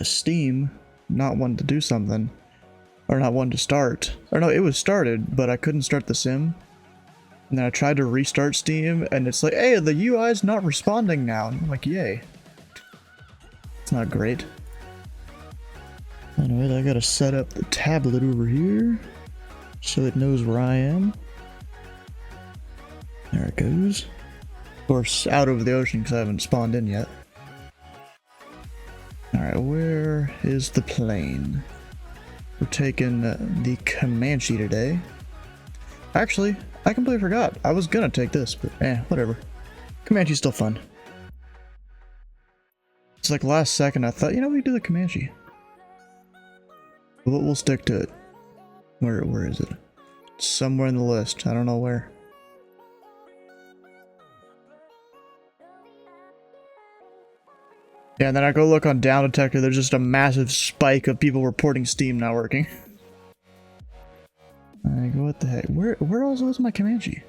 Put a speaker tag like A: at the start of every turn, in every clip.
A: Steam not wanting to do something, or not wanting to start, or no, it was started, but I couldn't start the sim. And then I tried to restart Steam, and it's like, hey, the UI is not responding now. And I'm like, yay. It's not great. Anyway, I gotta set up the tablet over here so it knows where I am. There it goes. Of course, out over the ocean because I haven't spawned in yet. Alright, where is the plane? We're taking the Comanche today. Actually, I completely forgot. I was gonna take this, but whatever. Comanche's still fun. It's like last second I thought, you know, we do the Comanche. But we'll stick to it. Where is it? It's somewhere in the list. I don't know where. Yeah, and then I go look on Down Detector, there's just a massive spike of people reporting Steam not working. I go, what the heck? Where else was my Comanche?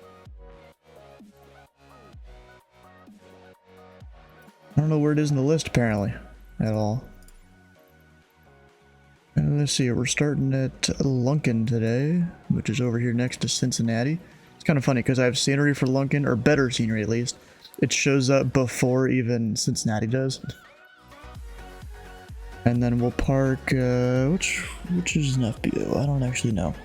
A: I don't know where it is in the list, apparently. At all. And let's see, we're starting at Lunkin today, which is over here next to Cincinnati. It's kind of funny, because I have scenery for Lunkin, or better scenery at least. It shows up before even Cincinnati does. And then we'll park, which is an FBO? I don't actually know.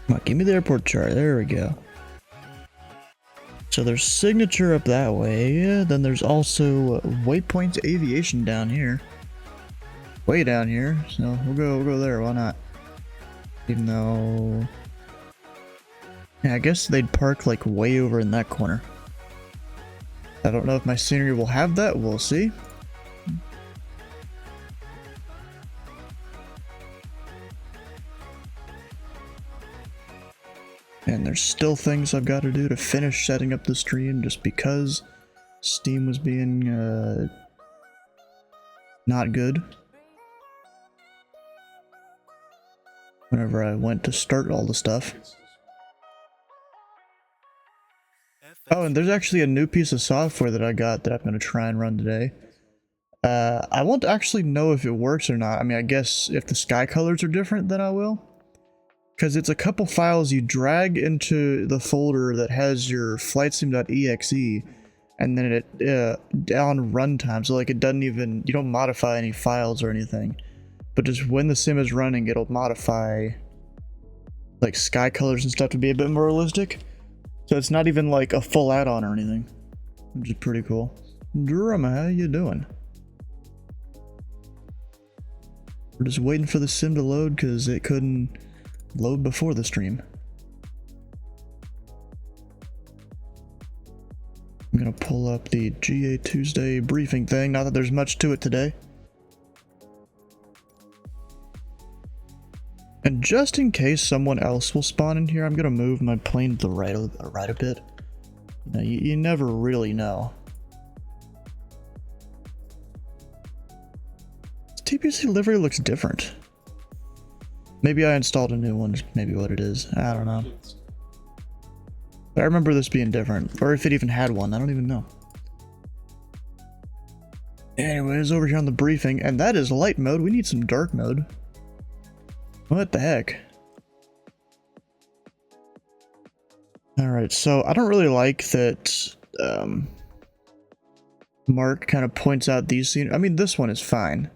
A: Come on, give me the airport chart. There we go. So there's Signature up that way. Then there's also Waypoint Aviation down here. Way down here. So we'll go there. Why not? Even though, yeah, I guess they'd park like way over in that corner. I don't know if my scenery will have that. We'll see. And there's still things I've got to do to finish setting up the stream just because Steam was being not good whenever I went to start all the stuff. Oh, and there's actually a new piece of software that I got that I'm going to try and run today. I won't actually know if it works or not. I mean, I guess if the sky colors are different, then I will. Because it's a couple files you drag into the folder that has your flightsim.exe, and then it on runtime, so like it doesn't even, you don't modify any files or anything, but just when the sim is running, it'll modify like sky colors and stuff to be a bit more realistic. So it's not even like a full add-on or anything, which is pretty cool. Drama, how you doing? We're just waiting for the sim to load because it couldn't load before the stream. I'm gonna pull up the GA Tuesday briefing thing, not that there's much to it today. And just in case someone else will spawn in here, I'm gonna move my plane to the right a bit. Now, you never really know. This TPC livery looks different. Maybe I installed a new one, maybe what it is. I don't know. But I remember this being different, or if it even had one, I don't even know. Anyways, over here on the briefing, and that is light mode. We need some dark mode. What the heck? Alright, so I don't really like that Mark kind of points out these scenes. I mean, this one is fine.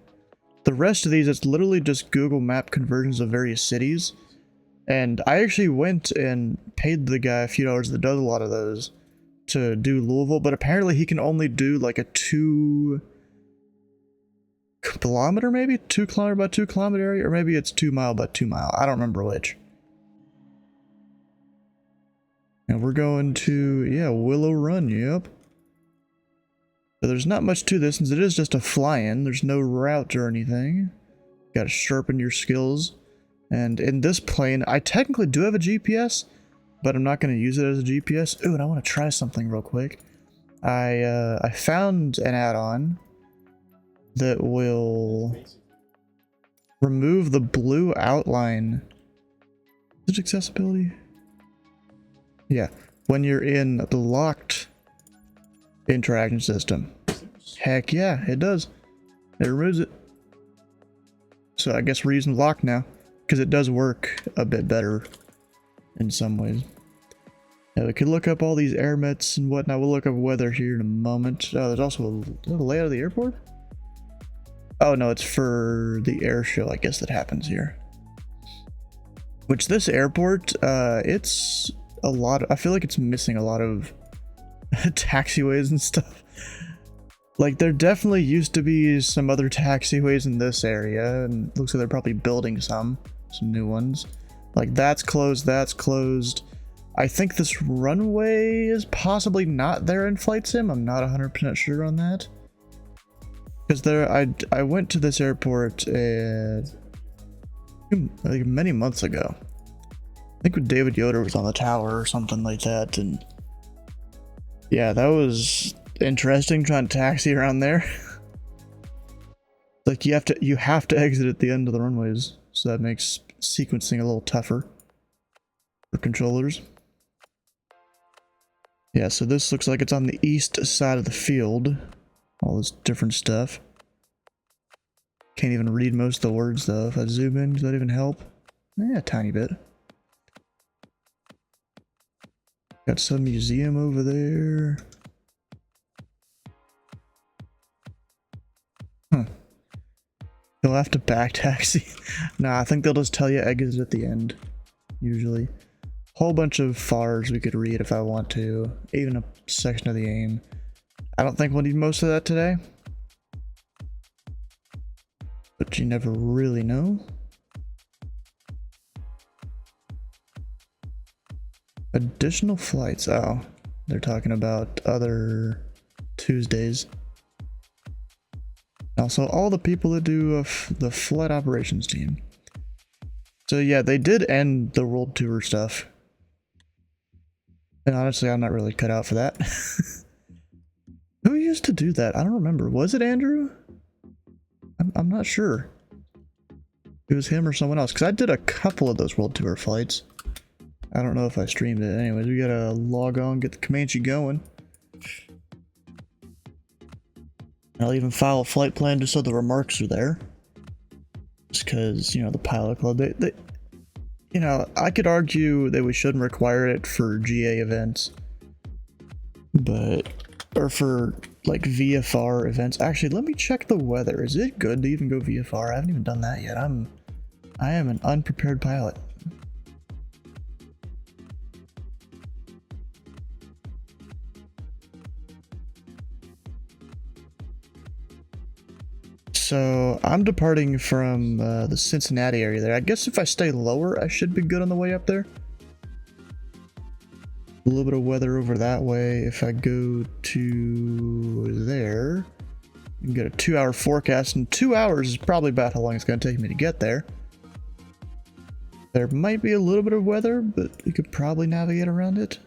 A: The rest of these, it's literally just Google Map conversions of various cities. And I actually went and paid the guy a few dollars that does a lot of those to do Louisville, but apparently he can only do like a 2 kilometer, maybe 2 kilometer by 2 kilometer area, or maybe it's 2 mile by 2 mile. I don't remember which. And we're going to, yeah, Willow Run, yep. So there's not much to this since it is just a fly-in. There's no route or anything. Gotta sharpen your skills. And in this plane, I technically do have a GPS, but I'm not going to use it as a GPS. Ooh, and I want to try something real quick. I found an add-on that will remove the blue outline. Is it accessibility? Yeah, when you're in the locked Interaction system. Heck yeah, it does. It removes it. So I guess we're using lock now, because it does work a bit better in some ways. Now we could look up all these air mets and whatnot. We'll look up weather here in a moment. Oh, there's also a layout of the airport? Oh no, it's for the air show, I guess, that happens here. Which this airport, it's a lot, I feel like it's missing a lot of taxiways and stuff. Like, there definitely used to be some other taxiways in this area, and looks like they're probably building some new ones. Like, that's closed, that's closed. I think this runway is possibly not there in Flight Sim. I'm not 100% sure on that. Because I went to this airport like many months ago. I think when David Yoder was on the tower or something like that, and yeah, that was interesting trying to taxi around there. Like you have to exit at the end of the runways, so that makes sequencing a little tougher for controllers. Yeah, so this looks like it's on the east side of the field. All this different stuff. Can't even read most of the words though. If I zoom in, does that even help? Yeah, a tiny bit. Got some museum over there. Huh. You'll have to back taxi. Nah, I think they'll just tell you exit at the end. Usually. Whole bunch of FARs we could read if I want to. Even a section of the AIM. I don't think we'll need most of that today. But you never really know. Additional flights. Oh, they're talking about other Tuesdays. Also, all the people that do the flight operations team. So yeah, they did end the world tour stuff. And honestly, I'm not really cut out for that. Who used to do that? I don't remember. Was it Andrew? I'm not sure. It was him or someone else. Because I did a couple of those world tour flights. I don't know if I streamed it. Anyways, we gotta log on, get the Comanche going. I'll even file a flight plan just so the remarks are there. Just because, you know, the pilot club, they you know, I could argue that we shouldn't require it for GA events. But, or for like VFR events. Actually, let me check the weather. Is it good to even go VFR? I haven't even done that yet. I am an unprepared pilot. So I'm departing from the Cincinnati area there. I guess if I stay lower, I should be good on the way up there. A little bit of weather over that way. If I go to there, you can get a 2-hour forecast, and 2 hours is probably about how long it's going to take me to get there. There might be a little bit of weather, but you could probably navigate around it.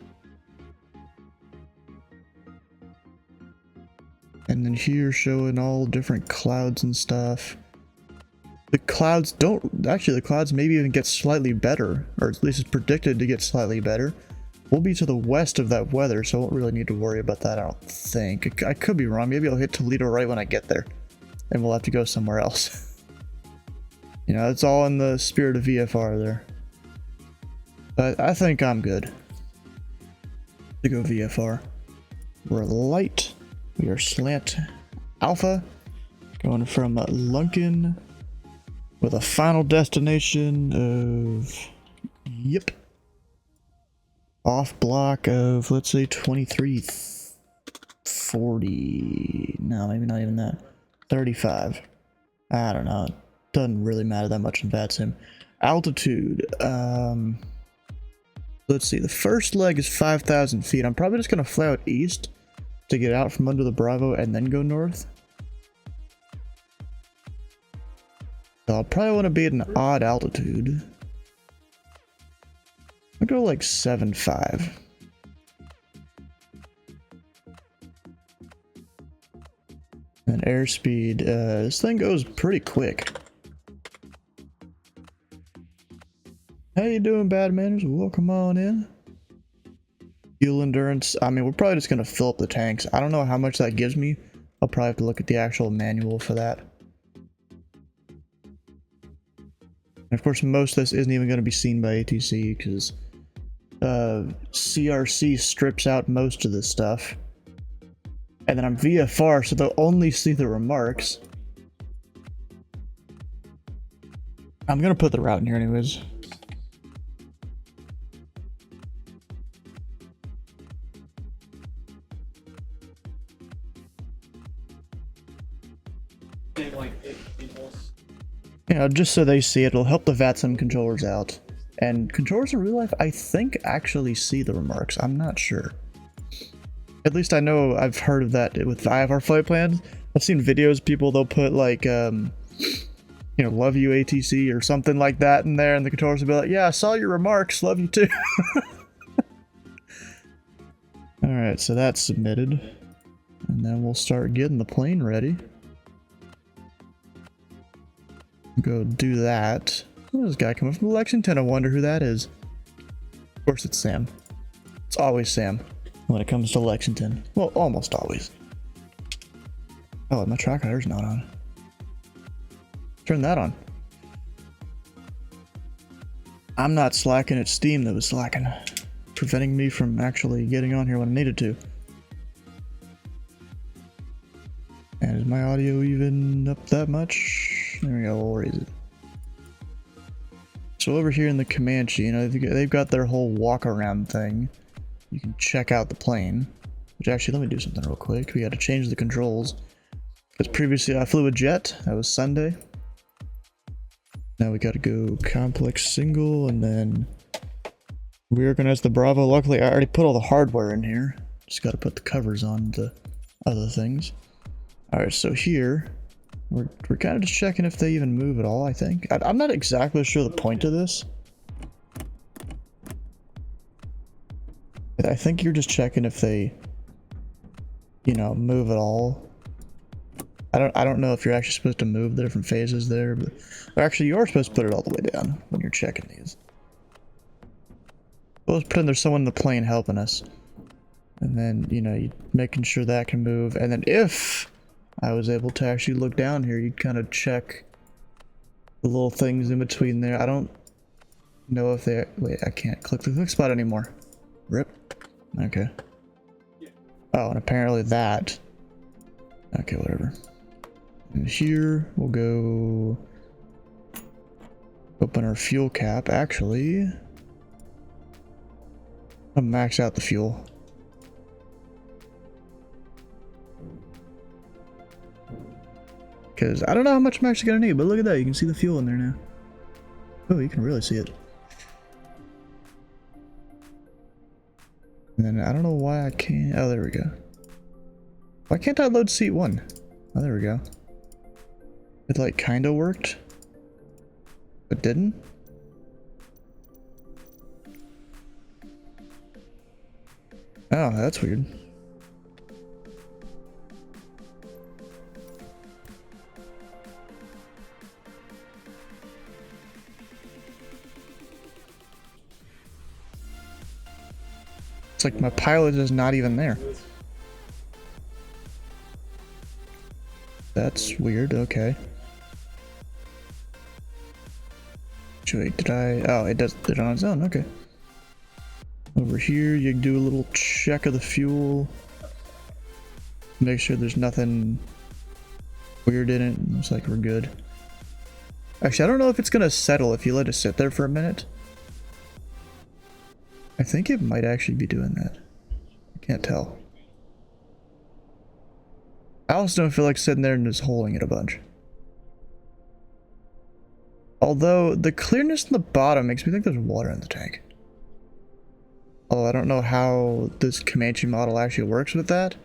A: And then here showing all different clouds and stuff. The clouds don't, actually the clouds maybe even get slightly better, or at least it's predicted to get slightly better. We'll be to the west of that weather, so I won't really need to worry about that, I don't think. I could be wrong, maybe I'll hit Toledo right when I get there. And we'll have to go somewhere else. You know, it's all in the spirit of VFR there. But I think I'm good to go VFR. We're light. We are slant alpha, going from Lunkin with a final destination of, yep, off block of, let's say 2340, no, maybe not even that, 35, I don't know, it doesn't really matter that much in VATSIM. Altitude, let's see, the first leg is 5,000 feet. I'm probably just going to fly out east to get out from under the Bravo and then go north. So I'll probably want to be at an odd altitude. I'll go like 7.5. And airspeed, this thing goes pretty quick. How you doing, bad manners? Welcome on in. Fuel endurance. I mean, we're probably just going to fill up the tanks. I don't know how much that gives me. I'll probably have to look at the actual manual for that. And of course, most of this isn't even going to be seen by ATC because CRC strips out most of this stuff. And then I'm VFR, so they'll only see the remarks. I'm going to put the route in here anyways. You know, just so they see it, it'll help the VATSIM controllers out. And controllers in real life, I think, actually see the remarks. I'm not sure. At least I know I've heard of that with IFR flight plans. I've seen videos, people, they'll put like, you know, love you ATC or something like that in there, and the controllers will be like, yeah, I saw your remarks, love you too. Alright, so that's submitted. And then we'll start getting the plane ready. Go do that. Oh, this guy coming from Lexington, I wonder who that is. Of course it's Sam. It's always Sam when it comes to Lexington. Well, almost always. Oh, my track hider's not on. Turn that on. I'm not slacking, it's Steam that was slacking, preventing me from actually getting on here when I needed to. And is my audio even up that much? There we go, we'll raise it. So over here in the Comanche, you know, they've got their whole walk around thing. You can check out the plane. Which actually, let me do something real quick. We got to change the controls. Because previously I flew a jet, that was Sunday. Now we got to go complex single and then reorganize the Bravo. Luckily I already put all the hardware in here. Just got to put the covers on the other things. Alright, so here, we're kind of just checking if they even move at all, I think. I'm not exactly sure the point of this. I think you're just checking if they, you know, move at all. I don't know if you're actually supposed to move the different phases there, but actually you are supposed to put it all the way down when you're checking these. Well, let's pretend there's someone in the plane helping us. And then, you know, you making sure that can move. And then if I was able to actually look down here, you'd kind of check the little things in between there. I don't know if they... Wait, I can't click the click spot anymore. Rip. Okay. Oh, and apparently that... Okay, whatever. And here, we'll go... Open our fuel cap. Actually... I'll max out the fuel. Because I don't know how much I'm actually going to need, but look at that. You can see the fuel in there now. Oh, you can really see it. And then I don't know why I can't... Oh, there we go. Why can't I load seat 1? Oh, there we go. It like kind of worked. But didn't? Oh, that's weird. It's like my pilot is not even there. That's weird, okay. Wait, did I... Oh, it does it on its own, okay. Over here, you do a little check of the fuel. Make sure there's nothing weird in it. Looks like we're good. Actually, I don't know if it's gonna settle if you let it sit there for a minute. I think it might actually be doing that. I can't tell. I also don't feel like sitting there and just holding it a bunch. Although, the clearness in the bottom makes me think there's water in the tank. Although I don't know how this Comanche model actually works with that.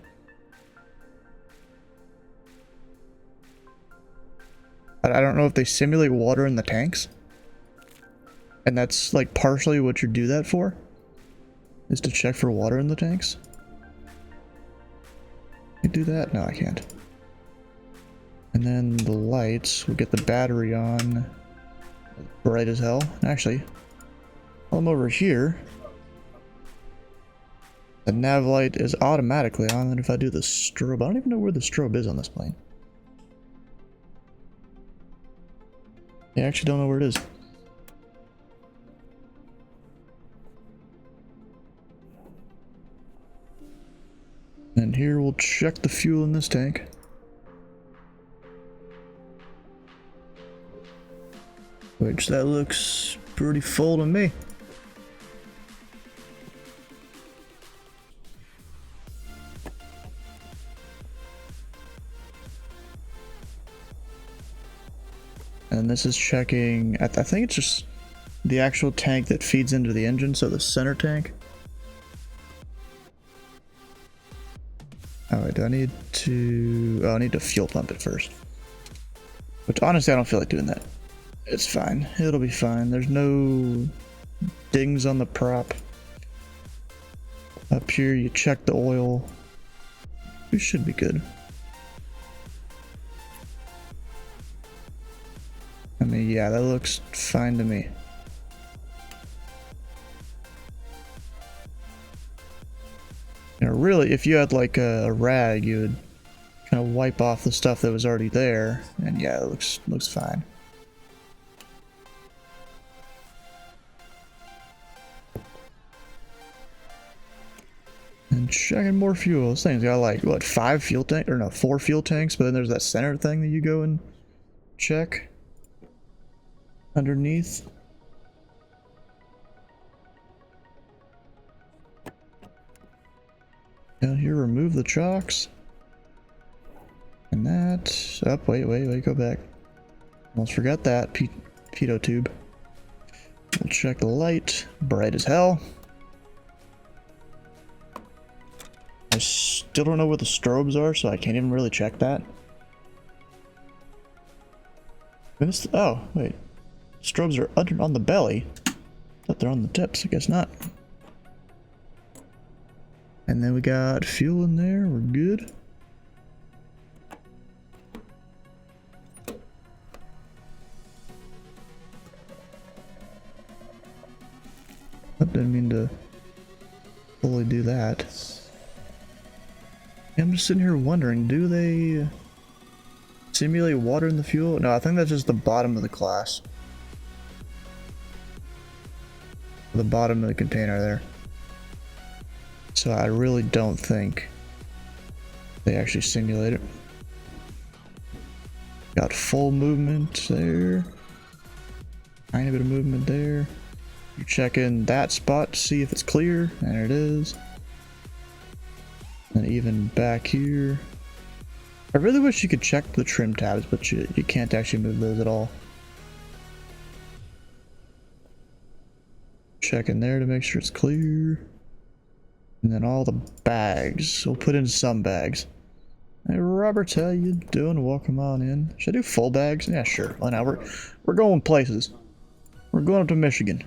A: I don't know if they simulate water in the tanks. And that's like partially what you do that for. Is to check for water in the tanks. Can I do that? No, I can't. And then the lights, we'll get the battery on. Bright as hell. Actually, while I'm over here, The nav light is automatically on, and if I do the strobe, I don't even know where the strobe is on this plane. I actually don't know where it is. And here we'll check the fuel in this tank. Which that looks pretty full to me. And this is checking, I think it's just the actual tank that feeds into the engine, so the center tank. Alright, do I need to... oh, I need to fuel pump it first. Which honestly I don't feel like doing that. It's fine, it'll be fine. There's no dings on the prop. Up here you check the oil. We should be good. I mean, yeah, that looks fine to me. You know, really, if you had like a rag, you would kind of wipe off the stuff that was already there, and yeah, it looks fine. And checking more fuel. This thing's got like what, 5 fuel tanks, or no, 4 fuel tanks, but then there's that center thing that you go and check underneath. Down here, remove the chocks. And that, up, wait, go back. Almost forgot that, pitot tube. We'll check the light, bright as hell. I still don't know where the strobes are, so I can't even really check that. Oh, wait. Strobes are under on the belly. Thought they're on the tips, I guess not. And then we got fuel in there, we're good. I didn't mean to fully do that. I'm just sitting here wondering, do they simulate water in the fuel? No, I think that's just the bottom of the glass. The bottom of the container there. So I really don't think they actually simulate it. Got full movement there. Tiny bit of movement there. You check in that spot to see if it's clear, and it is. And even back here. I really wish you could check the trim tabs, but you can't actually move those at all. Check in there to make sure it's clear. And then all the bags. We'll put in some bags. Hey Robert, how you doing? Welcome on in. Should I do full bags? Yeah, sure. Why not? We're going places. We're going up to Michigan.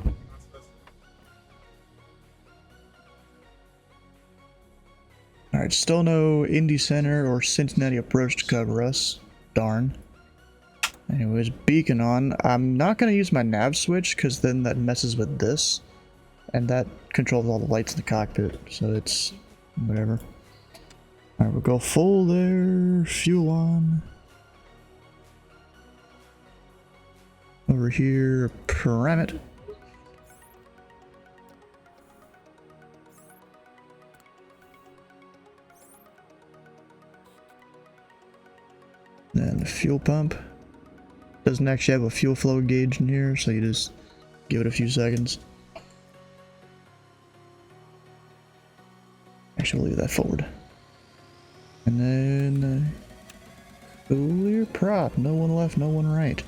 A: Alright, still no Indy Center or Cincinnati approach to cover us. Darn. Anyways, beacon on. I'm not going to use my nav switch because then that messes with this. And that controls all the lights in the cockpit. So it's whatever. Alright, we'll go full there. Fuel on. Over here, param it. Then the fuel pump. Doesn't actually have a fuel flow gauge in here, so you just give it a few seconds. Actually, we'll leave that forward. And then clear prop. No one left, no one right.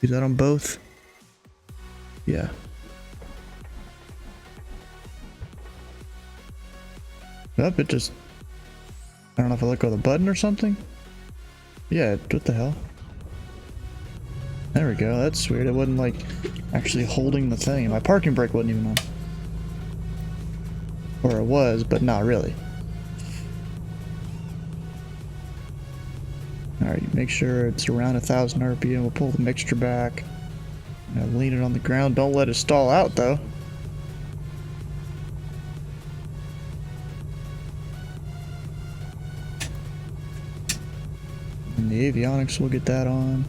A: Is that on both? Yeah. Up, it just... I don't know if I let go of the button or something. Yeah, what the hell? There we go, that's weird. It wasn't like actually holding the thing. My parking brake wasn't even on. Or it was, but not really. Alright, make sure it's around 1000 RPM. We'll pull the mixture back. Lean it on the ground. Don't let it stall out though. And the avionics, we'll get that on.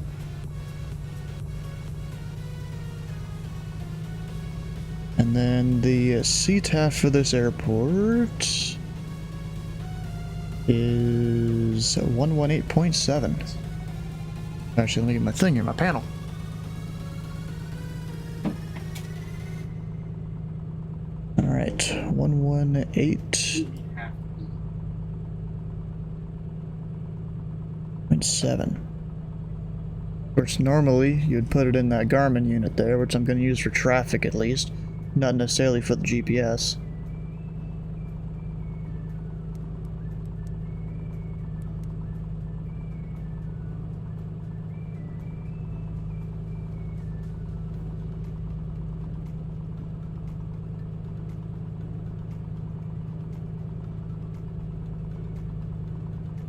A: And then the CTAF for this airport is 118.7. Actually, let me get my thing here, my panel. Alright, 118.7. Of course, normally you'd put it in that Garmin unit there, which I'm going to use for traffic at least, not necessarily for the GPS.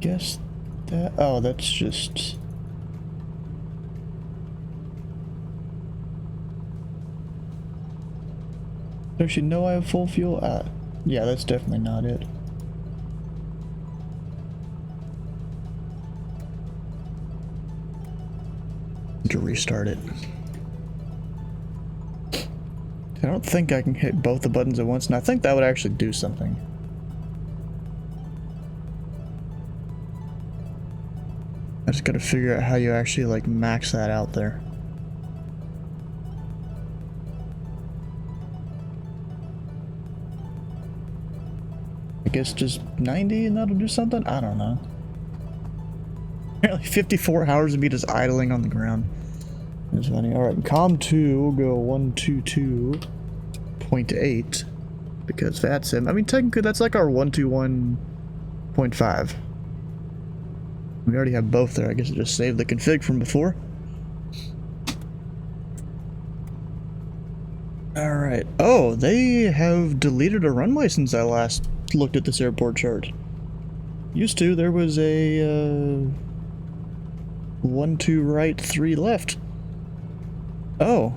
A: Guess that, oh, that's just... Actually, no, I have full fuel. Yeah, that's definitely not it. To restart it. I don't think I can hit both the buttons at once, and I think that would actually do something. I just gotta figure out how you actually, like, max that out there. I guess just 90 and that'll do something? I don't know. Apparently 54 hours of me just idling on the ground. That's funny. Alright, COM2 will go 122.8 because that's him. I mean, technically that's like our 121.5. We already have both there. I guess I just saved the config from before. Alright. Oh, they have deleted a runway since I last looked at this airport chart. Used to, there was a 1, 2 right, 3 left. Oh.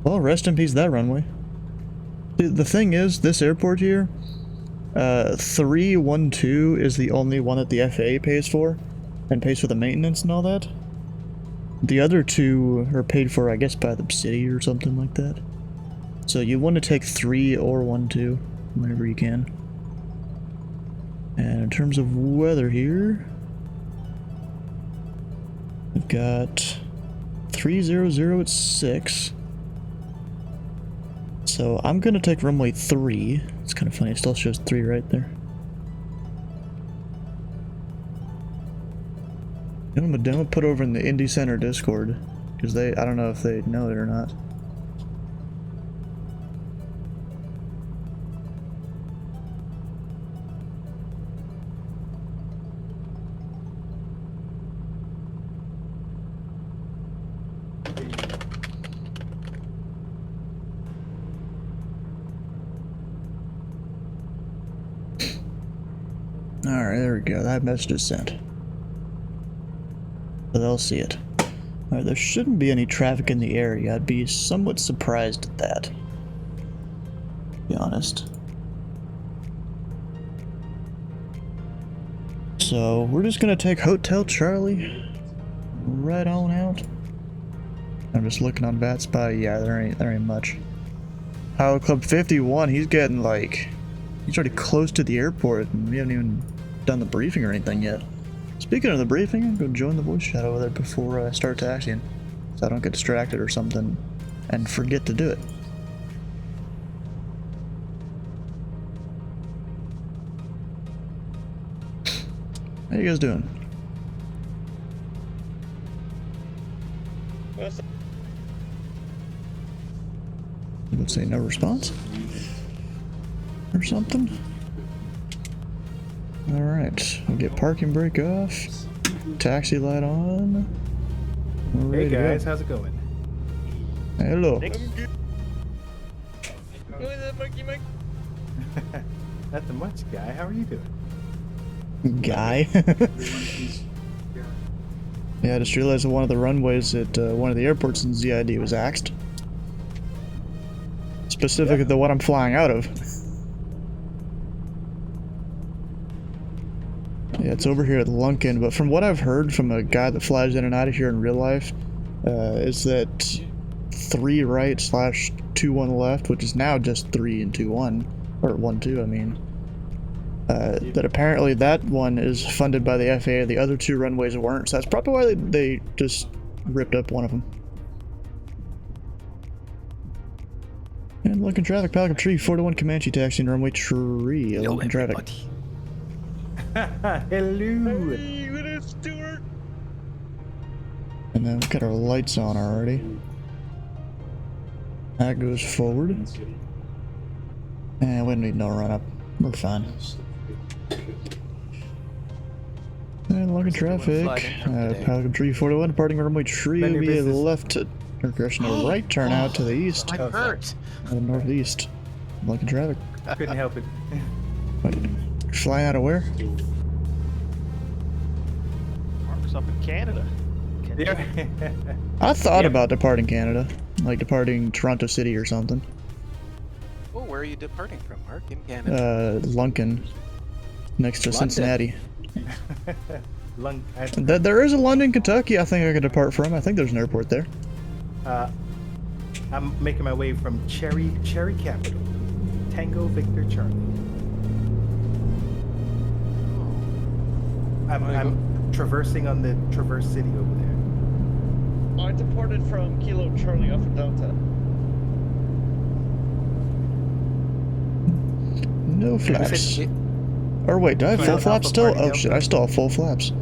A: Well, rest in peace that runway. The thing is, this airport here, 312 is the only one that the FAA pays for, and pays for the maintenance and all that. The other two are paid for, I guess, by the city or something like that. So you want to take 3 or 12 whenever you can. And in terms of weather here, we've got 300 at 6. So I'm gonna take runway 3. It's kind of funny, it still shows 3 right there. I'm gonna put over in the Indy Center Discord, because I don't know if they know it or not. Alright, there we go. That message is sent. So they'll see it. Alright, there shouldn't be any traffic in the area. I'd be somewhat surprised at that, to be honest. So, we're just gonna take Hotel Charlie right on out. I'm just looking on VATSPY. Yeah, there ain't much. How Club 51, he's getting like... He's already close to the airport, and we haven't even done the briefing or anything yet. Speaking of the briefing, I'm going to join the voice chat over there before I start taxiing, so I don't get distracted or something and forget to do it. How you guys doing? Let's say no response or something. Alright, we'll get parking brake off, taxi light on.
B: Hey guys, how's it going?
A: Hello.
B: Not the much, guy. How are you doing?
A: Guy? Yeah, I just realized that one of the runways at one of the airports in ZID was axed. Specifically the one I'm flying out of. Yeah, it's over here at Lunkin, but from what I've heard from a guy that flies in and out of here in real life, is that 3 right slash 2 1 left, which is now just 3 and 2 1, or 1 2, I mean. That apparently that one is funded by the FAA, the other 2 runways weren't, so that's probably why they just ripped up one of them. And Lincoln traffic, Pelican Tree, 4-1 Comanche taxi, runway tree, Lincoln traffic.
B: Hello.
C: Hey, it is Stuart.
A: And then we've got our lights on already. That goes forward. And we don't need no run up. We're fine. And Lincoln traffic, Pelican Tree 4-1, departing runway tree will be a left to, or correction, a right turn out to the east.
D: I'm hurt.
A: Northeast. Lincoln traffic.
B: Couldn't help it.
A: What? Flying out of where?
C: Mark's up in Canada.
B: Yeah.
A: I thought about departing Canada, like departing Toronto City or something.
D: Oh, where are you departing from, Mark? In Canada?
A: Lunkin, next to
D: London.
A: Cincinnati.
B: I
A: There is a London, Kentucky. I think I could depart from. I think there's an airport there.
B: I'm making my way from Cherry Capital, Tango Victor Charlie. I'm traversing on the Traverse City over there.
C: I departed from Kilo Charlie Alpha Delta.
A: No
B: You
A: flaps.
B: said-
A: Or wait, do I have full
B: Alpha
A: flaps still?
B: Party
A: Oh
B: Delta.
A: shit, I still have full flaps.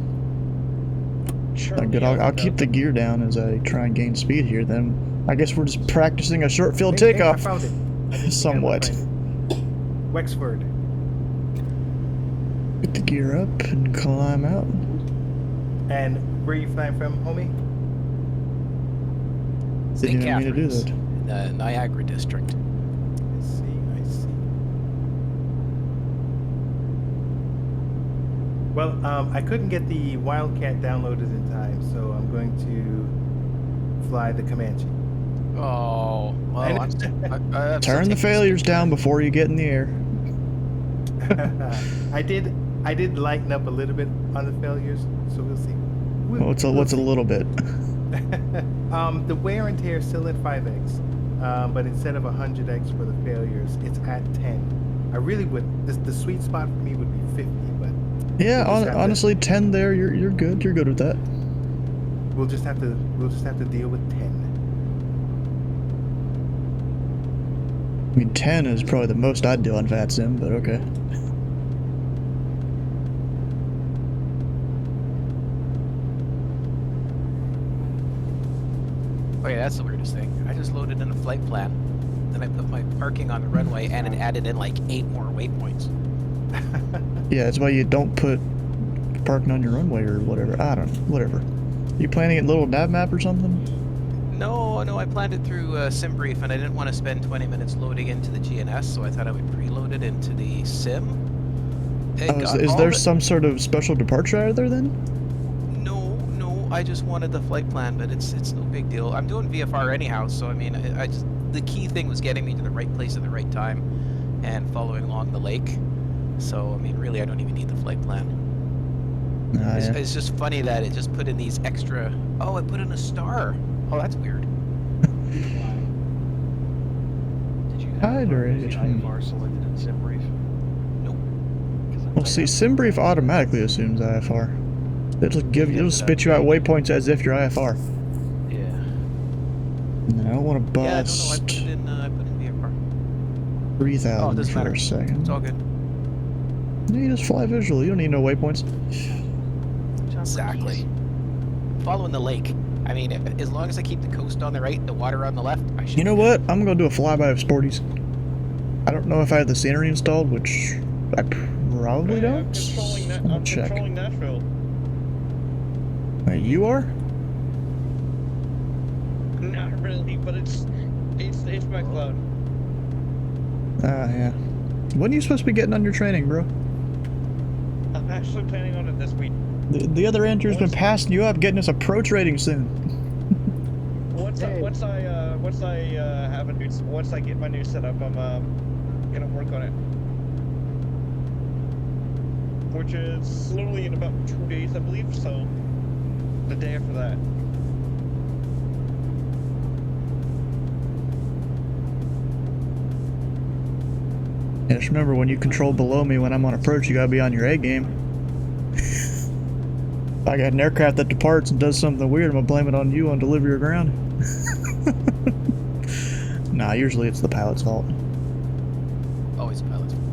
C: Charlie
A: Good,
C: Alpha
A: I'll keep the
C: Delta.
A: gear down as I try and gain speed here then. I guess we're just practicing a short field
B: Hey, I
A: takeoff.
B: found it. I just
A: Somewhat.
B: found it. Wexford.
A: Get the gear up and climb out.
B: And where are you flying from, homie?
A: Didn't
D: St.
A: even mean to do
D: Catharines,
A: that.
D: in the Niagara district.
B: I see. Well, I couldn't get the Wildcat downloaded in time, so I'm going to fly the Comanche.
D: Oh, well, I'm
A: Turn the failures down before you get in the air.
B: I did lighten up a little bit on the failures, so we'll see.
A: What's a little bit?
B: The wear and tear is still at 5x, but instead of 100x for the failures, it's at 10. I really would. The sweet spot for me would be 50, but
A: Yeah,
B: we'll just have to-
A: honestly, 10 there. You're good. You're good with that.
B: we'll just have to deal with 10.
A: I mean, 10 is probably the most I'd do on VATSIM, but okay.
D: Oh yeah, that's the weirdest thing. I just loaded in a flight plan, then I put my parking on the runway, and it added in like 8 more waypoints.
A: Yeah, that's why you don't put parking on your runway or whatever. I don't know. Whatever. You planning a little nav map or something?
D: No, I planned it through SimBrief, and I didn't want to spend 20 minutes loading into the GNS, so I thought I would preload it into the Sim. It
A: Oh,
D: got
A: is
D: all
A: there
D: the-
A: some sort of special departure out there then?
D: No, I just wanted the flight plan, but it's no big deal. I'm doing VFR anyhow, so I mean, I just the key thing was getting me to the right place at the right time, and following along the lake. So I mean, really, I don't even need the flight plan.
A: Ah, yeah.
D: It's just funny that it just put in these extra. Oh, it put in a star. Oh, that's weird.
C: Did you
A: Hi,
C: have
A: Doreen.
C: IFR selected in SimBrief?
D: Nope.
A: Well, see, SimBrief automatically assumes IFR. It'll spit you out waypoints as if you're IFR.
C: Yeah.
A: And I don't want to
D: Yeah, no, I
A: bust
D: put it in. I put in VFR.
A: 3,000
D: Oh, it doesn't
A: for
D: matter.
A: a second.
D: It's all good.
A: You just fly visual. You don't need no waypoints.
D: Exactly. Following the lake. I mean, as long as I keep the coast on the right, the water on the left, I should.
A: You know what? I'm gonna do a flyby of Sporties. I don't know if I have the scenery installed, which I probably don't.
C: I'm controlling that.
A: I'll
C: I'm
A: check.
C: controlling Nashville.
A: Wait, you are?
C: Not really, but it's my cloud.
A: Yeah. When are you supposed to be getting on your training, bro?
C: I'm actually planning on it this week.
A: The other Andrew's been passing you up, getting us a pro trading soon.
C: Once I get my new setup, I'm gonna work on it. which is literally in about 2 days, I believe. So the day after that.
A: Yeah, just remember, when you control below me when I'm on approach, you gotta be on your A game. If I got an aircraft that departs and does something weird, I'm gonna blame it on you on delivery or ground. Nah, usually it's the pilot's fault.
D: Always a pilot's fault.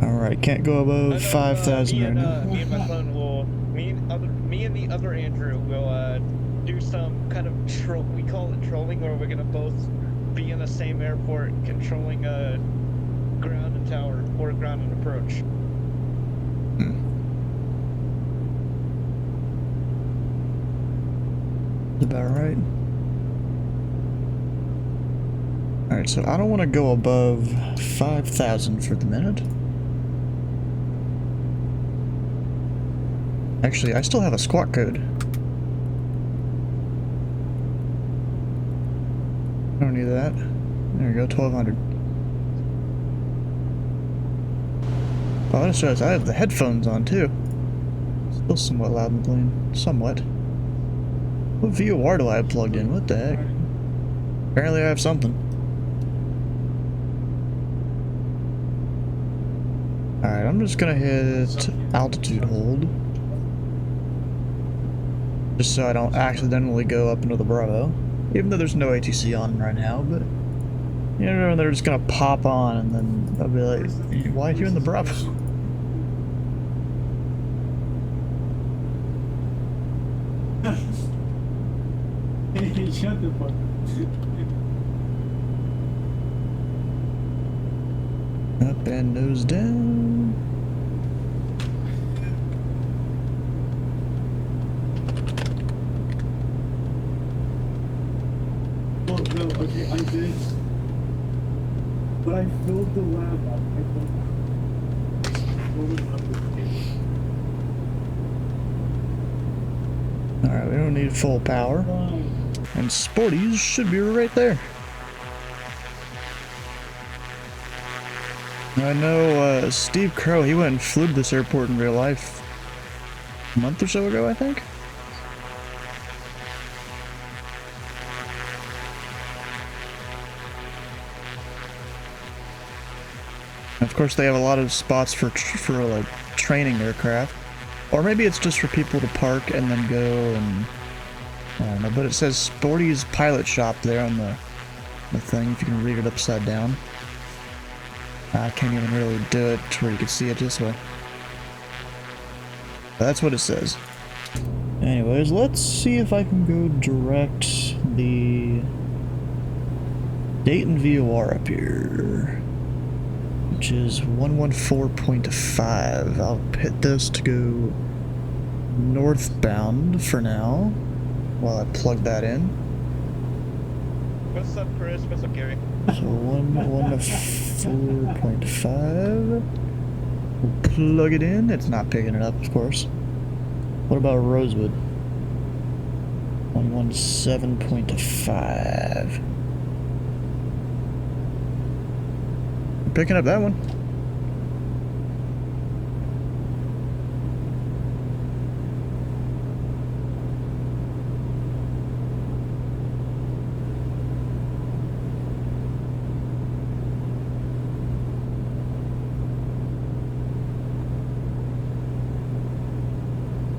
A: Alright, can't go above 5,000
C: me
A: right now.
C: me and my son will, me and the other Andrew will do some kind of we call it trolling, where we're gonna both be in the same airport controlling ground and tower or ground and approach.
A: About right. Alright, so I don't want to go above 5,000 for the minute. Actually, I still have a squawk code. I don't need that. There we go, 1,200. Oh, that shows I have the headphones on too. Still somewhat loud and clean. Somewhat. What VOR do I have plugged in? What the heck? Apparently I have something. Alright, I'm just gonna hit altitude hold. Just so I don't accidentally go up into the Bravo. Even though there's no ATC on right now, but... You know, they're just gonna pop on and then I'll be like, why are you in the Bravo?
E: Shut the fuck
A: Up and nose down.
E: Oh, no, okay, I did. But I filled the lab up.
A: Alright, we don't need full power. And Sporties should be right there. I know Steve Crow, he went and flew to this airport in real life a month or so ago, I think. And of course, they have a lot of spots for like training aircraft, or maybe it's just for people to park and then go and I don't know. But it says Sporty's Pilot Shop there on the thing. If you can read it upside down. I can't even really do it to where you can see it this way. But that's what it says. Anyways, let's see if I can go direct the Dayton VOR up here, which is 114.5. I'll hit this to go northbound for now while I plug that in.
C: What's up, Chris? What's up, Gary?
A: So 114.5. We'll plug it in. It's not picking it up, of course. What about Rosewood? 117.5. Picking up that one.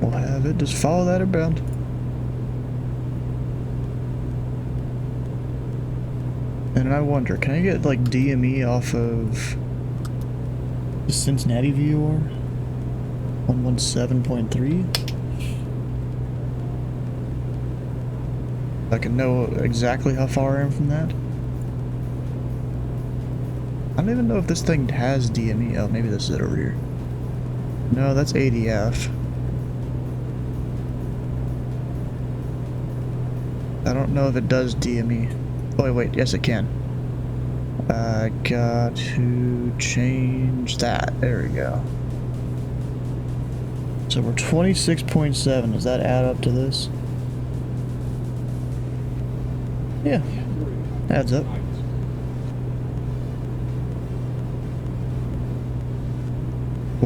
A: We'll have it. Just follow that around. And I wonder, can I get like DME off of the Cincinnati VOR? 117.3? I can know exactly how far I am from that. I don't even know if this thing has DME. Oh, maybe this is it over here. No, that's ADF. I don't know if it does DME. Oh, wait, yes it can. I got to change that. There we go. So we're 26.7. Does that add up to this? Yeah, adds up.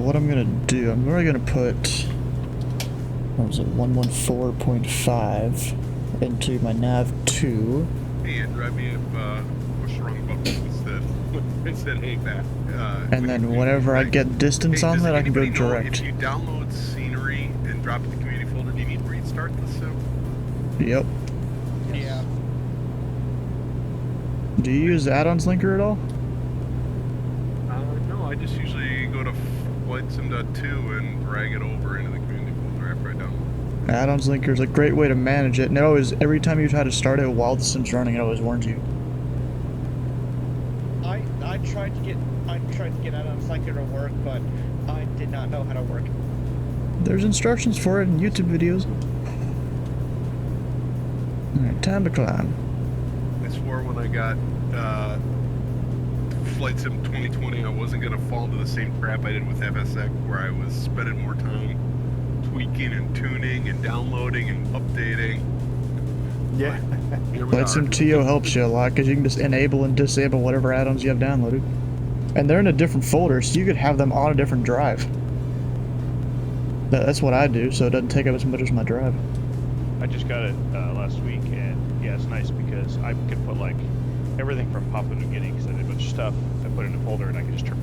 A: what I'm gonna do, I'm really gonna put, what was it, 114.5 into my nav 2.
F: Hey, it drive me if push the wrong button instead hey back.
A: And then whenever I get distance on that, I can go direct.
F: If you download scenery and drop it in the community folder, do you need to restart the sim?
A: Yep.
C: Yeah.
A: Do you use the add-ons linker at all?
F: No, I just usually go to flightsim.2 and drag it over into the community folder after I download.
A: Add-ons linker is a great way to manage it, and it always, every time you try to start it while the sim's running, it always warns you.
C: I tried to get add-ons linker to work, but I did not know how to work it.
A: There's instructions for it in YouTube videos. Alright, time to climb.
F: I swore when I got Flight Sim 2020, I wasn't going to fall into the same trap I did with FSX, where I was spending more time tweaking and tuning and downloading and updating.
B: Yeah.
F: Here we
A: Flight
F: are.
A: Sim TO helps you a lot, because you can just enable and disable whatever add-ons you have downloaded. And they're in a different folder, so you could have them on a different drive. That's what I do, so it doesn't take up as much as my drive.
G: I just got it last week, and yeah, it's nice because I could put like everything from Papua New Guinea, because I did a bunch of stuff. I put it in a folder, and I can just turn.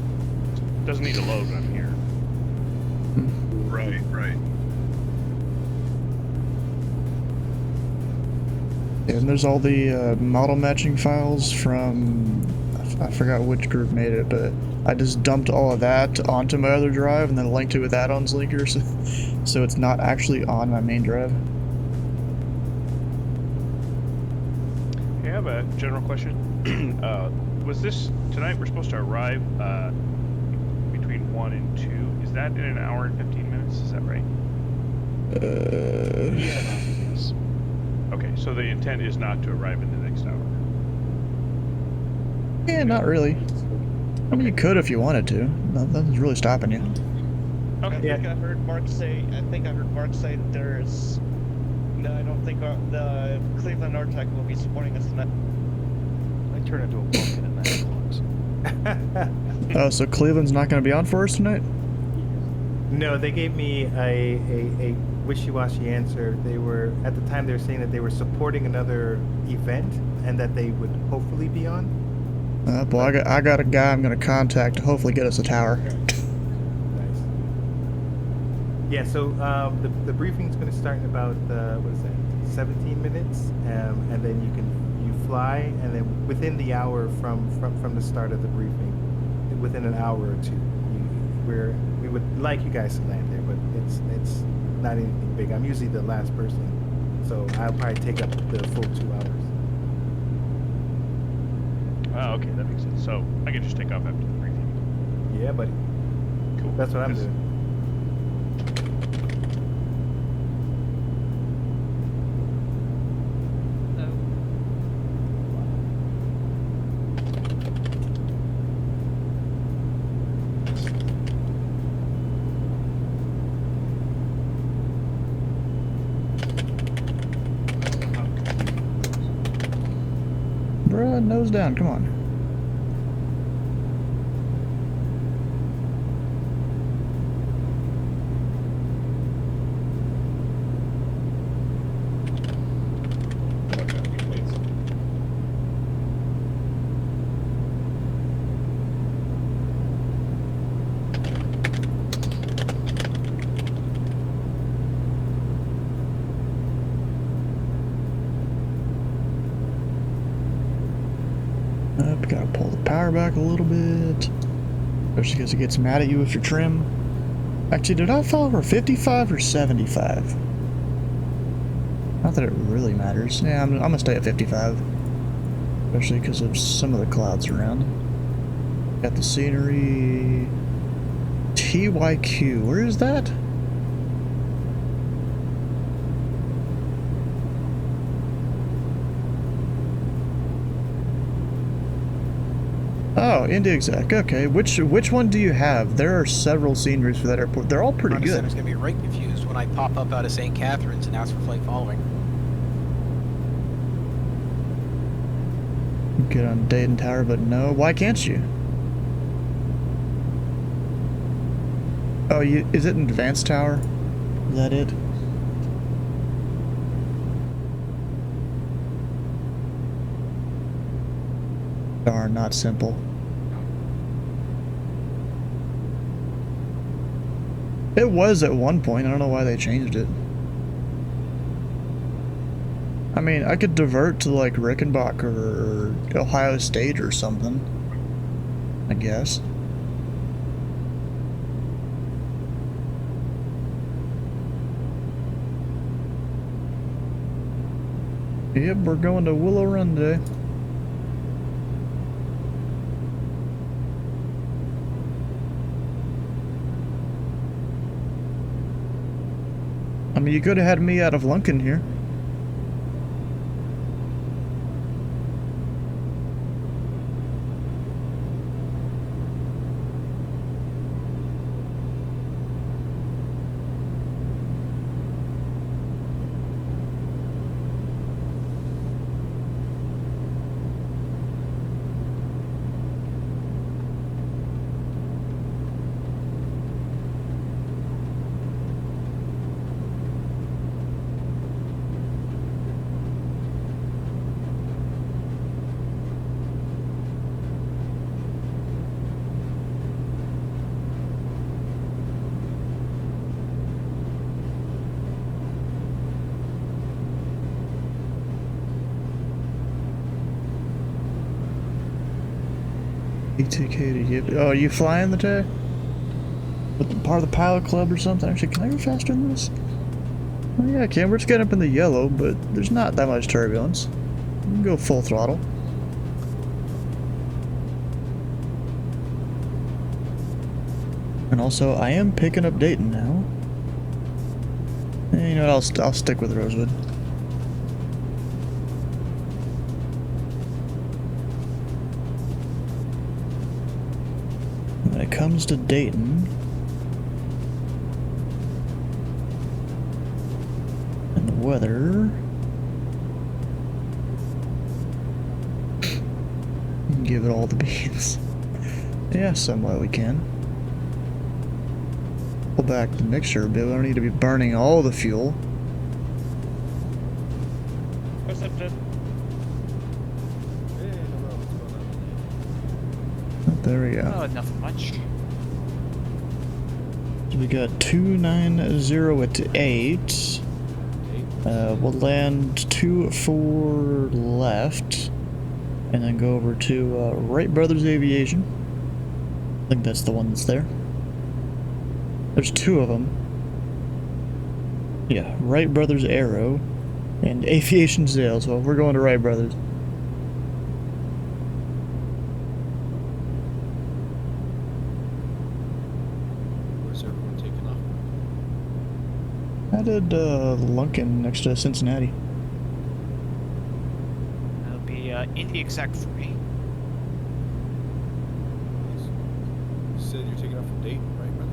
G: It doesn't need to load when I'm here.
F: Right, right.
A: And there's all the model matching files from, I forgot which group made it, but I just dumped all of that onto my other drive and then linked it with add-ons linker, so it's not actually on my main drive.
G: Hey, I have a general question. Was this tonight? We're supposed to arrive between 1 and 2. Is that in an hour and 15 minutes? Is that right?
A: Yes.
G: Okay, so the intent is not to arrive in the next hour.
A: Yeah, not really. I mean, you could if you wanted to. Nothing's really stopping you.
C: I think I heard Mark say that there's. No, I don't think the Cleveland Artec will be supporting us tonight.
H: I turn into a pumpkin in that box.
A: Oh, so Cleveland's not going to be on for us tonight?
B: No, they gave me a wishy-washy answer. They were, at the time, they were saying that they were supporting another event and that they would hopefully be on.
A: Well, I got a guy I'm going to contact to hopefully get us a tower.
B: Nice. Yeah, so the briefing's going to start in about, 17 minutes, and then you fly, and then within the hour from the start of the briefing, within an hour or two, we would like you guys to land there, but it's not anything big. I'm usually the last person, so I'll probably take up the full 2 hours.
G: Oh, okay, that makes sense. So I can just take off after the briefing.
B: Yeah, buddy.
G: Cool.
B: That's what I'm
G: Yes.
B: doing.
A: Bruh, nose down, come on. Gotta pull the power back a little bit. Especially because it gets mad at you if you're trim. Actually, did I fall over 55 or 75? Not that it really matters. Yeah, I'm gonna stay at 55. Especially because of some of the clouds around. Got the scenery. KYIP, where is that? Oh, India Exec. Okay, which one do you have? There are several sceneries for that airport. They're all pretty good.
D: Center's gonna be right confused when I pop up out of St. Catharines and ask for flight following.
A: Get on Dayton Tower, but no. Why can't you? Oh, is it an advanced tower? Is that it? Darn, not simple. It was at one point. I don't know why they changed it. I mean, I could divert to like Rickenbach or Ohio State or something, I guess. Yep, we're going to Willow Run today. I mean, you could have had me out of Lunken here. ETK to YIP. Oh, are you flying the day? With part of the pilot club or something? Actually, can I go faster than this? Oh yeah, I can. We're just getting up in the yellow, but there's not that much turbulence. We can go full throttle. And also, I am picking up Dayton now. And you know what? I'll stick with Rosewood. When it comes to Dayton and the weather, give it all the beans. Yeah, somewhat we can. Pull back the mixture a bit. We don't need to be burning all the fuel.
C: What's up, Ted?
A: There we go.
H: Oh, nothing much.
A: So we got 290 at 8. We'll land 2-4 left, and then go over to Wright Brothers Aviation. I think that's the one that's there. There's two of them. Yeah, Wright Brothers Aero and Aviation Sales. Well, we're going to Wright Brothers. I did Lunken next to Cincinnati.
H: That'll be Indy Exec 3.
I: You said you're taking off from Dayton, right, brothers?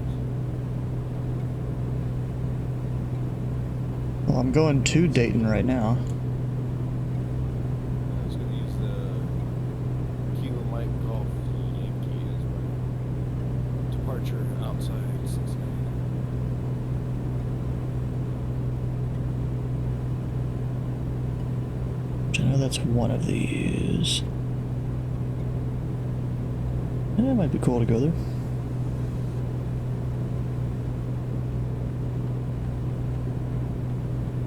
A: Well, I'm going to Dayton right now.
I: I was going to use the Kilo Mike Golf Yankee as my departure outside Cincinnati.
A: I know that's one of these. Yeah, it might be cool to go there.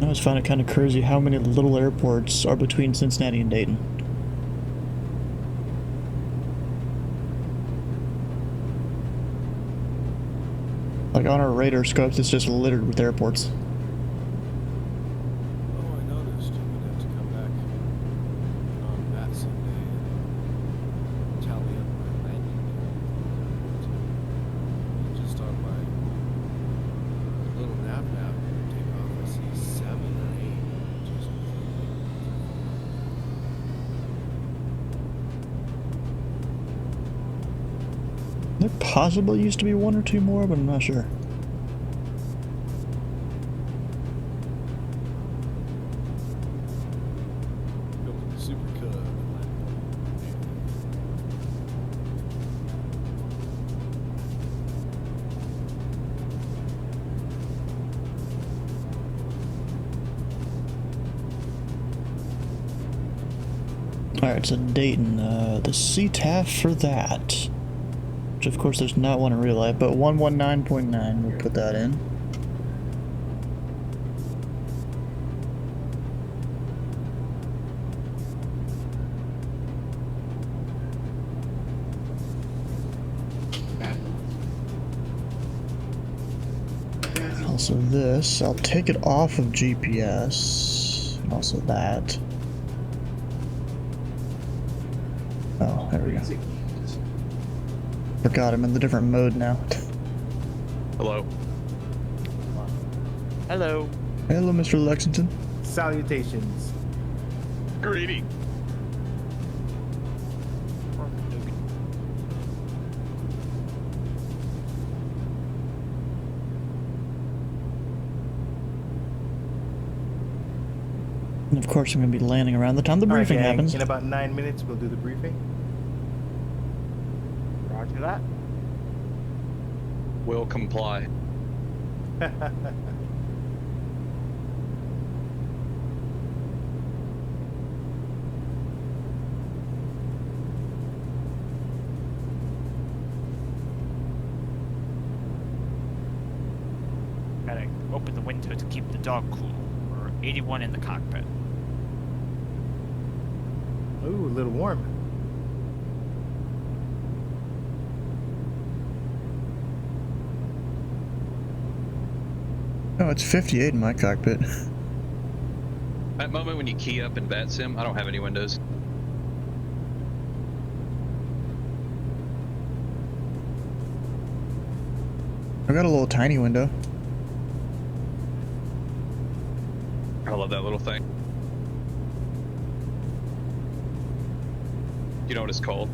A: I always find it kind of crazy how many little airports are between Cincinnati and Dayton. Like on our radar scopes, it's just littered with airports.
I: Oh, I noticed. I'm going to have to come back on that Sunday and tally up my landing gear. Just on my little nav takeoff, I see 7 or 8. Just
A: There possibly used to be one or two more, but I'm not sure.
I: go with the Super Cub and land.
A: Alright, so Dayton, the CTAF for that. Which of course there's not one in real life, but 119.9, we'll put that in. Also this, I'll take it off of GPS, and also that. Oh, there we go. Forgot I'm in the different mode now.
F: Hello.
H: Hello.
A: Hello, Mr. Lexington.
B: Salutations.
F: Greeting.
A: And of course I'm going to be landing around the time the briefing
B: Alright, gang,
A: happens.
B: in about 9 minutes, we'll do the briefing.
H: Roger that.
C: Will comply.
H: Gotta open the window to keep the dog cool. We're 81 in the cockpit.
B: Ooh, a little warm.
A: Oh, it's 58 in my cockpit.
C: That moment when you key up in Bat Sim, I don't have any windows.
A: I've got a little tiny window.
C: I love that little thing. You know what it's called?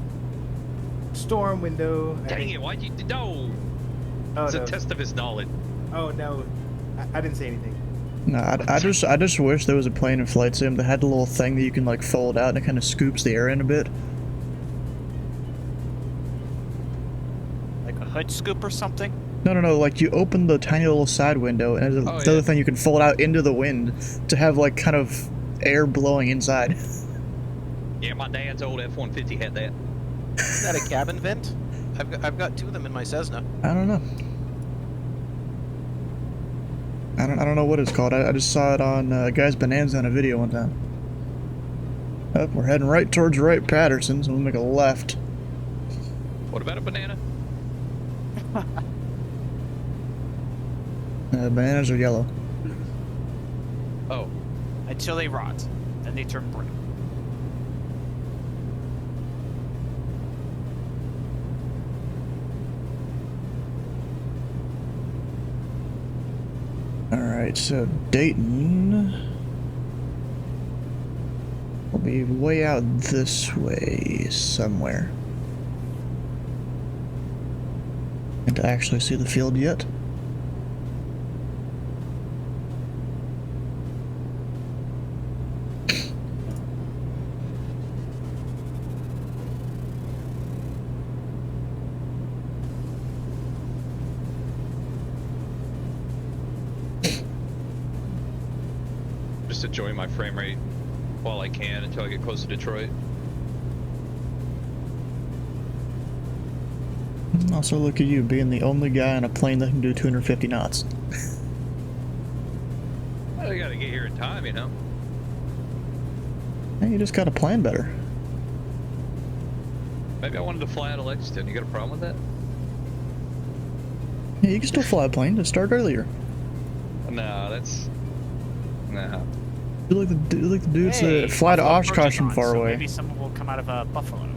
B: Storm window. I
C: Dang
B: think-
C: it, why'd you... No!
B: Oh,
C: It's
B: no.
C: a test of his knowledge.
B: Oh, no. I didn't say anything.
A: No, I just wish there was a plane in Flight Sim that had a little thing that you can like fold out and it kind of scoops the air in a bit.
H: Like a hood scoop or something?
A: No, like you open the tiny little side window and there's the other thing you can fold out into the wind to have like kind of air blowing inside.
C: Yeah, my dad's old F-150 had that.
D: Is that a cabin vent? I've got two of them in my Cessna.
A: I don't know. I don't know what it's called. I just saw it on Guy's Bonanza on a video one time. Oh, we're heading right towards Wright Patterson, so we'll make a left.
C: What about a banana?
A: Bananas are yellow.
C: Oh.
H: Until they rot. Then they turn brown.
A: Alright, so Dayton will be way out this way somewhere. And to actually see the field yet?
C: Just enjoying my frame rate while I can until I get close to Detroit.
A: Also, look at you being the only guy on a plane that can do 250 knots.
C: I gotta get here in time, you know?
A: Hey, you just gotta plan better.
C: Maybe I wanted to fly out of Lexington. You got a problem with that?
A: Yeah, you can still fly a plane, just start earlier.
C: No, that's... No.
A: Do like the dudes
H: Hey,
A: that fly to
H: Buffalo
A: Oshkosh
H: Approaching
A: from
H: on,
A: far
H: so
A: away.
H: Maybe someone will come out of Buffalo.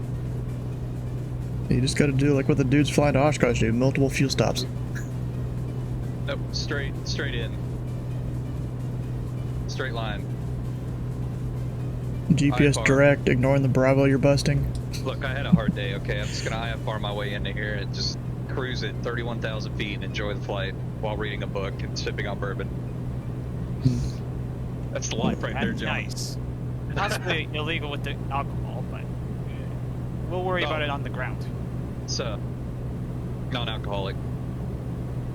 A: You just gotta do like what the dudes flying to Oshkosh do, multiple fuel stops.
C: Nope, straight in. Straight line.
A: GPS
C: IFR.
A: direct, ignoring the Bravo you're busting.
C: Look, I had a hard day, okay? I'm just gonna IFR my way into here and just cruise at 31,000 feet and enjoy the flight while reading a book and sipping on bourbon. That's the life right there,
H: That's
C: John.
H: nice. Possibly illegal with the alcohol, but we'll worry about it on the ground.
C: It's non-alcoholic.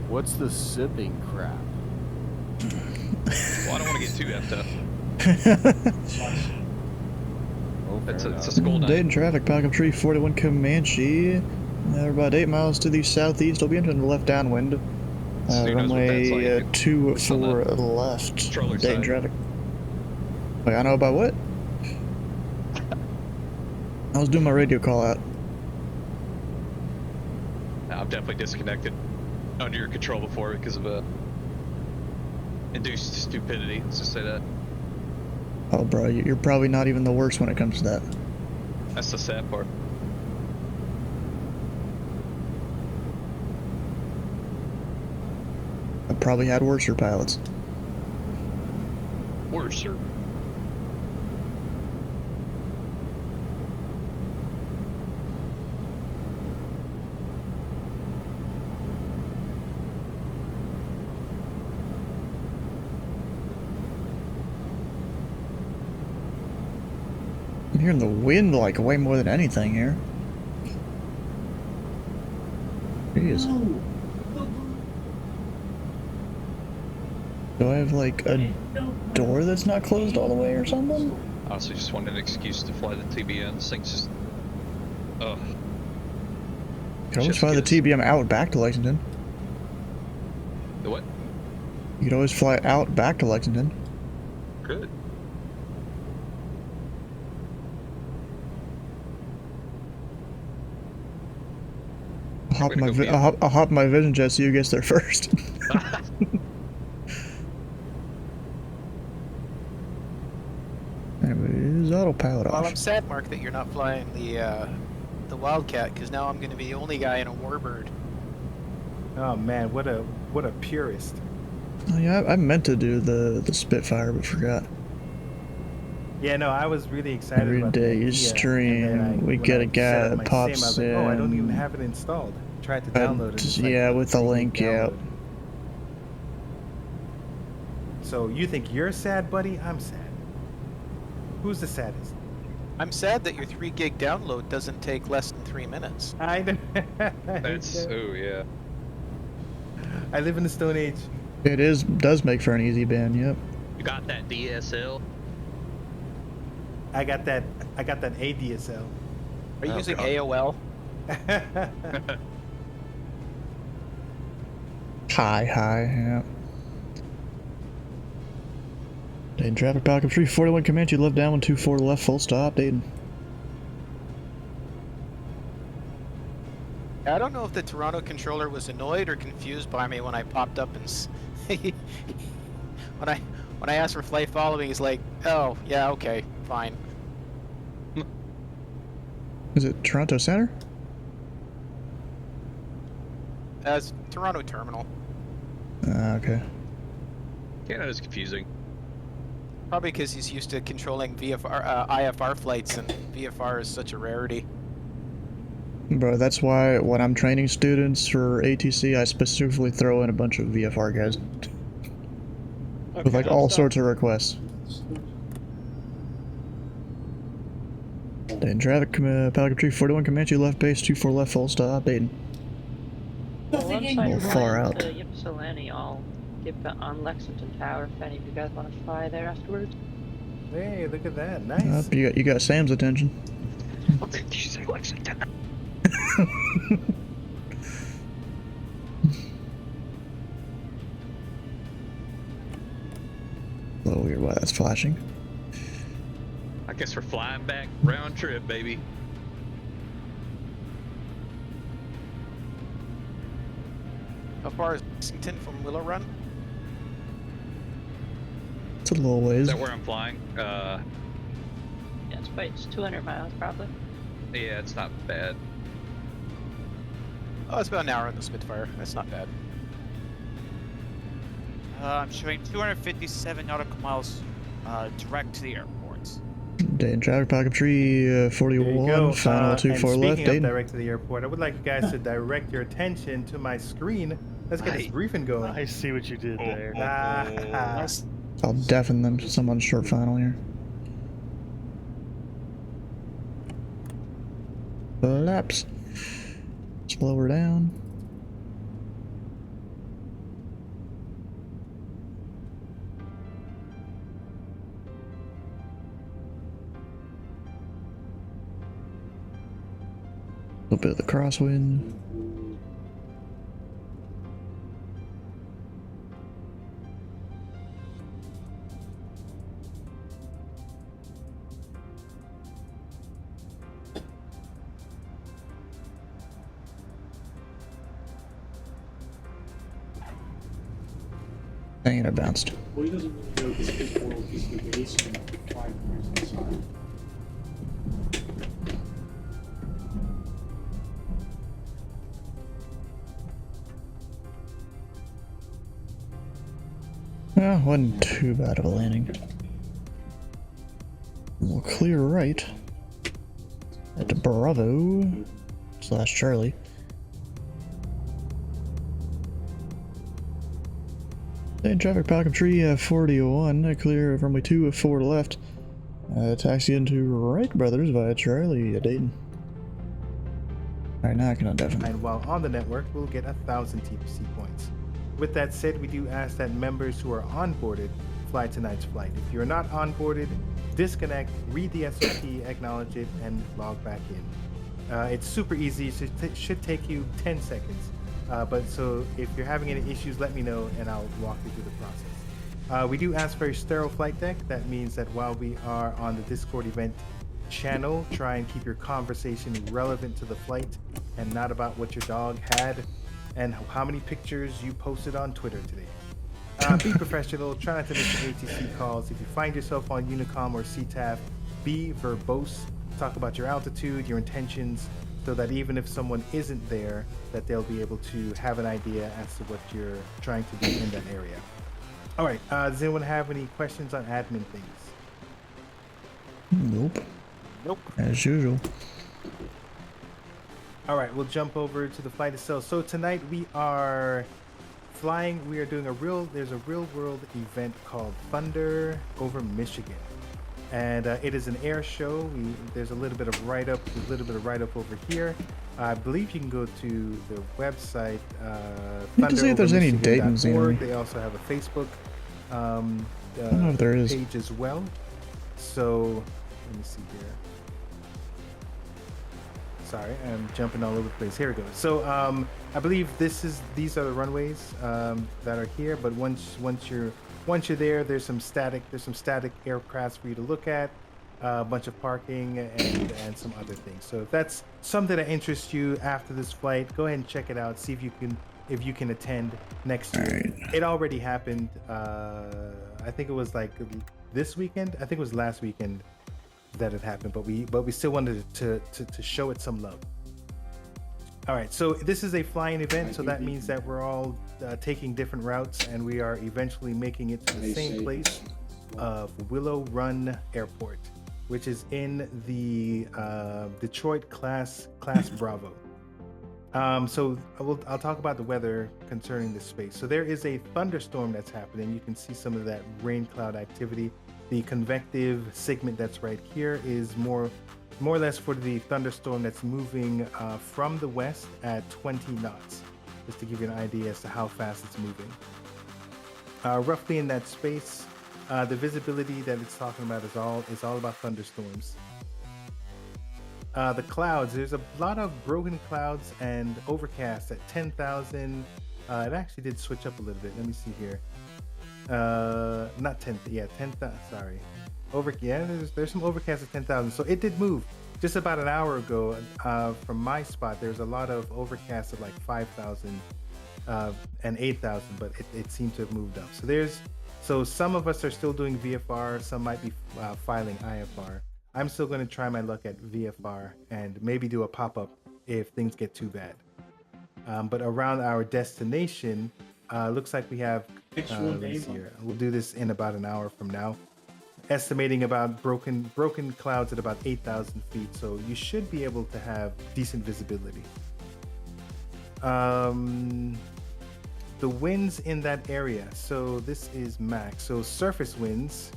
I: What's the sipping crap?
C: Well, I don't want to get too effed up.
I: Oh, fair
J: It's a
I: enough.
J: school night.
A: Dayton traffic, backup tree 41 Comanche. We're about 8 miles to the southeast. I'll be entering the left downwind.
J: So who knows what that's
A: Runway
J: like.
A: 24 left.
J: controller
A: Dayton
J: side.
A: traffic. Wait, I know about what? I was doing my radio call out.
J: I'm definitely disconnected under your control before because of induced stupidity. Let's just say that.
A: Oh, bro, you're probably not even the worst when it comes to that.
J: That's the sad part.
A: I've probably had worser pilots.
J: Worse, sir.
A: I'm hearing the wind like way more than anything here. Jeez. Do I have like a door that's not closed all the way or something?
J: Honestly, just wanted an excuse to fly the TBN. This thing's just. Ugh.
A: You could always
J: Just
A: fly the
J: gets-
A: TBM out back to Lexington.
J: The what?
A: You could always fly out back to Lexington.
J: Good.
A: I'll hop
J: gonna
A: my
J: go
A: vi-
J: be-
A: I'll hop my vision jet so you gets there first. Anyways, autopilot
D: Well,
A: off.
D: I'm sad, Mark, that you're not flying the Wildcat, because now I'm going to be the only guy in a Warbird.
B: Oh man, what a purist.
A: Oh, yeah, I meant to do the Spitfire, but forgot.
B: Yeah, no, I was really excited
A: Every
B: about the
A: day you
B: idea,
A: stream,
B: and then
A: we
B: when
A: get
B: I
A: a guy
B: set up
A: that
B: my
A: pops
B: sim, I was like, oh, I don't even
A: in.
B: have it installed. Tried to download it. It's like
A: Yeah,
B: a
A: with the
B: 3 gig
A: link, yeah.
B: download. So you think you're sad, buddy? I'm sad. Who's the saddest?
D: I'm sad that your 3 gig download doesn't take less than 3 minutes.
B: I know.
J: That's. Oh, yeah.
B: I live in the Stone Age.
A: It does make for an easy ban, yep.
J: You got that DSL?
B: I got that ADSL.
D: Are you
J: Oh,
D: using
J: God.
D: AOL?
A: Hi, yeah. Dayton traffic, backup tree 41 Comanche, left downwind 24 left, full stop, Dayton.
D: I don't know if the Toronto controller was annoyed or confused by me when I popped up and when I asked for flight following, he's like, "Oh, yeah, okay, fine."
A: Is it Toronto Center?
D: As Toronto terminal,
A: Okay.
J: Canada's confusing.
D: probably because he's used to controlling IFR flights, and VFR is such a rarity.
A: Bro, that's why when I'm training students for ATC, I specifically throw in a bunch of VFR guys. With like all sorts of requests. Dayton traffic, Pelican Tree 41 Comanche, left base, 24 left, full stop, Dayton.
K: Well, once
A: A
K: I'm
A: little far
K: flying
A: out.
K: to Ypsilanti, I'll dip on Lexington Tower if any of you guys want to fly there afterwards.
B: Hey, look at that. Nice.
A: You got Sam's attention. A little weird why that's flashing.
J: I guess we're flying back round trip, baby.
D: How far is Lexington from Willow Run?
A: It's a little ways.
J: Is that where I'm flying?
K: Yeah, it's 200 miles probably.
J: Yeah, it's not bad.
D: Oh, it's about an hour in the Spitfire. That's not bad.
H: I'm showing 257 nautical miles direct to the airport.
A: Dayton traffic, Pelican Tree
B: There you
A: 41,
B: go.
A: final
B: And
A: 24 left,
B: speaking of
A: Dayton.
B: direct to the airport, I would like you guys to direct your attention to my screen. Let's get this briefing going.
I: I see what you did there.
B: Ah.
A: I'll deafen them to someone's short final here. Laps. Slow her down. A little bit of the crosswind. Dang it, I bounced.
E: Well, he doesn't really know because his world is the basement with 5 points inside.
A: Well, wasn't too bad of a landing. We'll clear right at Bravo / Charlie. Hey, traffic Pelican Tree 4001, clear of runway 2 4 to left. Taxi into Wright Brothers via Charlie Dayton. Alright, now I can definitely.
B: And while on the network, we'll get 1,000 TPC points. With that said, we do ask that members who are onboarded fly tonight's flight. If you're not onboarded, disconnect, read the SOP, acknowledge it, and log back in. It's super easy. It should take you 10 seconds. But so if you're having any issues, let me know and I'll walk you through the process. We do ask for a sterile flight deck. That means that while we are on the Discord event channel, try and keep your conversation relevant to the flight and not about what your dog had and how many pictures you posted on Twitter today. Be professional, try not to miss the ATC calls. If you find yourself on Unicom or CTAF, be verbose, talk about your altitude, your intentions, so that even if someone isn't there, that they'll be able to have an idea as to what you're trying to do in that area. All right, does anyone have any questions on admin things?
A: Nope.
B: Nope.
A: As usual.
B: All right, we'll jump over to the flight itself. So tonight we are flying. We are doing there's a real world event called Thunder over Michigan. And it is an air show. There's a little bit of write-up. There's a little bit of write-up over here. I believe you can go to the website.
A: Need to see if there's any Dayton's in.
B: They also have a Facebook
A: I don't know if there is.
B: page as well. So let me see here. Sorry, I'm jumping all over the place. Here we go. So I believe these are the runways that are here. But once you're there, there's some static aircrafts for you to look at, a bunch of parking and some other things. So if that's something that interests you after this flight, go ahead and check it out. See if you can attend next year.
A: Right.
B: It already happened. I think it was like this weekend. I think it was last weekend that it happened, but we still wanted to show it some love. All right, so this is a flying event, so that means that we're all taking different routes, and we are eventually making it to the same place of Willow Run Airport, which is in the Detroit class Bravo. So I'll talk about the weather concerning this space. So there is a thunderstorm that's happening. You can see some of that rain cloud activity. The convective segment that's right here is more or less for the thunderstorm that's moving from the west at 20 knots, just to give you an idea as to how fast it's moving. Roughly in that space, the visibility that it's talking about is all about thunderstorms. The clouds, there's a lot of broken clouds and overcast at 10,000. It actually did switch up a little bit. Let me see here. Not 10, yeah, 10,000, sorry. There's some overcast at 10,000. So it did move. Just about an hour ago, from my spot, there's a lot of overcast at like 5,000 and 8,000, but it seemed to have moved up. So some of us are still doing VFR, some might be filing IFR. I'm still going to try my luck at VFR and maybe do a pop-up if things get too bad. But around our destination, looks like we have, let me see here. We'll do this in about an hour from now. Estimating about broken clouds at about 8,000 feet. So you should be able to have decent visibility. The winds in that area. So this is max. So surface winds.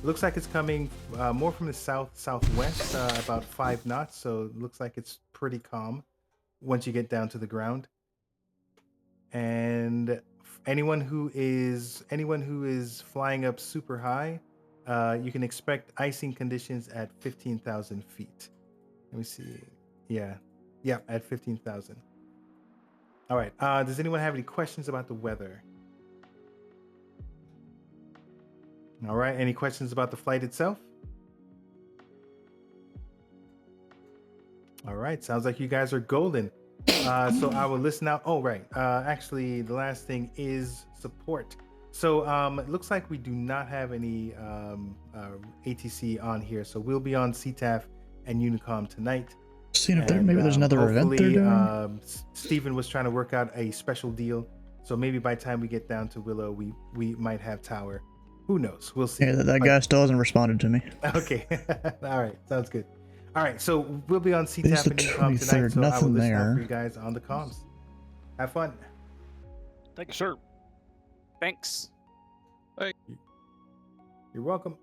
B: Looks like it's coming more from the southwest, about 5 knots. So it looks like it's pretty calm once you get down to the ground. And anyone who is flying up super high, you can expect icing conditions at 15,000 feet. Let me see. Yeah. Yeah, at 15,000. All right. Does anyone have any questions about the weather? All right. Any questions about the flight itself? All right. Sounds like you guys are golden. So I will listen out. Oh, right. Actually, the last thing is support. So it looks like we do not have any ATC on here. So we'll be on CTAF and Unicom tonight.
A: Seeing if there maybe there's another event they're doing.
B: Steven was trying to work out a special deal. So maybe by the time we get down to Willow, we might have Tower. Who knows? We'll see.
A: Yeah, that guy still hasn't responded to me.
B: Okay. All right. Sounds good. All right. So we'll be on CTAF and Unicom tonight. So I will
A: nothing
B: listen out
A: there.
B: for you guys on the comms. Have fun.
H: Thank you, sir. Thanks.
B: You're welcome.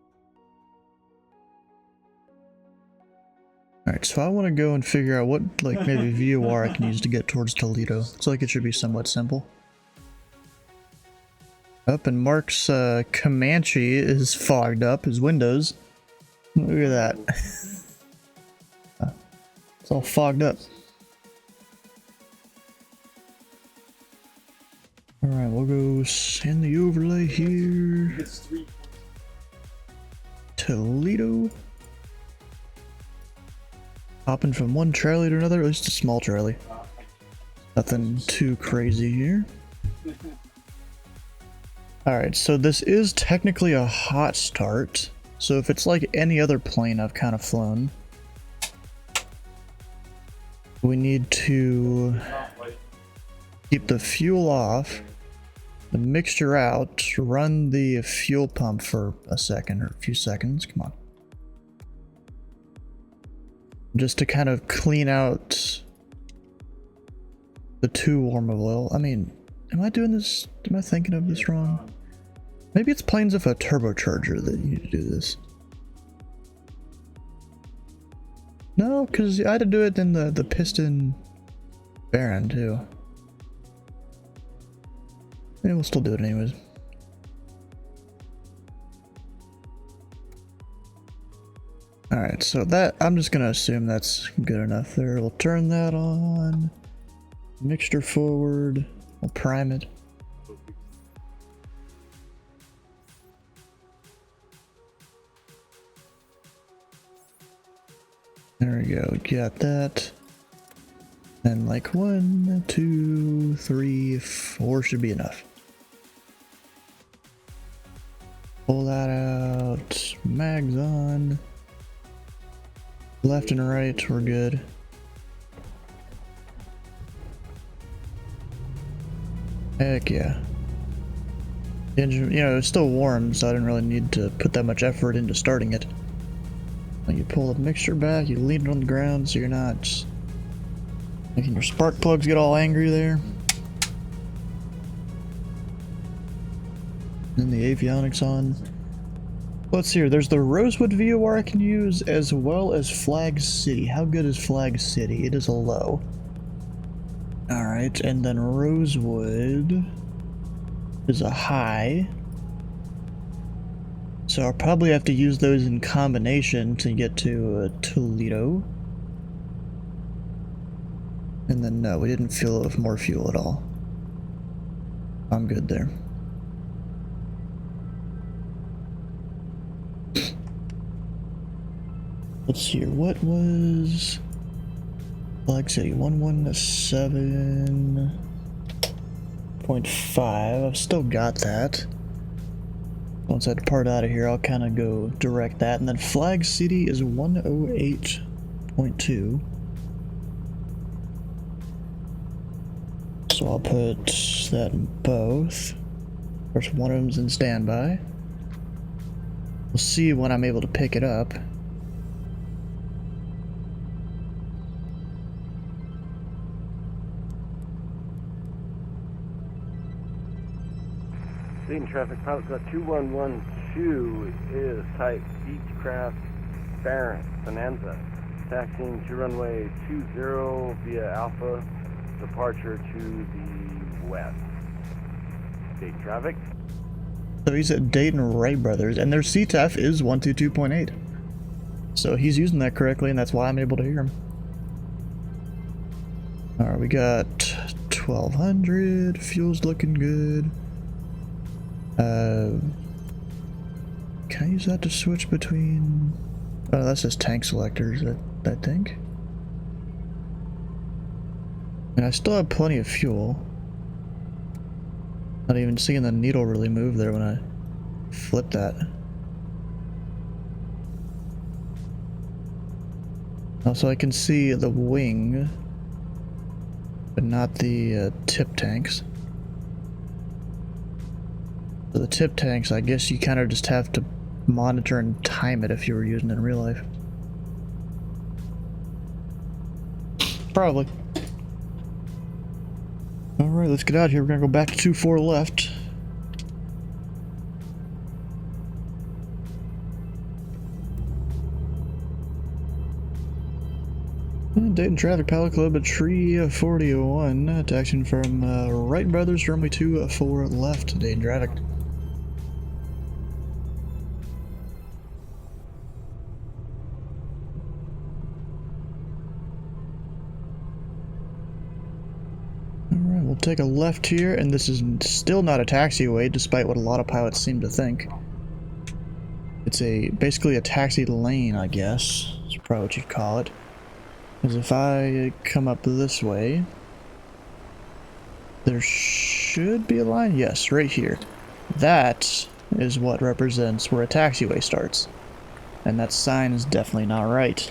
A: Alright, so I want to go and figure out what, like, maybe VOR I can use to get towards Toledo. Looks like it should be somewhat simple. Up, and Mark's Comanche is fogged up, his windows. Look at that. It's all fogged up. Alright, we'll go send the overlay here. Toledo. Hopping from one trolley to another, at least a small trolley. Nothing too crazy here. Alright, so this is technically a hot start. So if it's like any other plane I've kind of flown, we need to keep the fuel off, the mixture out, run the fuel pump for a second or a few seconds. Come on. Just to kind of clean out the too warm of oil. I mean, am I doing this? Am I thinking of this wrong? Maybe it's planes with a turbocharger that you need to do this. No, because I had to do it in the piston Baron too. Yeah, we'll still do it anyways. Alright, so that, I'm just gonna assume that's good enough there. We'll turn that on. Mixture forward. We'll prime it. There we go, got that. And like 1, 2, 3, 4 should be enough. Pull that out. Mags on. Left and right, we're good. Heck yeah. The engine, you know, it's still warm, so I didn't really need to put that much effort into starting it. Like you pull the mixture back, you lean it on the ground so you're not making your spark plugs get all angry there. Then the avionics on. Let's see here, there's the Rosewood VOR I can use, as well as Flag City. How good is Flag City? It is a low. Alright, and then Rosewood is a high. So I'll probably have to use those in combination to get to Toledo. And then no, we didn't fill it with more fuel at all. I'm good there. Let's see here, what was Flag City? 117.5. I've still got that. Once I depart out of here, I'll kind of go direct that. And then Flag City is 108.2. So I'll put that in both. Of course, one of them's in standby. We'll see when I'm able to pick it up.
L: Leading traffic, pilot got 2112 is type Beechcraft Baron, Bonanza. Taxiing to runway 20 via Alpha, departure to the west. Dayton traffic.
A: So he's at Dayton Wright Brothers, and their CTAF is 122.8. So he's using that correctly, and that's why I'm able to hear him. Alright, we got 1200. Fuel's looking good. Can I use that to switch between... Oh, that's just tank selectors, I think. And I still have plenty of fuel. Not even seeing the needle really move there when I flip that. Also, I can see the wing, but not the tip tanks. So the tip tanks, I guess you kind of just have to monitor and time it if you were using it in real life. Probably. Alright, let's get out of here. We're gonna go back to 2-4 left. Dayton Traffic Pilot Club at Tree 41. Taxiing from Wright Brothers, runway 24 left. Dayton Traffic. Alright, we'll take a left here, and this is still not a taxiway, despite what a lot of pilots seem to think. It's basically a taxi lane, I guess. That's probably what you'd call it. Because if I come up this way, there should be a line. Yes, right here. That is what represents where a taxiway starts. And that sign is definitely not right.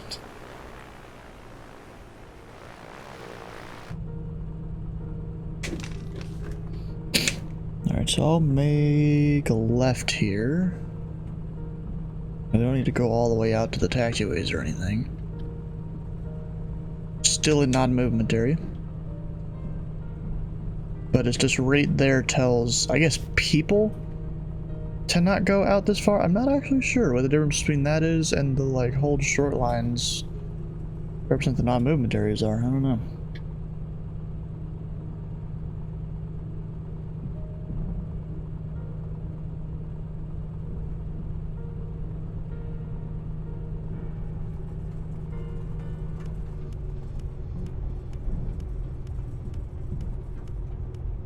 A: Alright, so I'll make a left here. I don't need to go all the way out to the taxiways or anything. Still in non-movement area. But it's just right there tells, I guess, people to not go out this far. I'm not actually sure what the difference between that is and the like hold short lines represent the non-movement areas are. I don't know.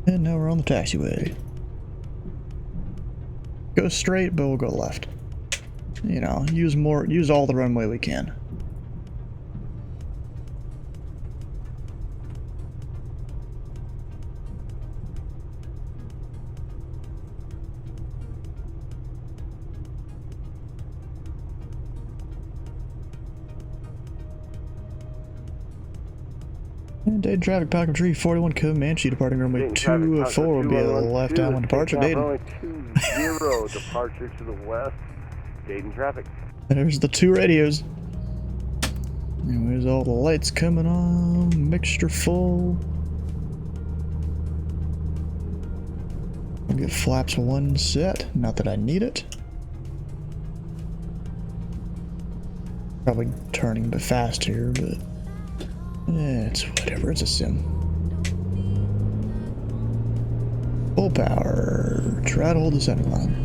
A: And now we're on the taxiway. Go straight, but we'll go left. You know, use all the runway we can. And Dayton Traffic, Falcon Tree 41 Comanche, departing runway 24 will be a left downwind departure. Dayton.
L: Runway 20 departure to the west. Dayton Traffic.
A: And there's the two radios. Anyways, all the lights coming on, mixture full. I'll get flaps one set, not that I need it. Probably turning a bit fast here, but it's whatever, it's a sim. Full power, try to hold the center line.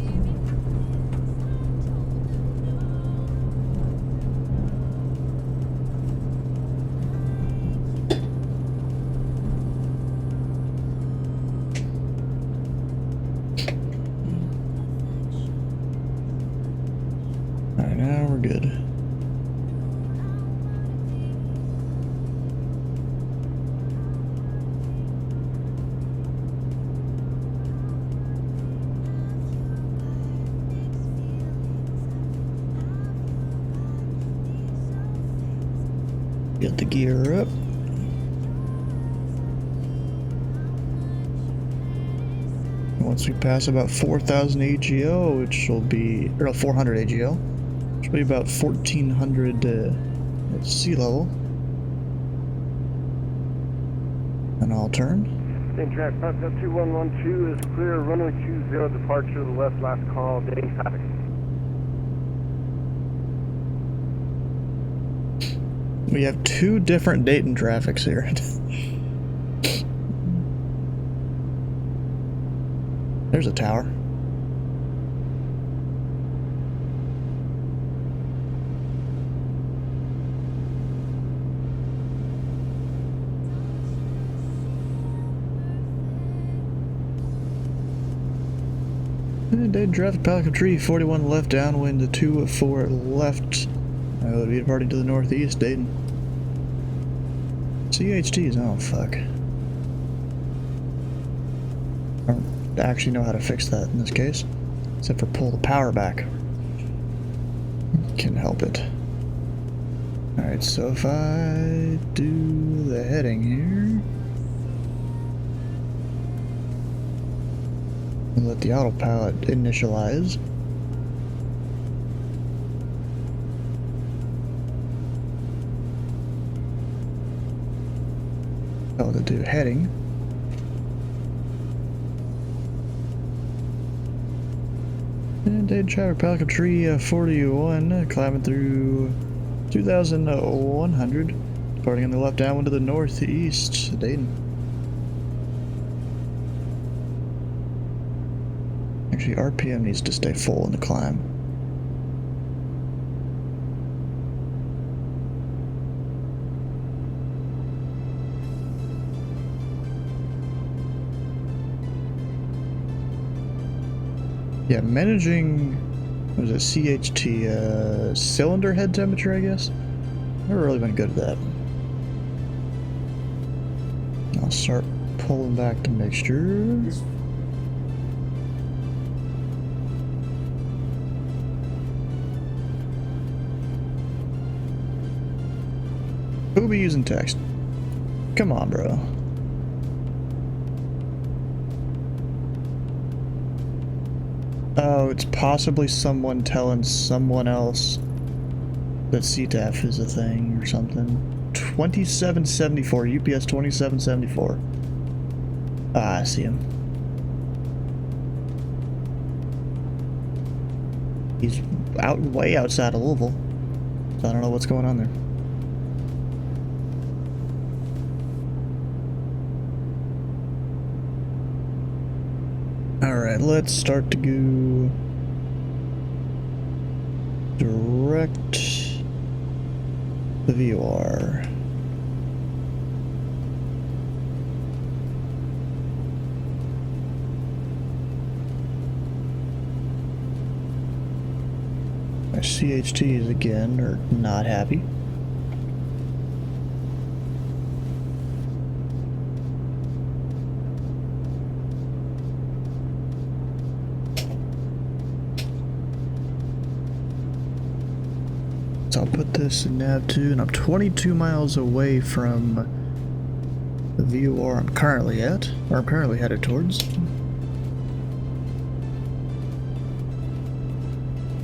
A: Alright, now we're good. Get the gear up. Once we pass about 4,000 AGO, which will be, or 400 AGO, which will be about 1,400 at sea level. And I'll turn.
L: Dayton Traffic, Foxtrot 2112 is clear. Runway 20 departure to the west, last call. Dayton Traffic.
A: We have two different Dayton traffics here. There's a tower. Dead traffic, Pelican Tree, 41 left downwind to 24 left. I would be departing to the northeast, Dayton. CHTs, oh fuck. I don't actually know how to fix that in this case, except for pull the power back. Can help it. Alright, so if I do the heading here, and let the autopilot initialize. Oh, to do heading. And Dade Traffic Pelican Tree 41, climbing through 2,100, departing on the left downwind to the northeast, Dayton. Actually, RPM needs to stay full in the climb. Yeah, managing, what was it, CHT, cylinder head temperature, I guess? Never really been good at that. I'll start pulling back the mixture. Who be using text? Come on, bro. Oh, it's possibly someone telling someone else that CTAF is a thing or something. 2774, UPS 2774. Ah, I see him. He's out way outside of Louisville, so I don't know what's going on there. Alright, let's start to go direct the VOR. My CHTs again are not happy. So I'll put this in nav 2, and I'm 22 miles away from the VOR I'm currently at, or I'm currently headed towards.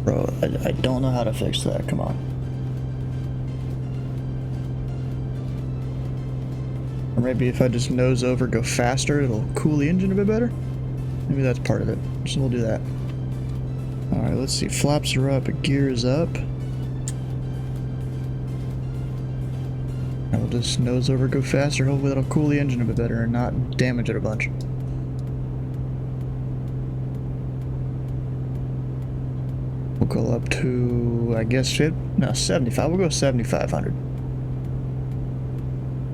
A: Bro, I don't know how to fix that, come on. Or maybe if I just nose over, go faster, it'll cool the engine a bit better? Maybe that's part of it, so we'll do that. Alright, let's see, flaps are up, gears up. I'll just nose over, go faster, hopefully that'll cool the engine a bit better and not damage it a bunch. We'll go up to, I guess, 75, we'll go 7,500.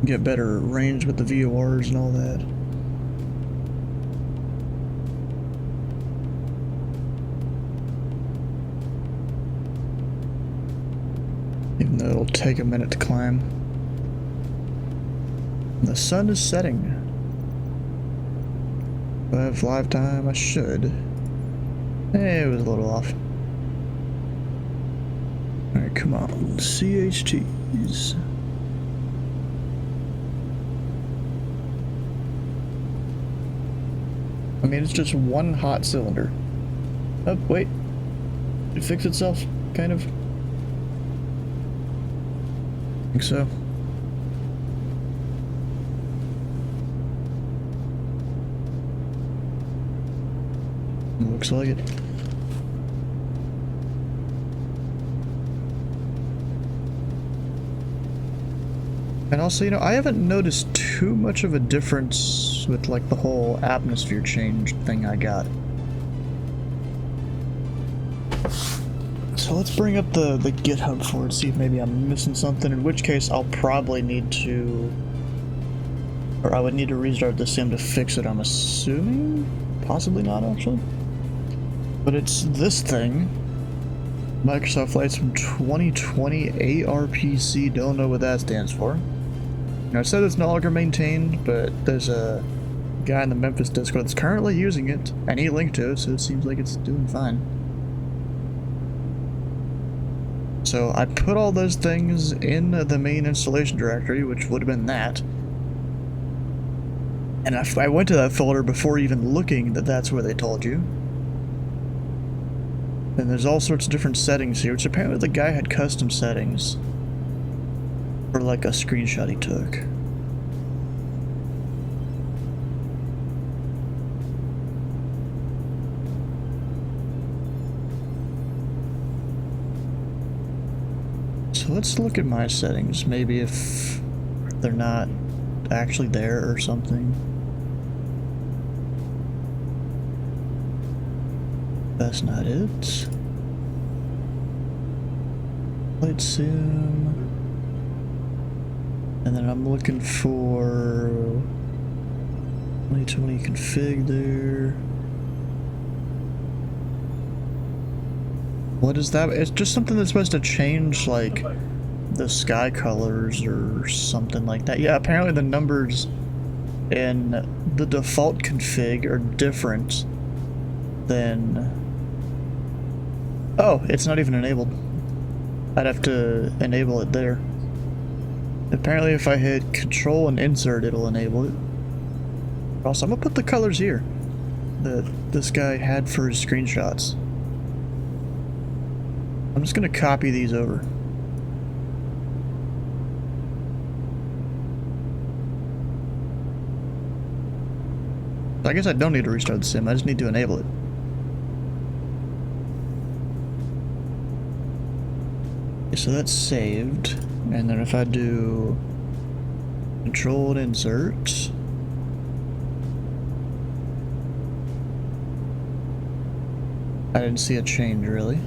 A: Get better range with the VORs and all that. Even though it'll take a minute to climb. The sun is setting. If I have live time, I should. Hey, it was a little off. Alright, come on. CHTs. I mean, it's just one hot cylinder. Oh, wait. It fixed itself, kind of. I think so. Looks like it. And also, you know, I haven't noticed too much of a difference with like the whole atmosphere change thing I got. So let's bring up the GitHub for it, see if maybe I'm missing something, in which case I'll probably need to, or I would need to restart the sim to fix it, I'm assuming? Possibly not, actually. But it's this thing. Microsoft Flights from 2020 ARPC. Don't know what that stands for. Now, it said it's no longer maintained, but there's a guy in the Memphis Discord that's currently using it, and he linked to it, so it seems like it's doing fine. So I put all those things in the main installation directory, which would have been that. And I went to that folder before even looking that that's where they told you. And there's all sorts of different settings here, which apparently the guy had custom settings for like a screenshot he took. So let's look at my settings, maybe if they're not actually there or something. That's not it. Flight sim. And then I'm looking for 2020 config there. What is that? It's just something that's supposed to change, like, the sky colors or something like that. Yeah, apparently the numbers in the default config are different than... Oh, it's not even enabled. I'd have to enable it there. Apparently if I hit Control and Insert, it'll enable it. Also, I'm gonna put the colors here that this guy had for his screenshots. I'm just gonna copy these over. I guess I don't need to restart the sim, I just need to enable it. Okay, so that's saved, and then if I do Control and Insert, I didn't see a change really.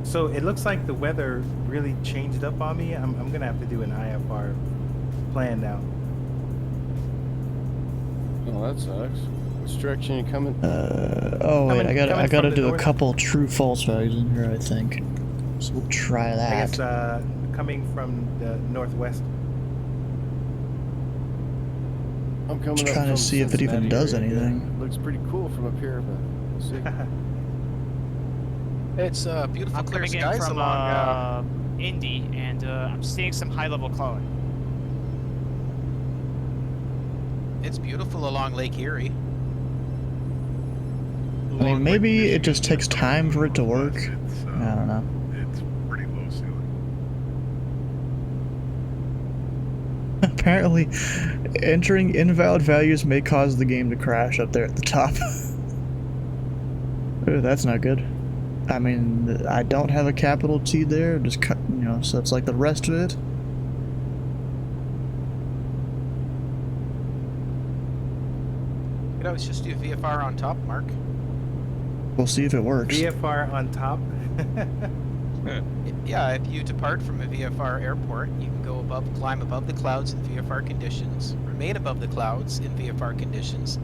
B: So it looks like the weather really changed up on me. I'm gonna have to do an IFR plan now.
I: Oh, that sucks. Which direction you coming?
A: Oh wait, I gotta do a couple true false values in here, I think. So we'll try that.
B: I guess coming from the northwest.
I: I'm coming
A: Just
I: up
A: trying to
I: from
A: see if it even
I: Cincinnati
A: does
I: area.
A: anything.
I: Looks pretty cool from up here, but we'll see.
D: It's beautiful
H: I'm
D: clear
H: coming in
D: skies
H: from
D: along.
H: Indy, and I'm seeing some high-level cloud.
D: It's beautiful along Lake Erie.
A: I mean, maybe it just takes time for it to work. I don't know.
F: It's pretty low ceiling.
A: Apparently, entering invalid values may cause the game to crash up there at the top. Ooh, that's not good. I mean, I don't have a capital T there, just cut, you know, so it's like the rest of it.
D: You know, it's just do VFR on top, Mark.
A: We'll see if it works.
B: VFR on top.
D: Yeah, if you depart from a VFR airport, you can go above, climb above the clouds in VFR conditions, remain above the clouds in VFR conditions,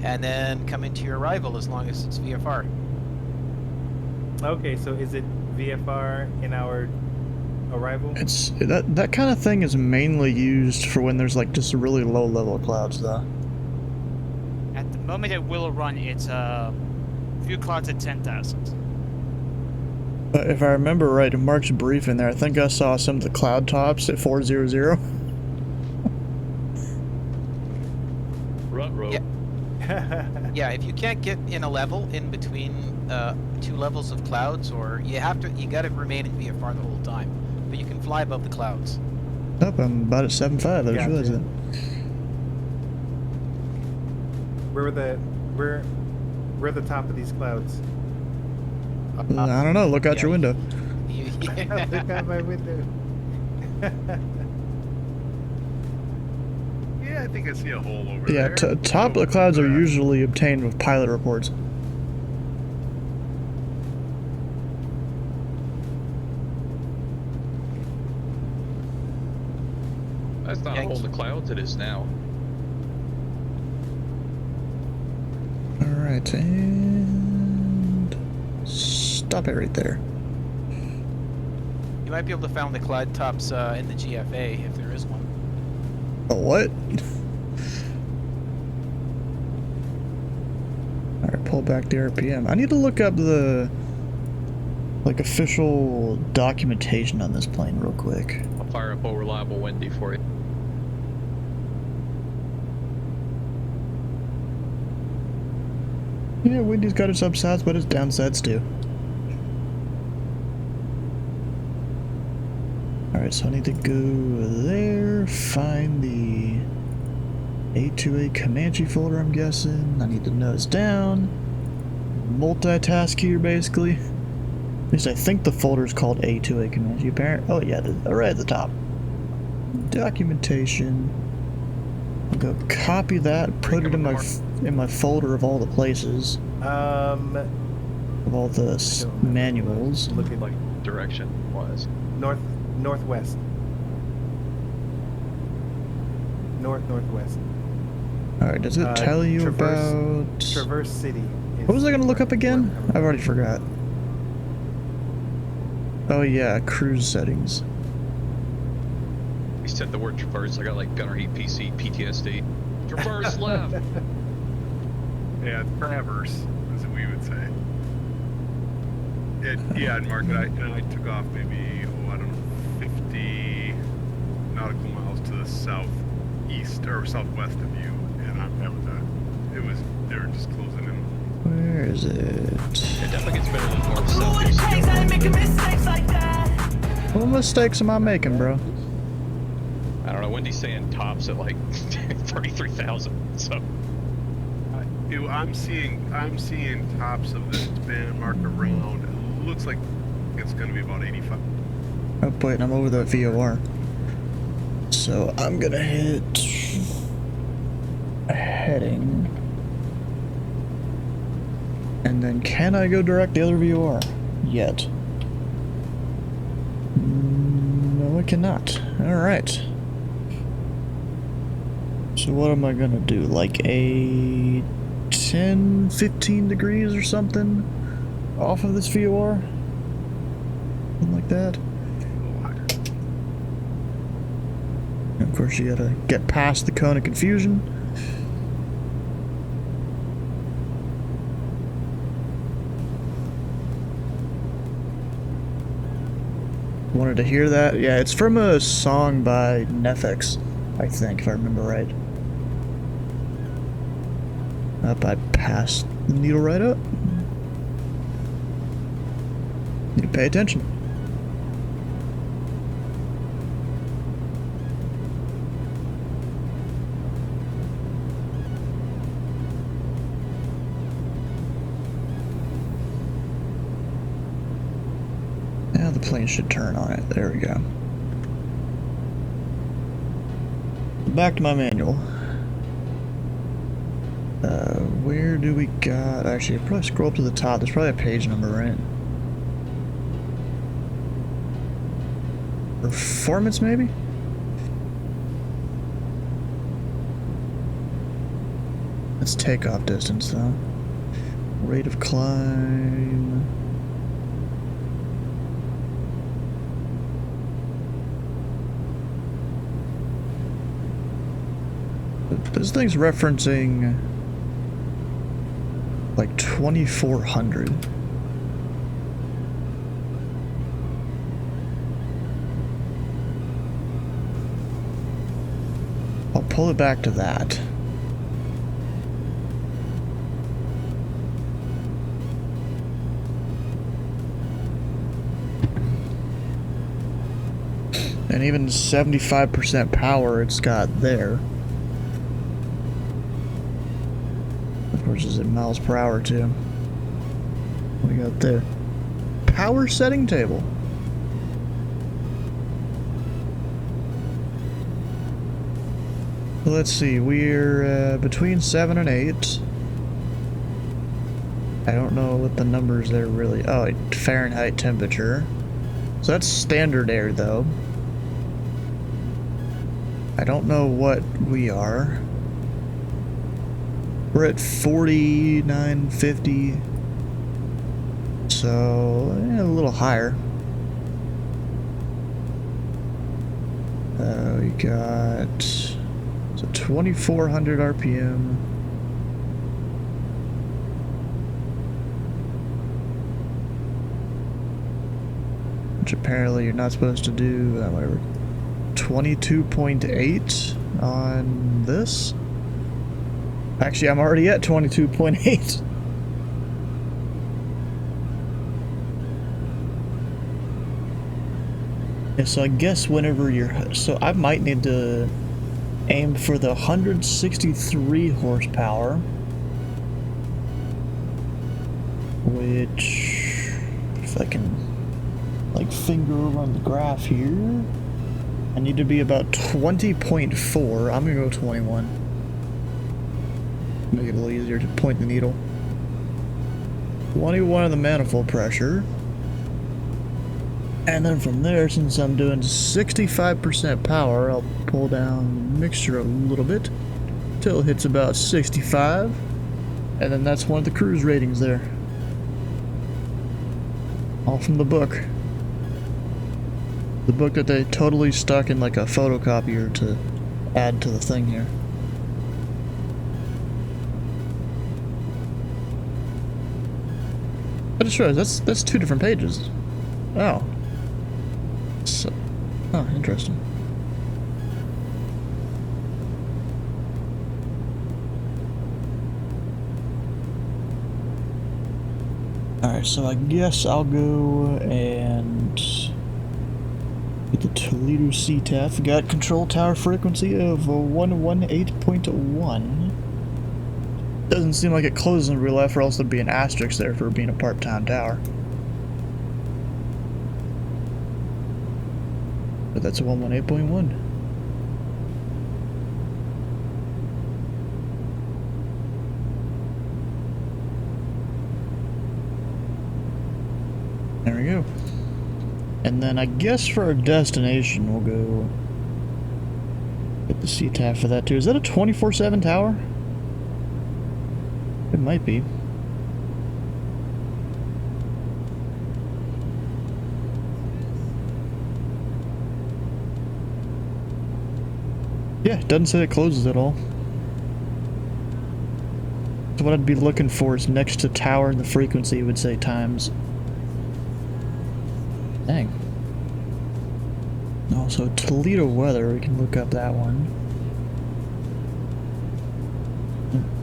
D: and then come into your arrival as long as it's VFR.
B: Okay, so is it VFR in our arrival?
A: It's that kind of thing is mainly used for when there's like just really low level clouds, though.
H: At the moment it will run, it's view clouds at 10,000.
A: But if I remember right, in Mark's brief in there, I think I saw some of the cloud tops at 400.
J: Ruh-roh.
D: Yeah. Yeah, if you can't get in a level in between two levels of clouds, or you gotta remain in VFR the whole time, but you can fly above the clouds.
A: Nope, I'm about at 7.5. I just realized that.
B: We're the top of these clouds.
A: I don't know. Look out your window.
B: Look out my window.
F: Yeah, I think I see a hole over
A: Yeah,
F: there.
A: top of the clouds are usually obtained with pilot reports.
J: cold in the clouds? It is now.
A: Alright, and stop it right there.
D: You might be able to find the cloud tops in the GFA if there is one.
A: A what? Alright, pull back the RPM. I need to look up the like official documentation on this plane real quick.
J: I'll fire up a reliable Wendy for you.
A: Yeah, Wendy's got its upsides, but its downsides too. Alright, so I need to go there, find the A2A Comanche folder, I'm guessing. I need to nose down. Multitask here, basically. At least I think the folder is called A2A Comanche. Apparent. Oh yeah, right at the top. Documentation. I'll go copy that, put it in my folder of all the places. Of all the manuals.
J: Looking like direction wise.
B: Northwest. Northwest.
A: Alright, does it tell you about
B: Traverse City?
A: What was I gonna look up again? I've already forgot. Oh yeah, cruise settings.
J: He said the word traverse, I got like gunner heat PC PTSD. Traverse left!
F: Yeah, traverse, as we would say. Yeah, and Mark, I took off maybe, I don't know, 50 nautical miles to the southeast, or southwest of you, and they were just closing in.
A: Where is it?
J: It definitely gets better than north southeast.
A: What mistakes am I making, bro?
J: I don't know, Wendy's saying tops at like 33,000, so.
F: I'm seeing tops of this band mark around. It looks like it's going to be about 85.
A: Oh wait, I'm over the VOR. So I'm gonna hit a heading. And then can I go direct the other VOR? Yet. No, I cannot. Alright. So what am I gonna do? Like a 10, 15 degrees or something off of this VOR? Something like that. And of course you gotta get past the cone of confusion. Wanted to hear that? Yeah, it's from a song by Nefex, I think, if I remember right. Up, I passed the needle right up. Need to pay attention. Now the plane should turn on it. There we go. Back to my manual. Where do we got... Actually, I'll probably scroll up to the top. There's probably a page number, right? Performance, maybe? That's takeoff distance, though. Rate of climb... This thing's referencing like 2400. I'll pull it back to that. And even 75% power it's got there. Of course, is it miles per hour too? What do we got there? Power setting table. Let's see, we're between 7 and 8. I don't know what the numbers there really... Oh, Fahrenheit temperature. So that's standard air though. I don't know what we are. We're at 4950. So, a little higher. We got so 2400 RPM. Which apparently you're not supposed to do, whatever. 22.8 on this. Actually, I'm already at 22.8. Yeah, so I guess whenever you're... So I might need to aim for the 163 horsepower. Which... If I can, like, finger around the graph here... I need to be about 20.4. I'm gonna go 21. Make it a little easier to point the needle. 21 on the manifold pressure. And then from there, since I'm doing 65% power, I'll pull down the mixture a little bit till it hits about 65. And then that's one of the cruise ratings there. All from the book. The book that they totally stuck in like a photocopier to add to the thing here. I just realized that's two different pages. Oh. So, oh, interesting. Alright, so I guess I'll go and get the Toledo CTAF. Got control tower frequency of 118.1. Doesn't seem like it closes in real life, or else there'd be an asterisk there for being a part-time tower. But that's a 118.1. There we go. And then I guess for our destination, we'll go get the CTAF for that too. Is that a 24/7 tower? It might be. Yeah, it doesn't say it closes at all. So what I'd be looking for is next to tower and the frequency, it would say times. Dang. Also, Toledo weather, we can look up that one.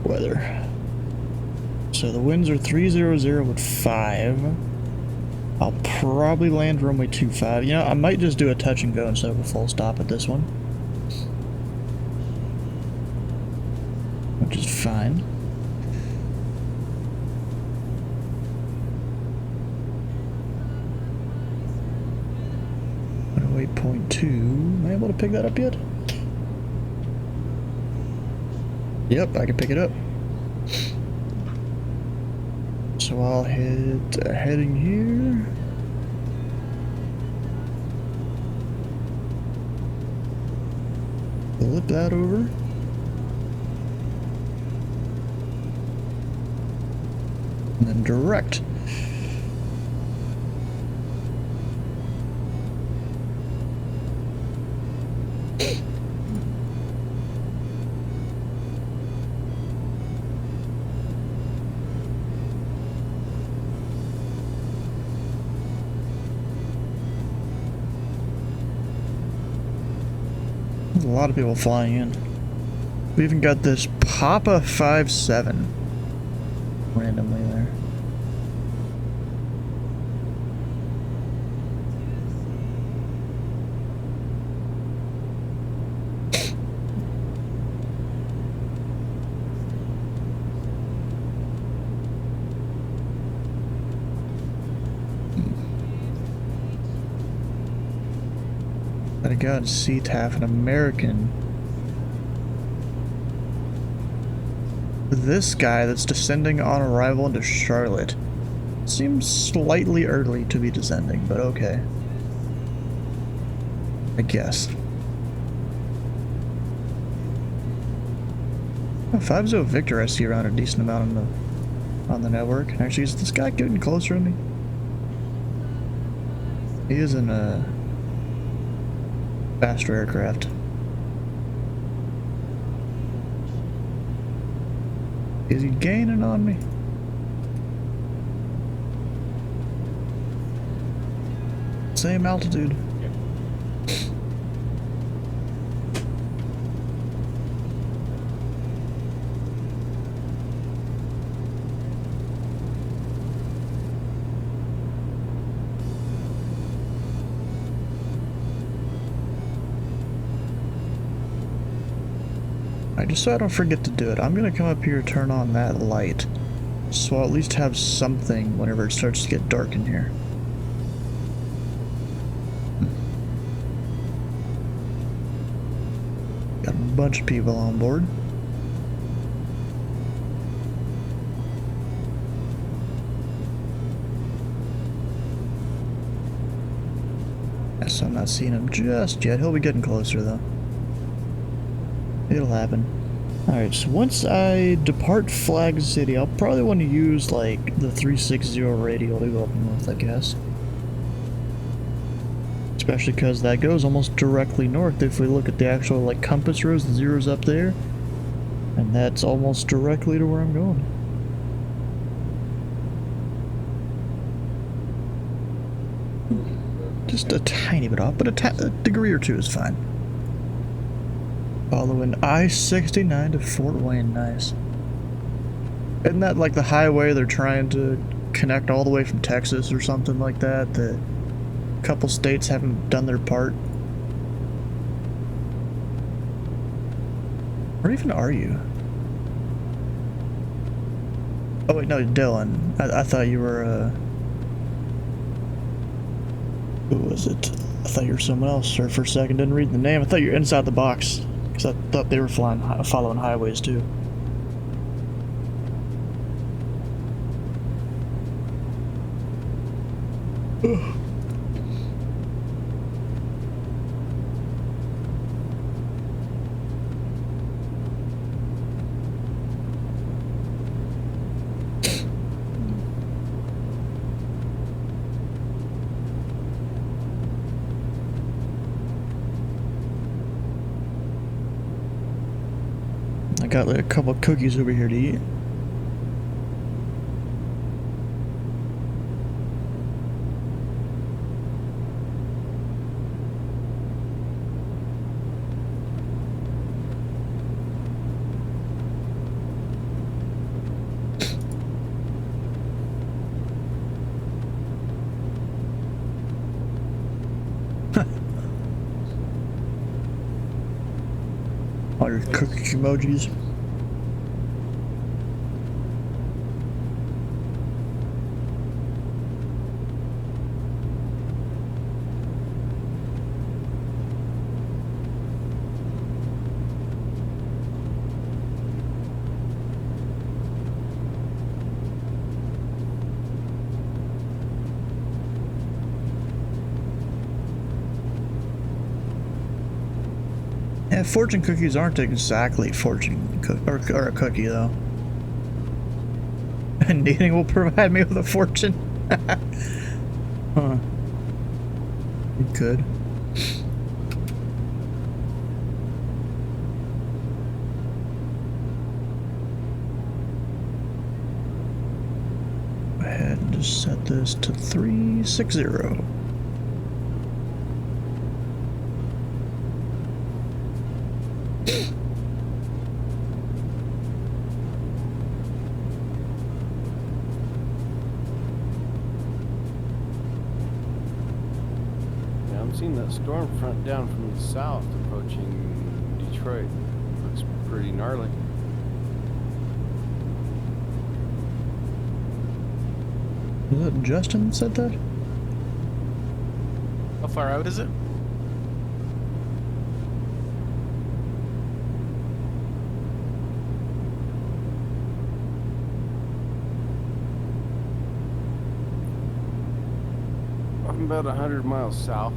A: Weather. So the winds are 300 with 5. I'll probably land runway 25. You know, I might just do a touch and go instead of a full stop at this one. Which is fine. .2. Am I able to pick that up yet? Yep, I can pick it up. So I'll hit a heading here. Flip that over. And then direct. There's a lot of people flying in. We even got this Papa 5-7 randomly there. But I got CTAF, an American. This guy that's descending on arrival into Charlotte seems slightly early to be descending, but okay. I guess. Oh, 5-0 Victor I see around a decent amount on the network. Actually, is this guy getting closer to me? He is in a faster aircraft. Is he gaining on me? Same altitude. Just so I don't forget to do it, I'm gonna come up here, turn on that light, so I'll at least have something whenever it starts to get dark in here. Got a bunch of people on board. Guess I'm not seeing him just yet. He'll be getting closer though. It'll happen. Alright, so once I depart Flag City, I'll probably want to use, like, the 360 radial to go up north, I guess. Especially because that goes almost directly north if we look at the actual, like, compass rose, the zero's up there. And that's almost directly to where I'm going. Just a tiny bit off, but a degree or two is fine. Following I-69 to Fort Wayne, nice. Isn't that like the highway they're trying to connect all the way from Texas or something like that? The couple states haven't done their part. Where even are you? Oh wait, no, Dylan. I thought you were, who was it? I thought you were someone else, or for a second didn't read the name. I thought you were inside the box. I thought they were following highways too. Got like a couple of cookies over here to eat. All your cookie emojis. Yeah, fortune cookies aren't exactly fortune or a cookie though. And kneading will provide me with a fortune. Huh. It could. Go ahead and just set this to 360.
I: Storm front down from the south approaching Detroit. Looks pretty gnarly.
A: Was that Justin that said that?
D: How far out is it?
I: I'm about 100 miles south.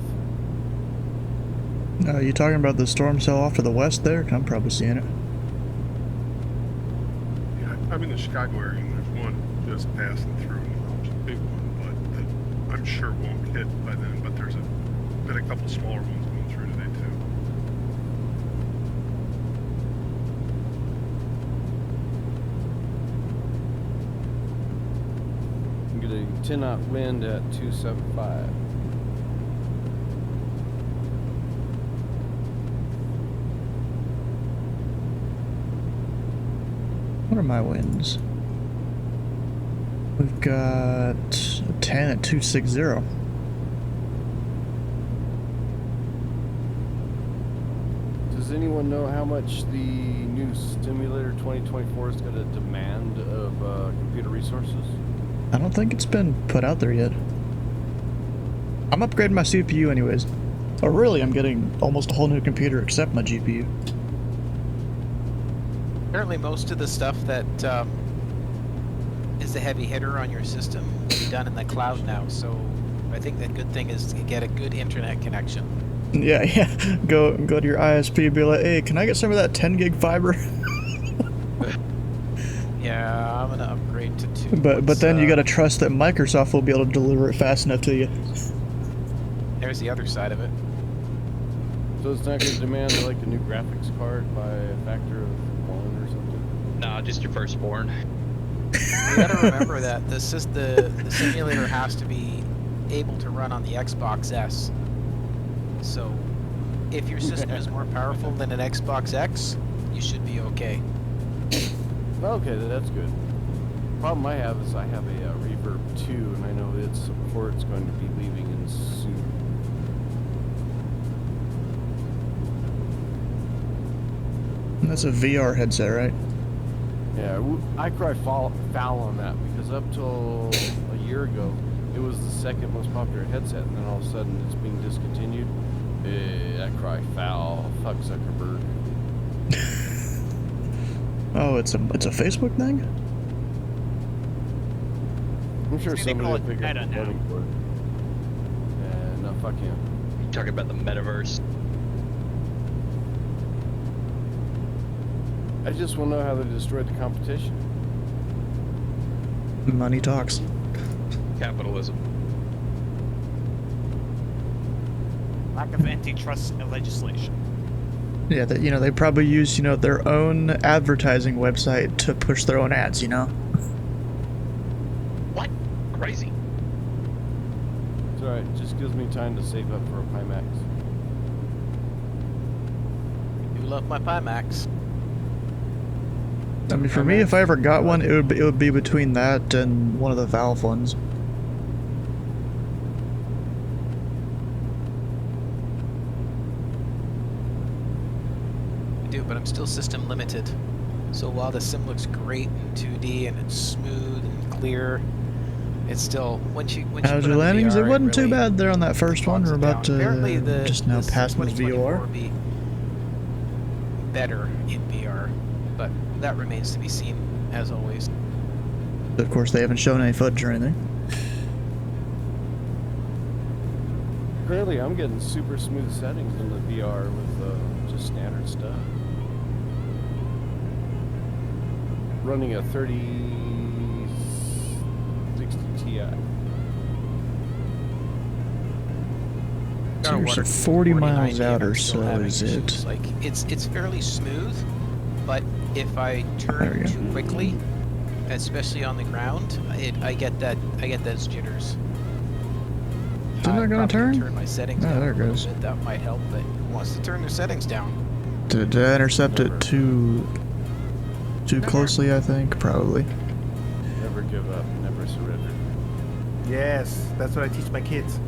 A: You talking about the storm cell off to the west there? I'm probably seeing it.
F: I'm in the Chicago area, and there's one just passing through, which is a big one, but that I'm sure won't hit by then. But there's been a couple smaller ones going through today too.
I: I'm getting 10-knot wind at 275.
A: What are my winds? We've got a 10 at 260.
I: Does anyone know how much the new Stimulator 2024 is going to demand of computer resources?
A: I don't think it's been put out there yet. I'm upgrading my CPU anyways. Oh really, I'm getting almost a whole new computer except my GPU.
D: Apparently most of the stuff that is the heavy hitter on your system will be done in the cloud now, so I think the good thing is to get a good internet connection.
A: Yeah. Go to your ISP and be like, hey, can I get some of that 10 gig fiber?
D: Yeah, I'm gonna upgrade to 2.
A: But then you gotta trust that Microsoft will be able to deliver it fast enough to you.
D: There's the other side of it.
I: So it's not going to demand like a new graphics card by a factor of 1 or something?
J: Nah, just your firstborn.
D: You gotta remember that the simulator has to be able to run on the Xbox S. So, if your system is more powerful than an Xbox X, you should be okay.
I: Okay, that's good. The problem I have is I have a Reverb 2, and I know its support's going to be leaving in soon.
A: And that's a VR headset, right?
I: Yeah, I cry foul on that because up till a year ago, it was the second most popular headset, and then all of a sudden it's being discontinued. I cry foul. Fuck Zuckerberg.
A: Oh, it's a Facebook thing?
I: I'm sure
H: I think they
I: somebody
H: call
I: will
H: it
I: pick up
H: Meta
I: the voting for it. No, fuck him.
J: You talking about the metaverse?
I: I just want to know how they destroyed the competition.
A: Money talks.
J: Capitalism.
H: Lack of antitrust legislation.
A: Yeah, they probably use, their own advertising website to push their own ads,
J: What? Crazy.
I: It's alright, it just gives me time to save up for a Pimax.
D: You love my Pimax.
A: I mean, for me, if I ever got one, it would be between that and one of the Valve ones.
D: I do, but I'm still system limited. So while the sim looks great in 2D and it's smooth and clear, it's still once you
A: How's your landings? It wasn't too bad there on that first one. We're about to just now pass into VR.
D: Be better in VR, but that remains to be seen, as always.
A: Of course, they haven't shown any footage or anything.
I: Currently, I'm getting super smooth settings in the VR with just standard stuff. Running a 3060 Ti.
A: So you're 40 miles out or so, is it?
D: Like it's fairly smooth, but if I turn too quickly, especially on the ground, I get those jitters.
A: Is it not gonna turn?
D: Turn my settings down
A: there it goes.
D: bit. That might help, but who wants to turn their settings down?
A: Did I intercept it too closely? I think probably.
I: Never give up, never surrender.
B: Yes, that's what I teach my kids.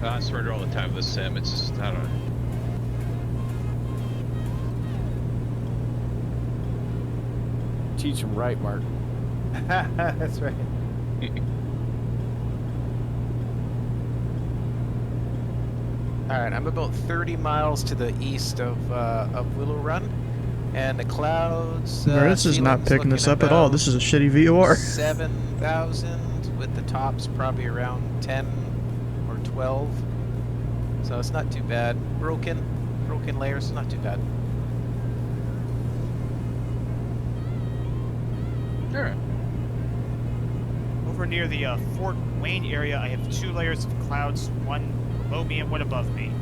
J: I surrender all the time with the sim. It's just, I don't know.
I: Teach them right, Mark.
B: That's right.
D: All right, I'm about 30 miles to the east of Willow Run, and the clouds.
A: This is not picking this up at all. This is a shitty VOR.
D: 7,000 with the tops probably around 10 or 12, so it's not too bad. Broken layers, not too bad.
J: Alright.
H: Over near the Fort Wayne area, I have 2 layers of clouds, one below me and one above me.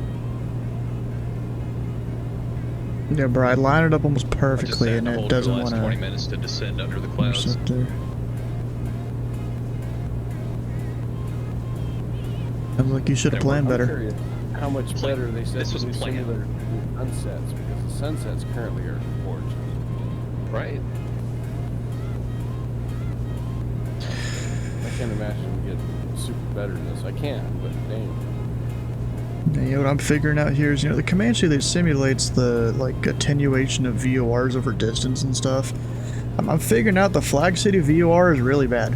A: Yeah, bro, I line it up almost
J: I just
A: perfectly,
J: sat
A: and
J: in a
A: it
J: hole for the
A: doesn't
J: last
A: want
J: 20
A: to
J: minutes to descend under the clouds.
A: intercept there. Sounds like you should have planned
I: I'm
A: better.
I: curious how much better they said
J: This was
I: to do
J: planned.
I: similar sunsets, because the sunsets currently are gorgeous.
J: Right.
I: I can't imagine we get super better than this. I can, but dang.
A: And, you know what I'm figuring out here is, you know, the Comanche that simulates the like attenuation of VORs over distance and stuff. I'm figuring out the Flag City VOR is really bad.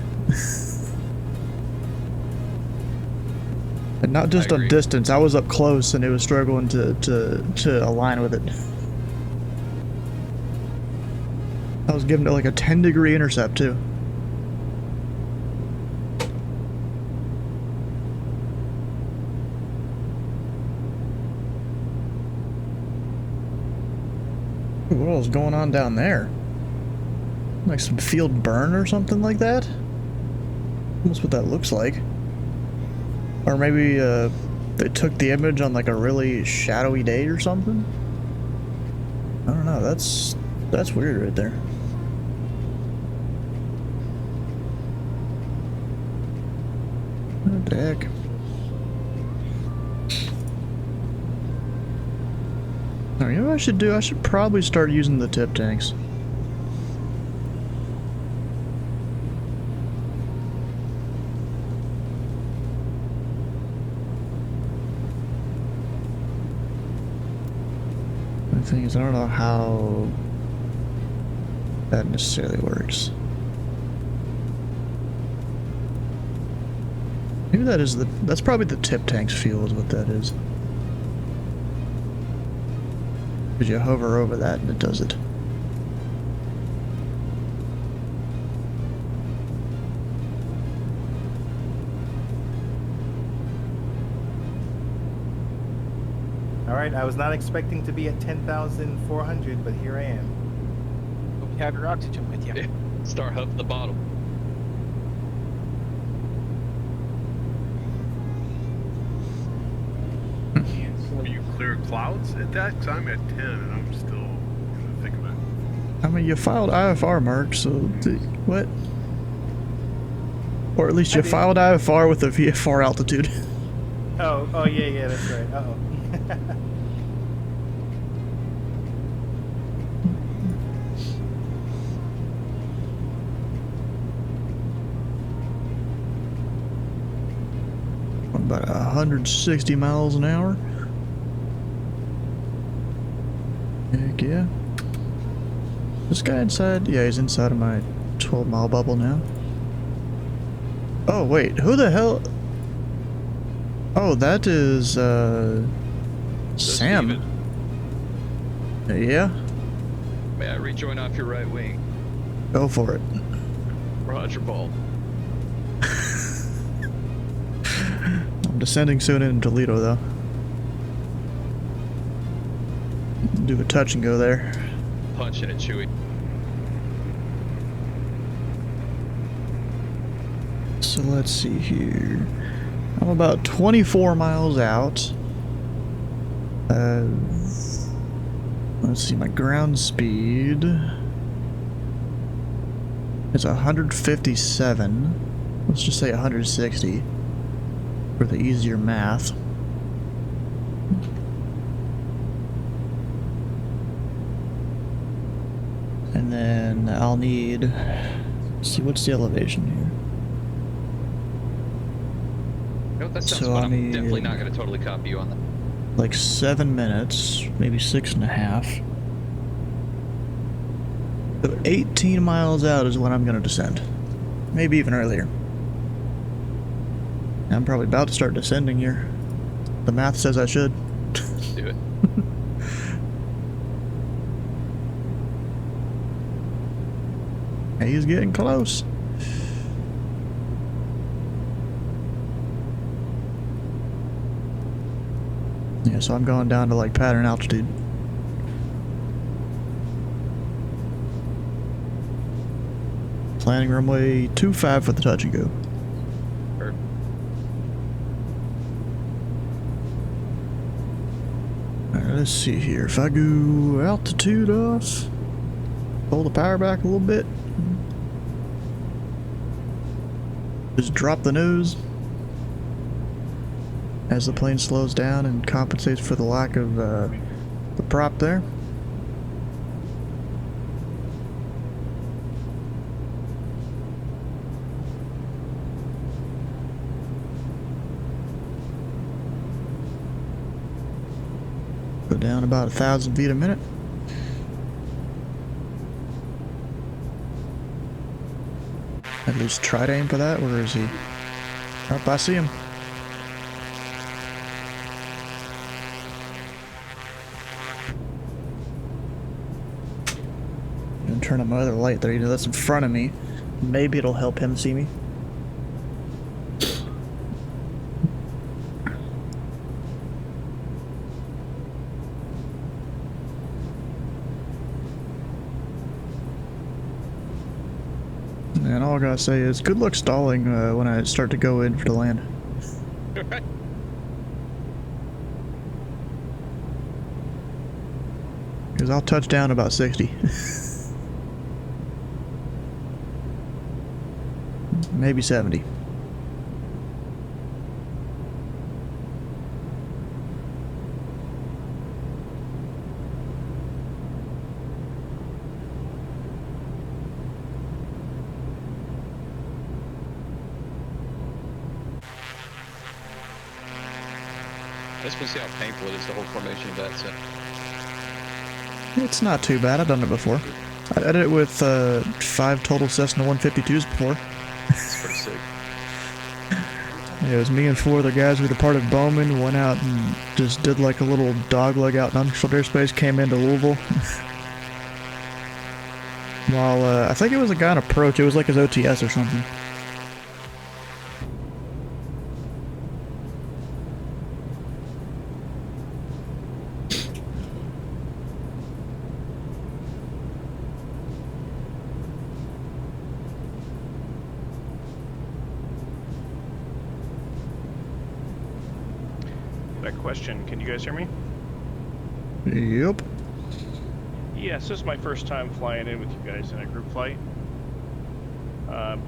A: And not just
J: I
A: on
J: agree.
A: distance. I was up close and it was struggling to align with it. I was giving it like a 10-degree intercept too. What else is going on down there? Like some field burn or something like that? Almost what that looks like. Or maybe they took the image on like a really shadowy day or something? I don't know, that's weird right there. What the heck? Alright, you know what I should do? I should probably start using the tip tanks. The thing is, I don't know how that necessarily works. Maybe that is that's probably the tip tank's fuel is what that is. Because you hover over that and it does it.
B: Alright, I was not expecting to be at 10,400, but here I am.
D: Hope you have your oxygen with you.
J: Yeah. Star hub at the bottom.
F: Will you clear clouds at that? Because I'm at 10 and I'm still in the thick of it.
A: I mean, you filed IFR, Mark, so what? Or at least you filed IFR with a VFR altitude.
B: Oh, yeah, that's right. Uh-oh.
A: About 160 miles an hour. Heck yeah. This guy inside? Yeah, he's inside of my 12-mile bubble now. Oh, wait. Who the hell? Oh, that is, Sam. Yeah?
J: May I rejoin off your right wing?
A: Go for it.
J: Roger, ball.
A: I'm descending soon in Toledo, though. Do a touch and go there.
J: Punch in it, Chewy.
A: So let's see here. I'm about 24 miles out. Let's see, my ground speed is 157. Let's just say 160 for the easier math. And then I'll need, let's see, what's the elevation here?
J: You know what, that sounds
A: So
J: fun.
A: I
J: I'm definitely
A: need-
J: not going to totally copy you on that.
A: Like 7 minutes, maybe 6.5. So 18 miles out is when I'm gonna descend. Maybe even earlier. I'm probably about to start descending here. The math says I should.
J: Do it.
A: He's getting close. Yeah, so I'm going down to like pattern altitude. Landing runway 25 for the touch and go.
J: Or
A: Alright, let's see here. If I go altitude off, pull the power back a little bit, just drop the nose as the plane slows down and compensates for the lack of the prop there. Go down about 1,000 feet a minute. At least try to aim for that. Where is he? Oh, I see him. And turn on my other light there. You know, that's in front of me. Maybe it'll help him see me. And all I gotta say is, good luck stalling when I start to go in for the land.
J: right.
A: Because I'll touch down about 60. Maybe 70.
J: I just want to see how painful it is, the whole formation of that set.
A: It's not too bad. I've done it before. I did it with 5 total Cessna 152s before.
J: It's pretty sick.
A: It was me and 4 other guys. We departed Bowman, went out and just did like a little dog leg out in uncontrolled airspace, came into Louisville. While, I think it was a guy on approach. It was like his OTS or something.
G: Question, can you guys hear me?
A: Yep.
G: Yes, this is my first time flying in with you guys in a group flight. I'm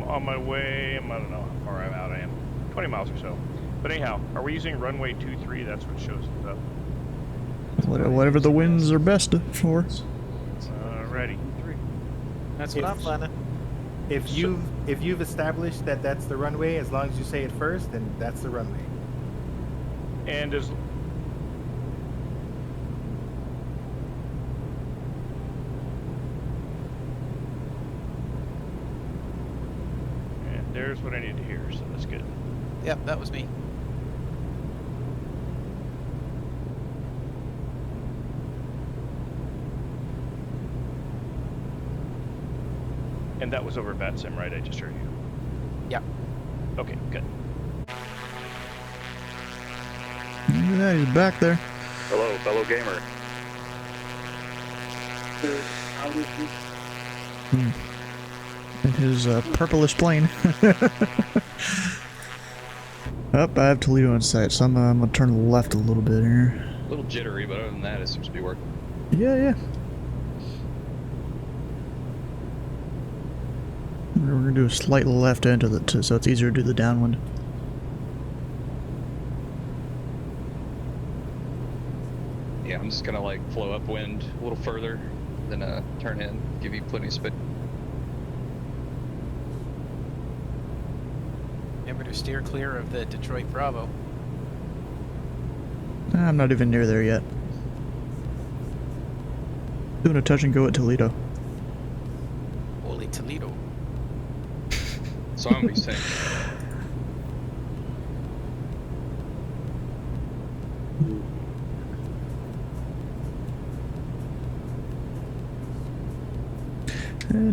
G: on my way, I don't know how far I'm out. I am 20 miles or so. But anyhow, are we using runway 23? That's what shows it up.
A: Whatever the winds are best for.
G: Alrighty.
D: That's what I'm planning.
B: If you've established that that's the runway, as long as you say it first, then that's the runway.
G: And as there's what I need to hear, so that's good.
D: Yep, that was me.
G: And that was over VATSIM, right? I just heard you.
D: Yeah.
G: Okay, good.
A: Yeah, he's back there.
M: Hello, fellow gamer.
A: In his purplish plane. Up, I have Toledo in sight, so I'm gonna turn left a little bit here.
J: A little jittery, but other than that, it seems to be working.
A: Yeah. We're gonna do a slight left into the so it's easier to do the downwind.
J: Yeah, I'm just gonna like flow upwind a little further, then turn in, give you plenty of space.
D: Remember to steer clear of the Detroit Bravo.
A: I'm not even near there yet. Doing a touch and go at Toledo.
D: Holy Toledo.
J: So I'm gonna be saying.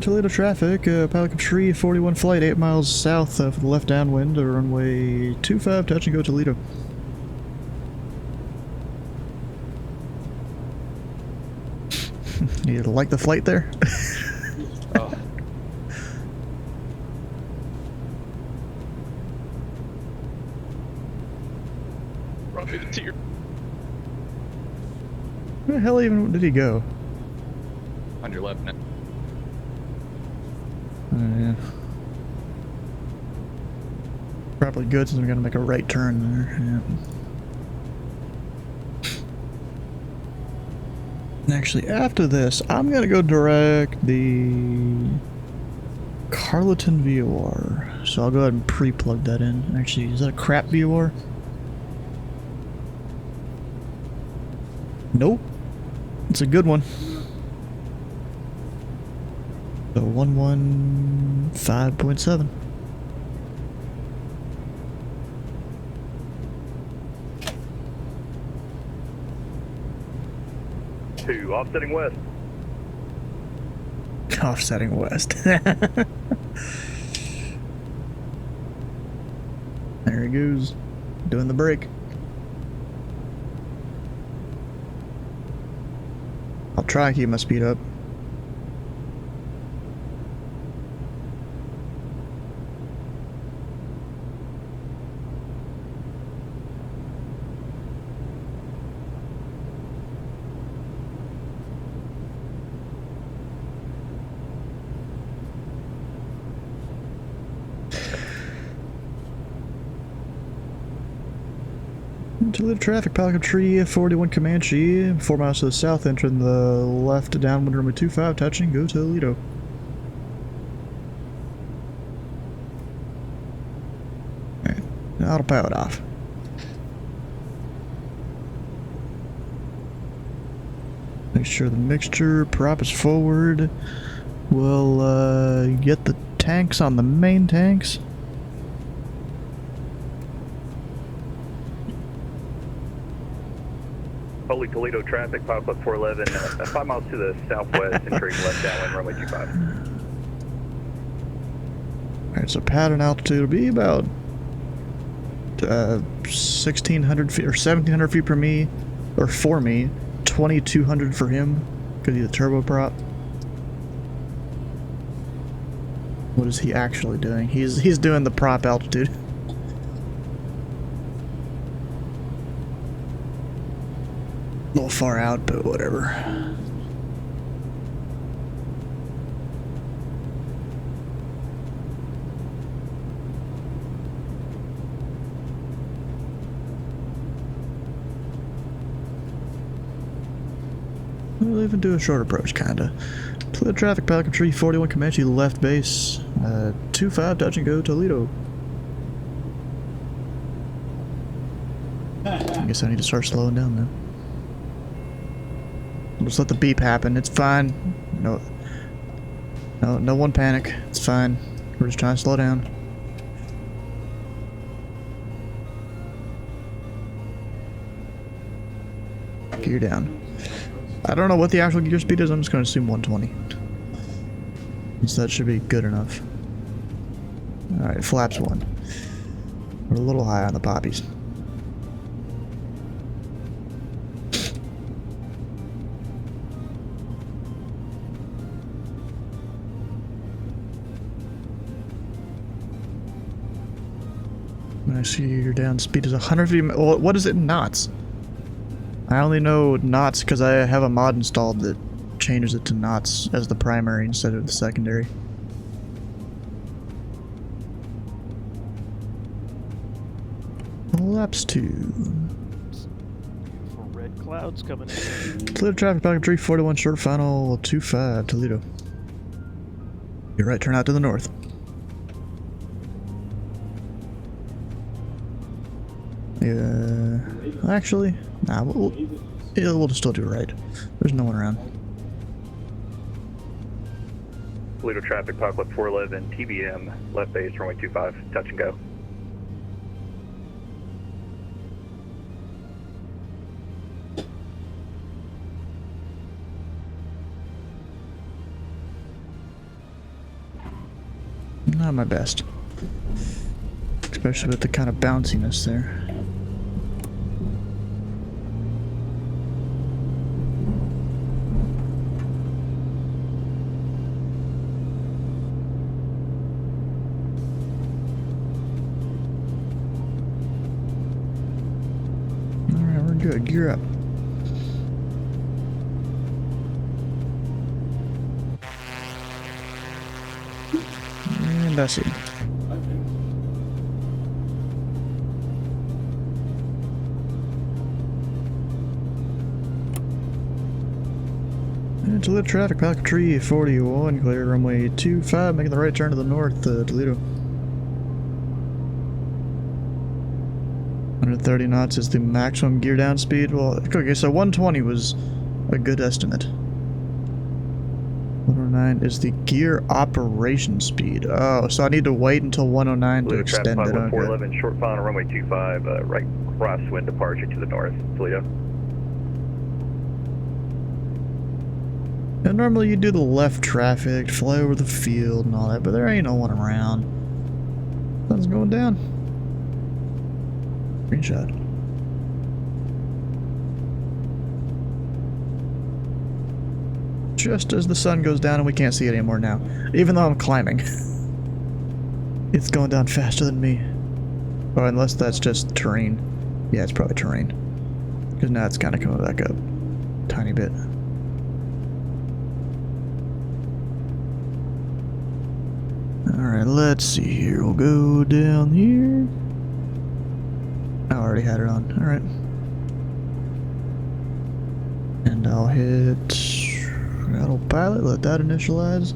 A: Toledo traffic, Pelican Tree, 41 flight, 8 miles south for the left downwind, runway 25, touch and go Toledo. You like the flight there?
J: Oh,
A: Where the hell even did he go?
J: On your left now.
A: Oh, yeah. Probably good since we're gonna make a right turn there. Yeah. Actually, after this, I'm gonna go direct the Carleton VOR. So I'll go ahead and pre-plug that in. Actually, is that a crap VOR? Nope. It's a good one. So 115.7.
L: Two, offsetting west.
A: Offsetting west. There he goes. Doing the break. I'll try to keep my speed up. Toledo traffic, Pelican Tree, 41 Comanche, 4 miles to the south, entering the left downwind runway 25, touching, go Toledo. Alright, autopilot off. Make sure the mixture prop is forward. We'll get the tanks on the main tanks.
L: Holy Toledo traffic, Pilot Club 411, 5 miles to the southwest, entering left downwind runway 25.
A: Alright, so pattern altitude will be about 1,600 feet or 1,700 feet for me, 2,200 for him, because he's a turboprop. What is he actually doing? He's doing the prop altitude. A little far out, but whatever. We'll even do a short approach, kinda. Toledo traffic, Pelican Tree, 41 Comanche, left base, 25, touch and go, Toledo. I guess I need to start slowing down now. Just let the beep happen. It's fine. No one panic. It's fine. We're just trying to slow down. Gear down. I don't know what the actual gear speed is. I'm just going to assume 120. So that should be good enough. All right, flaps 1. We're a little high on the poppies. I see your down speed is 150. Well, what is it in knots? I only know knots because I have a mod installed that changes it to knots as the primary instead of the secondary. Laps 2.
I: For red clouds coming in.
A: Toledo traffic, Pelican Tree, 41 short final 25, Toledo. You're right, turn out to the north. Yeah, actually, nah, we'll just still do it right. There's no one around.
L: Toledo traffic, Pilot Club 411, TBM, left base, runway 25, touch and go.
A: Not my best. Especially with the kind of bounciness there. Alright, we're good. Gear up. And I see.
E: I think.
A: And Toledo traffic, Pelican Tree 41, clear runway 25, making the right turn to the north, Toledo. 130 knots is the maximum gear down speed. Well, okay, so 120 was a good estimate. 109 is the gear operation speed. Oh, so I need to wait until 109 to extend it. Okay.
L: 411, short final runway 25, right crosswind departure to the north, Toledo.
A: And normally you do the left traffic, fly over the field and all that, but there ain't no one around. Sun's going down. Screenshot. Just as the sun goes down and we can't see it anymore now. Even though I'm climbing. It's going down faster than me. Oh, unless that's just terrain. Yeah, it's probably terrain. Because now it's kind of coming back up. Tiny bit. Alright, let's see here. We'll go down here. I already had it on. Alright. And I'll hit autopilot, let that initialize.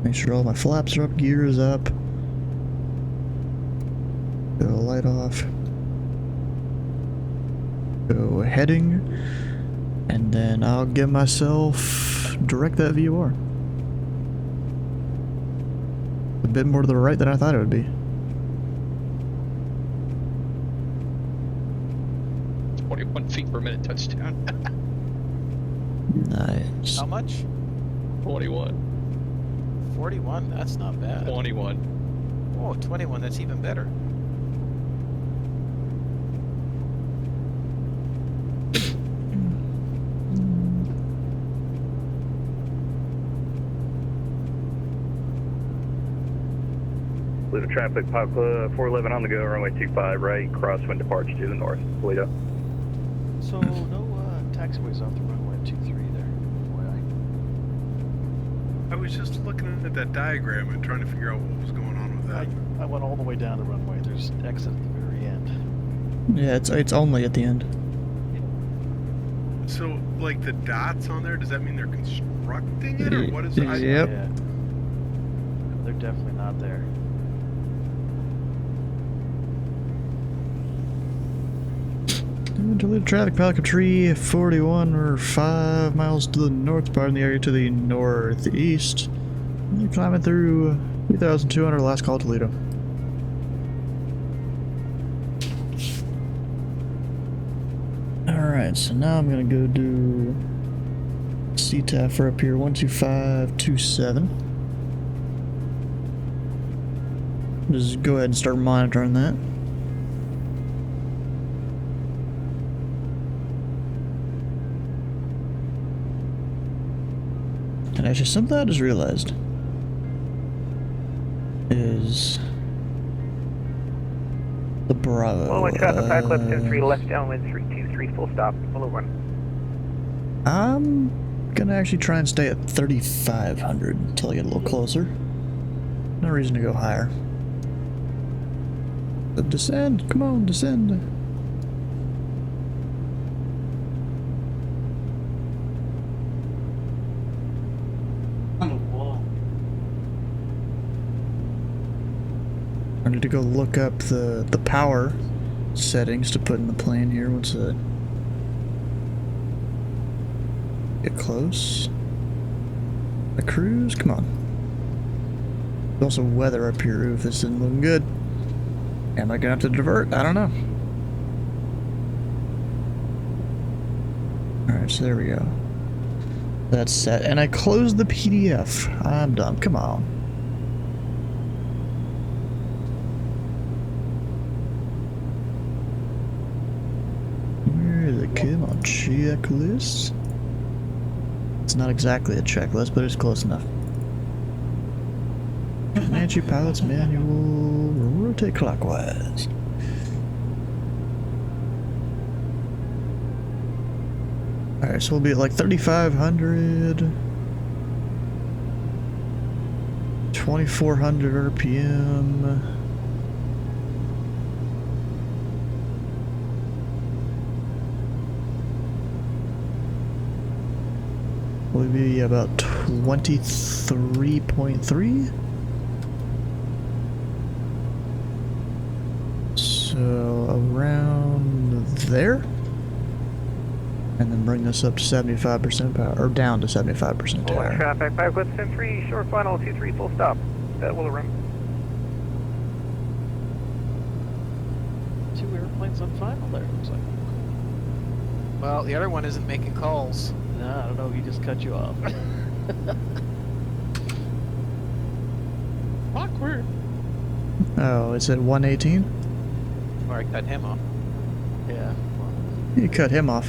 A: Make sure all my flaps are up, gear is up. Go light off. Go heading. And then I'll give myself direct that VOR. A bit more to the right than I thought it would be.
J: 21 feet per minute touchdown.
A: Nice.
D: How much?
J: 21.
D: 41? That's not bad.
J: 21.
D: Oh, 21, that's even better.
L: Toledo traffic, 411 on the go, runway 25, right crosswind departure to the north, Toledo.
I: So no taxiways off the runway 23 there.
F: I was just looking at that diagram and trying to figure out what was going on with that.
I: I went all the way down the runway. There's exit at the very end.
A: Yeah, it's only at the end.
F: So, like the dots on there, does that mean they're constructing it, or what is it?
A: Yep.
I: Yeah. They're definitely not there.
A: Toledo traffic, Pelican Tree 41, or 5 miles to the north, part in the area to the northeast. You're climbing through 3,200, last call Toledo. Alright, so now I'm gonna go do CTAF for up here, 12527. Just go ahead and start monitoring that. And actually, something I just realized is the Bravo.
M: Well, one traffic, back left 10-3, left downwind 323, full stop, below 1.
A: I'm gonna actually try and stay at 3,500 until I get a little closer. No reason to go higher. But descend, come on, descend.
E: On a wall.
A: I need to go look up the power settings to put in the plane here. What's it? Get close. A cruise? Come on. There's also weather up here. Oof, this isn't looking good. Am I gonna have to divert? I don't know. Alright, so there we go. That's set. And I closed the PDF. I'm done. Come on. Where is it? Come on, checklist. It's not exactly a checklist, but it's close enough. Comanche pilot's manual. Rotate clockwise. Alright, so we'll be at like 3,500. 2400 RPM. Will be about 23.3. So around there. And then bring this up to 75% power, or down to 75% power.
M: Traffic, 5 with Sim 3, short final, 23 full stop. That will run.
I: 2 airplanes on final there, looks like.
D: Well, the other one isn't making calls.
I: Nah, I don't know, he just cut you off.
J: Awkward.
A: Oh, it's at 118?
D: Or I cut him off.
I: Yeah.
A: You cut him off.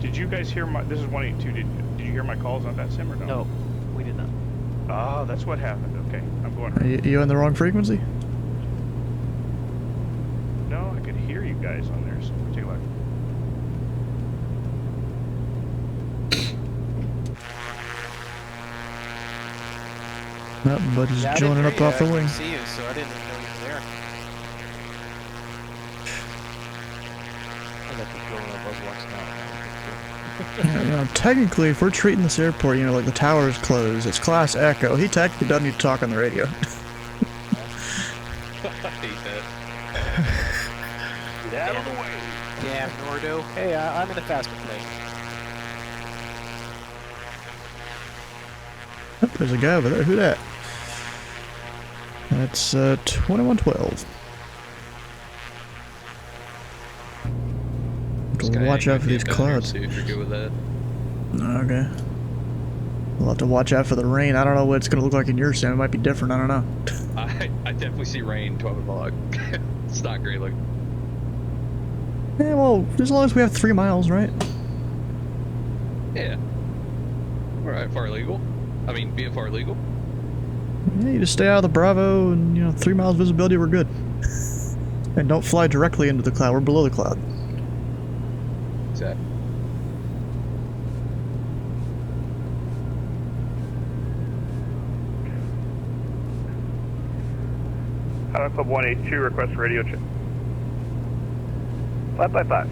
G: Did you guys hear my? This is 182. Did you hear my calls on that sim or no?
I: No, we did not.
G: Ah, that's what happened. Okay, I'm going.
A: Are you on the wrong frequency?
G: No, I could hear you guys on there. So take a look.
A: Nope, buddy's
D: Yeah,
A: joining up off the wing.
D: I see you, so I didn't even know you were there.
I: I got the feeling I was watching now.
A: Yeah, you know, technically, if we're treating this airport, you know, like the tower is closed, it's class Echo, he technically doesn't need to talk on the radio.
J: I hate that.
I: Get out of the way!
D: Damn, Nordo. Hey, I'm in a faster plane.
A: Oh, there's a guy over there. Who that? That's 2112. Watch out for these clouds.
J: See if you're good with that.
A: Okay. We'll have to watch out for the rain. I don't know what it's going to look like in your sim. It might be different. I don't know.
J: I definitely see rain 12 o'clock. It's not great looking.
A: Yeah, well, as long as we have 3 miles, right?
J: Yeah. Alright, far legal. I mean, VFR legal.
A: Yeah, you just stay out of the Bravo and, you know, 3 miles visibility, we're good. And don't fly directly into the cloud. We're below the cloud.
J: Exactly.
L: Club 182, request radio check. 555.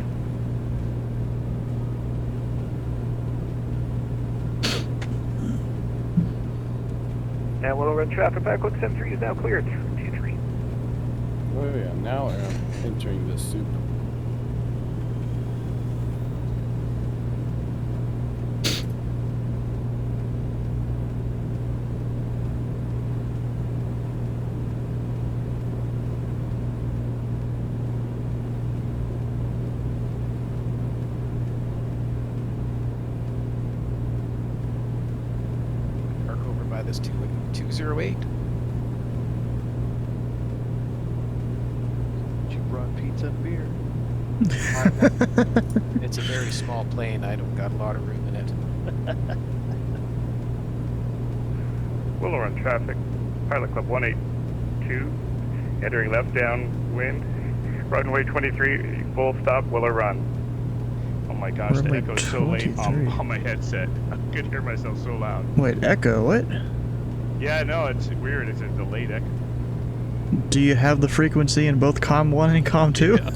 L: Now we'll run traffic back. Look, 73 is now cleared. 23.
I: Oh yeah, now I'm entering the soup.
D: Park over by this 208.
I: You brought pizza and beer.
D: It's a very small plane. I don't got a lot of room in it.
L: Willow run traffic. Pilot Club 182. Entering left downwind. Runway 23, full stop, Willow run.
G: Oh my gosh, the
A: Runway
G: echo's so late
A: 23.
G: on my headset. I could hear myself so loud.
A: Wait, Echo, what?
G: Yeah, no, it's weird. It's a delayed echo.
A: Do you have the frequency in both COM 1 and COM 2?
J: Yeah.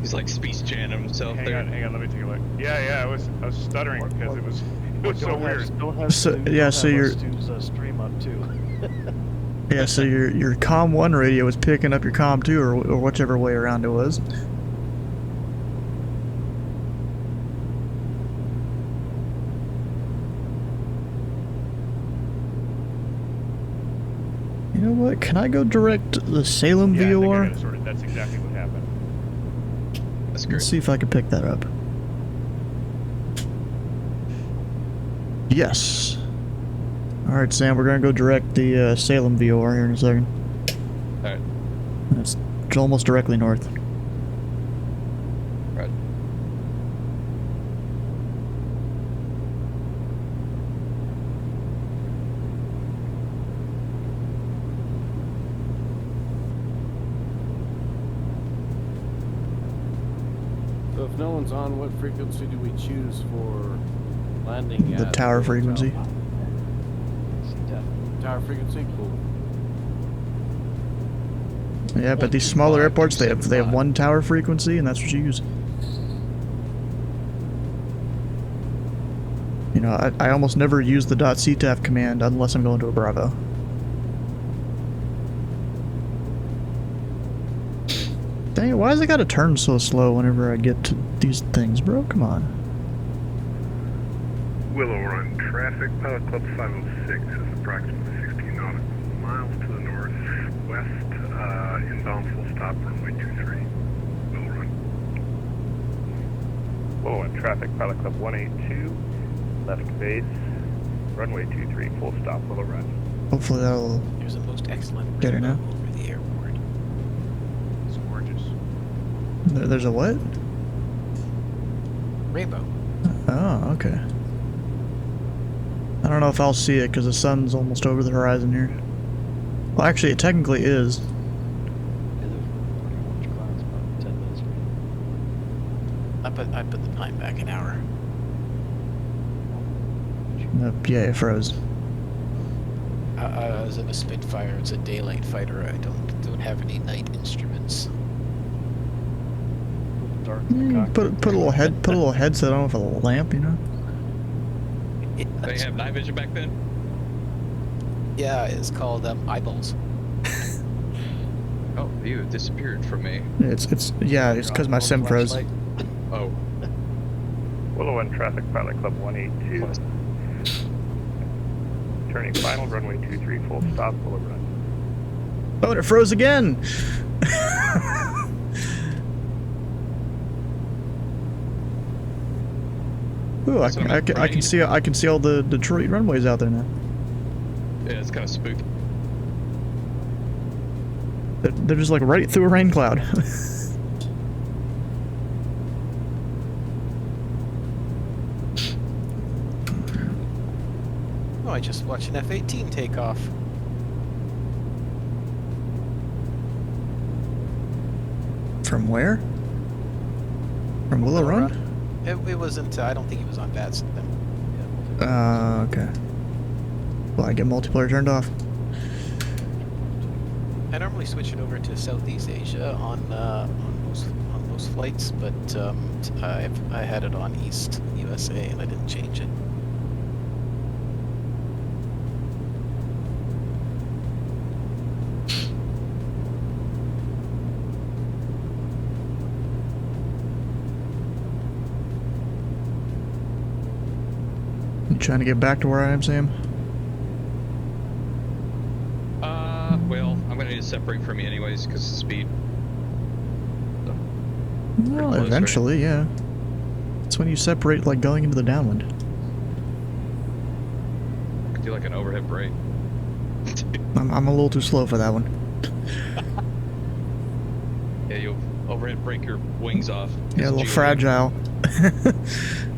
J: He's like speech chanting himself
G: Hang
J: there.
G: on, let me take a look. Yeah, I was stuttering because it was so weird.
I: Don't have
A: So-
I: Stu-
A: yeah,
I: don't
A: so
I: have
A: you're-
I: Stu's stream up too.
A: Yeah, so your COM 1 radio was picking up your COM 2 or whichever way around it was. You know what? Can I go direct the Salem
G: Yeah, I think I
A: VOR?
G: got it sorted. That's exactly what happened.
J: That's great.
A: Let's see if I can pick that up. Yes. Alright, Sam, we're gonna go direct the Salem VOR here in a second.
J: Alright.
A: It's almost directly north.
J: Right.
I: So if no one's on, what frequency do we choose for landing
A: The
I: at
A: tower
I: the hotel?
A: frequency.
I: tower frequency? Cool.
A: Yeah, but these smaller airports, they have one tower frequency, and that's what you use. You know, I almost never use the .ctaf command unless I'm going to a Bravo. Dang it, why does it gotta turn so slow whenever I get to these things, bro? Come on.
F: Willow Run traffic, Pilot Club 506 is approximately 16 nautical miles to the northwest, inbound full stop, runway 23, Willow Run.
L: Willow Run traffic, Pilot Club 182, left base, runway 23, full stop, Willow Run.
A: Hopefully that'll
D: There's a most excellent
A: get her now.
D: over the airport.
G: It's gorgeous.
A: There's a what?
D: Rainbow.
A: Oh, okay. I don't know if I'll see it because the sun's almost over the horizon here. Well, actually, it technically is.
D: I put the time back an hour.
A: Yeah, it froze.
D: I was in a Spitfire. It's a daylight fighter. I don't have any night instruments.
A: Put a little headset on with a lamp, you know.
J: They have night vision back then?
D: Yeah, it's called eyeballs.
J: Oh, you have disappeared from me.
A: It's because my sim froze.
J: Oh.
L: Willow Run traffic, Pilot Club 182. Turning final, runway 23, full stop, Willow Run.
A: Oh, and it froze again. Ooh, I can see all the Detroit runways out there now.
J: Yeah, it's kind of spooky.
A: They're just like right through a rain cloud.
D: Oh, I just watched an F-18 take off.
A: From where? From Willow Run?
D: It wasn't. I don't think it was on bad then.
A: Okay. Well, I get multiplayer turned off.
D: I normally switch it over to Southeast Asia on most flights, but I had it on East USA and I didn't change it.
A: You trying to get back to where I am, Sam?
J: Well, I'm gonna need to separate from you anyways because of speed. So,
A: Well,
J: close,
A: eventually, yeah. It's when you separate, like going into the downwind.
J: I could do like an overhead brake.
A: I'm a little too slow for that one.
J: Yeah, you'll overhead brake your wings off.
A: Yeah, a little fragile.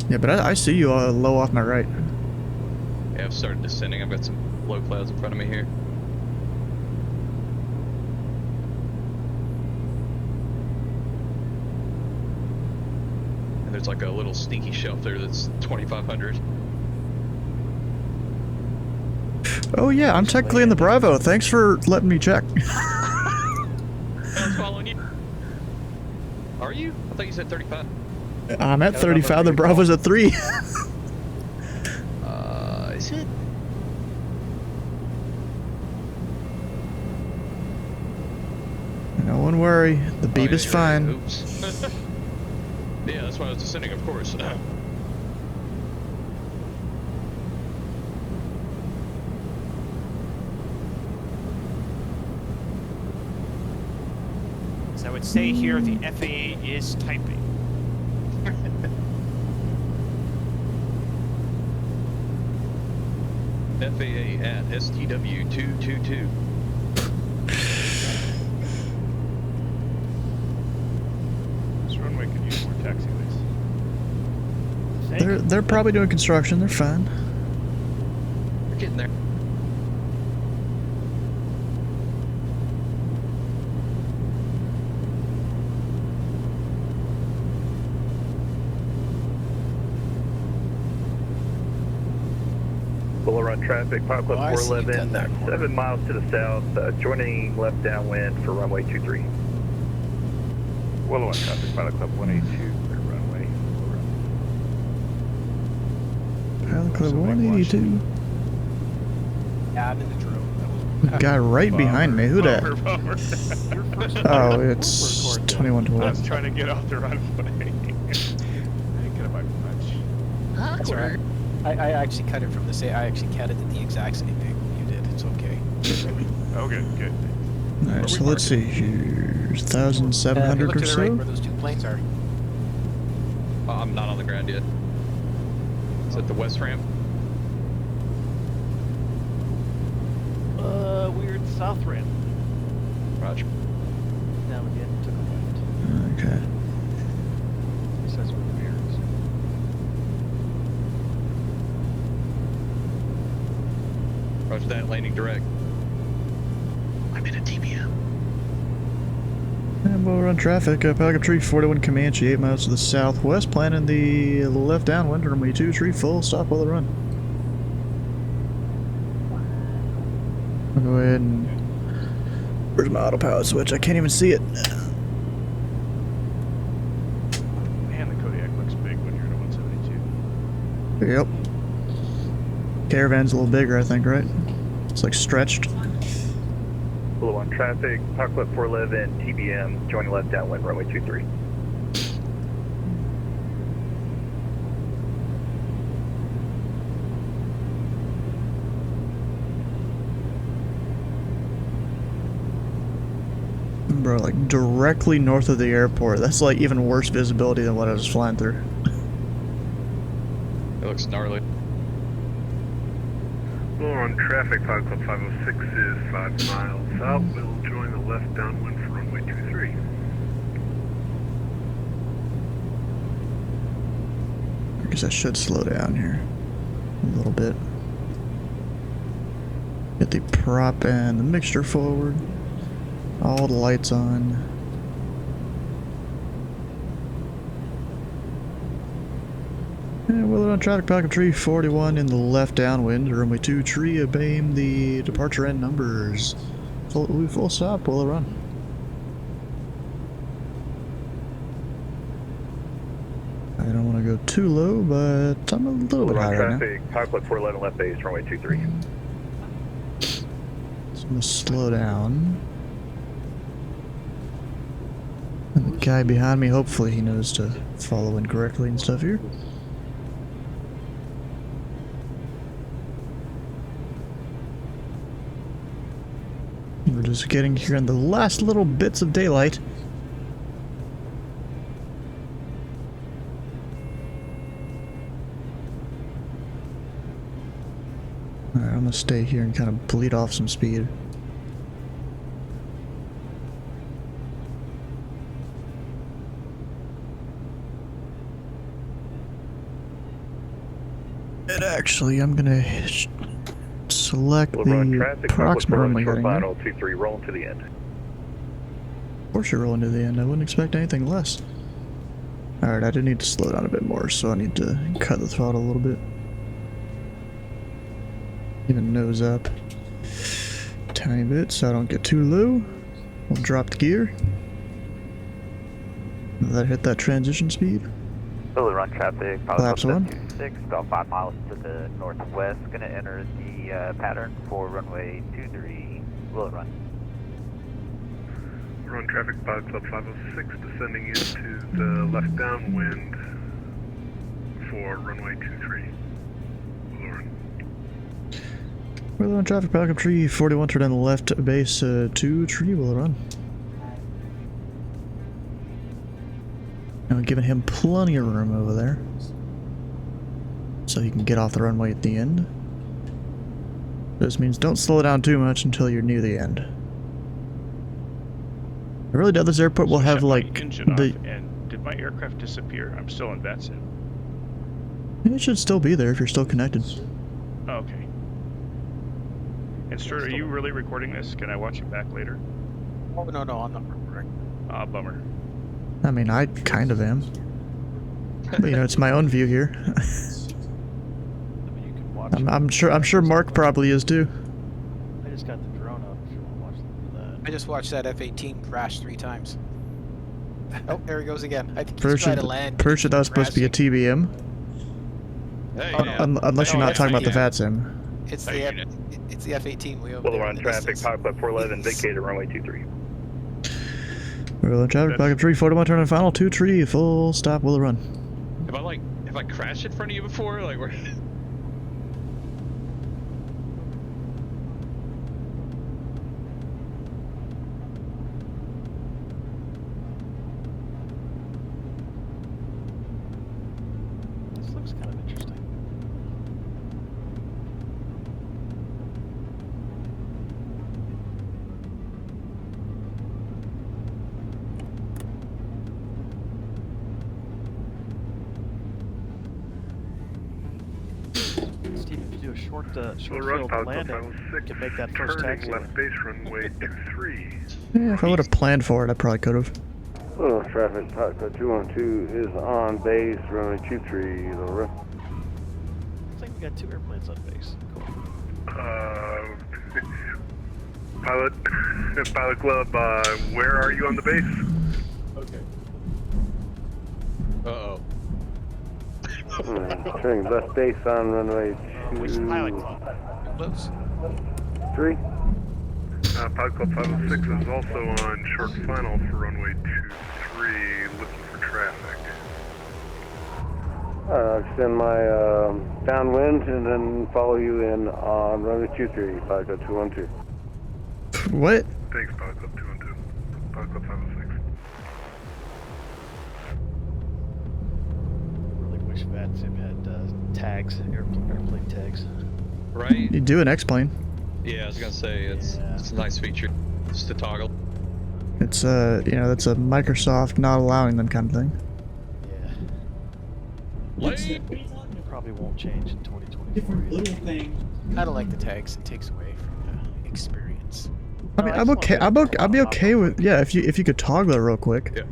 A: Yeah, but I see you low off my right.
J: Yeah, I've started descending. I've got some low clouds in front of me here. And there's like a little sneaky shelf there that's 2,500.
A: Oh yeah, I'm technically in the Bravo. Thanks for letting me check.
J: I was following you. Are you? I thought you said 35.
A: I'm at 35. The Bravo's at 3.
J: Is it?
A: No one worry. The beep is fine.
J: Oops. Yeah, that's why I was descending, of course.
H: So I would say here the FAA is typing.
J: FAA at STW 222.
G: This runway could use more taxiways.
A: They're probably doing construction. They're fine.
J: We're getting there.
L: Willow Run
M: on traffic, Pilot Club
D: Oh, I see you've done
M: 411,
D: that corner.
M: 7 miles to the south, joining left downwind for runway 23.
G: Willow on traffic, Pilot Club 182, clear runway.
A: Pilot Club 182.
D: Yeah, I'm in the drone.
A: Guy right behind me. Who that?
G: Bummer.
A: Oh, it's 2112.
G: I was trying to get off the runway. I didn't get a my punch.
D: That's all right. I actually cut it from the same. I actually cut it at the exact same thing you did. It's okay.
G: Oh, good.
A: Alright, so let's see here. 1,700
D: look
A: or
D: to the right
A: so?
D: where those two planes are.
J: I'm not on the ground yet. Is that the west ramp?
C: Weird south ramp.
J: Roger.
C: Down again, took a left.
A: Okay.
C: He says we're weird.
J: Roger that, landing direct. I'm in a TBM.
A: And we'll run traffic. Pelican Tree 41 Comanche, 8 miles to the southwest. Planning the left downwind, runway 23, full stop while the run. I'll go ahead and. Where's my autopilot switch? I can't even see it.
G: Man, the Kodiak looks big when you're at a 172.
A: Yep. Caravan's a little bigger, I think, right? It's like stretched.
M: Willow on traffic, Pilot Club 411, TBM, joining left downwind, runway 23.
A: Bro, like directly north of the airport. That's like even worse visibility than what I was flying through.
J: It looks gnarly.
F: Well, on traffic, Pilot Club 506 is 5 miles out. We'll join the left downwind for runway 23.
A: I guess I should slow down here a little bit. Get the prop and the mixture forward. All the lights on. And we're on traffic, Pelican Tree 41 in the left downwind, runway 2 tree, obeying the departure end numbers. Full stop, we'll run. I don't want to go too low, but I'm a little bit high right now.
M: Traffic, Pilot Club 411 left base, runway 23.
A: So I'm going to slow down. And the guy behind me, hopefully he knows to follow in correctly and stuff here. We're just getting here in the last little bits of daylight. Alright, I'm gonna stay here and kind of bleed off some speed. And actually, I'm gonna select the approximate runway heading.
M: Final 23, rolling to the end.
A: Of course you're rolling to the end. I wouldn't expect anything less. Alright, I do need to slow down a bit more, so I need to cut the throttle a little bit. Even nose up. Tiny bit so I don't get too low. We'll drop the gear. Let it hit that transition speed.
M: Willow run traffic,
A: Collapse one.
M: 6, about 5 miles to the northwest. Gonna enter the pattern for runway 23, Willow run.
F: We're on traffic, Pilot Club 506, descending into the left downwind for runway 23. Willow run.
A: We're on traffic, Pelican Tree 41, turn on the left base 2 tree, will run. Now giving him plenty of room over there, so he can get off the runway at the end. This means don't slow down too much until you're near the end. I really doubt this airport will have like
G: engine
A: the.
G: off, and did my aircraft disappear? I'm still in VETSIM.
A: It should still be there if you're still connected.
G: Oh, okay. And Stuart, are you really recording this? Can I watch it back later?
D: Oh no, I'm not recording.
G: Ah, bummer.
A: I mean, I kind of am. But you know, it's my own view here.
I: I mean, you can watch watching.
A: I'm sure Mark probably is too.
N: I just got the drone up if you want to watch that.
D: I just watched that F-18 crash 3 times. Oh, there he goes again. I think he's
A: Pretty
D: trying to land.
A: sure that was supposed to be a TBM.
J: Hey,
D: Oh,
J: man.
D: no.
A: Unless you're
D: No,
A: not
D: it's
A: talking
D: not
A: about the
D: yet.
A: Fat Sim.
D: It's
J: Hey,
D: the
J: unit.
D: it's the F-18 way over
L: Well,
D: there
L: we're
D: in
L: on
D: the
L: traffic,
D: distance.
L: Pilot Club 411, vacated runway 23.
A: We're on traffic, back up 3, photo turn and final 2-3, full stop, will run.
J: Have I crashed in front of you before? Like, where?
N: This looks kind of interesting. Steve, if you do a short field landing, you can make that first taxi.
F: Left base runway 23.
A: Yeah, if I would have planned for it, I probably could have.
I: Oh, traffic, Pilot 212 is on base, runway 23, over.
N: Looks like we got 2 airplanes on base. Cool.
F: Pilot Club, where are you on the base?
N: Okay.
J: Uh-oh.
I: Turning left base on runway 2.
H: Which pilot club?
D: Close.
I: 3.
F: Pilot Club 506 is also on short final for runway 23, looking for traffic.
I: I'll extend my downwind and then follow you in on runway 23, Pilot Club 212.
A: What?
F: Thanks, Pilot Club 212. Pilot Club 506.
N: Really wish Fat Sim had tags, airplane tags.
J: Right?
A: You do an X-plane.
J: Yeah, I was gonna say, it's a nice feature just to toggle.
A: It's that's a Microsoft not allowing them kind of thing.
N: Yeah. Probably won't change in 2024.
D: I don't like the tags. It takes away from the experience.
A: I mean, I'm okay. I'd be okay with if you could toggle it real quick.
J: Yeah.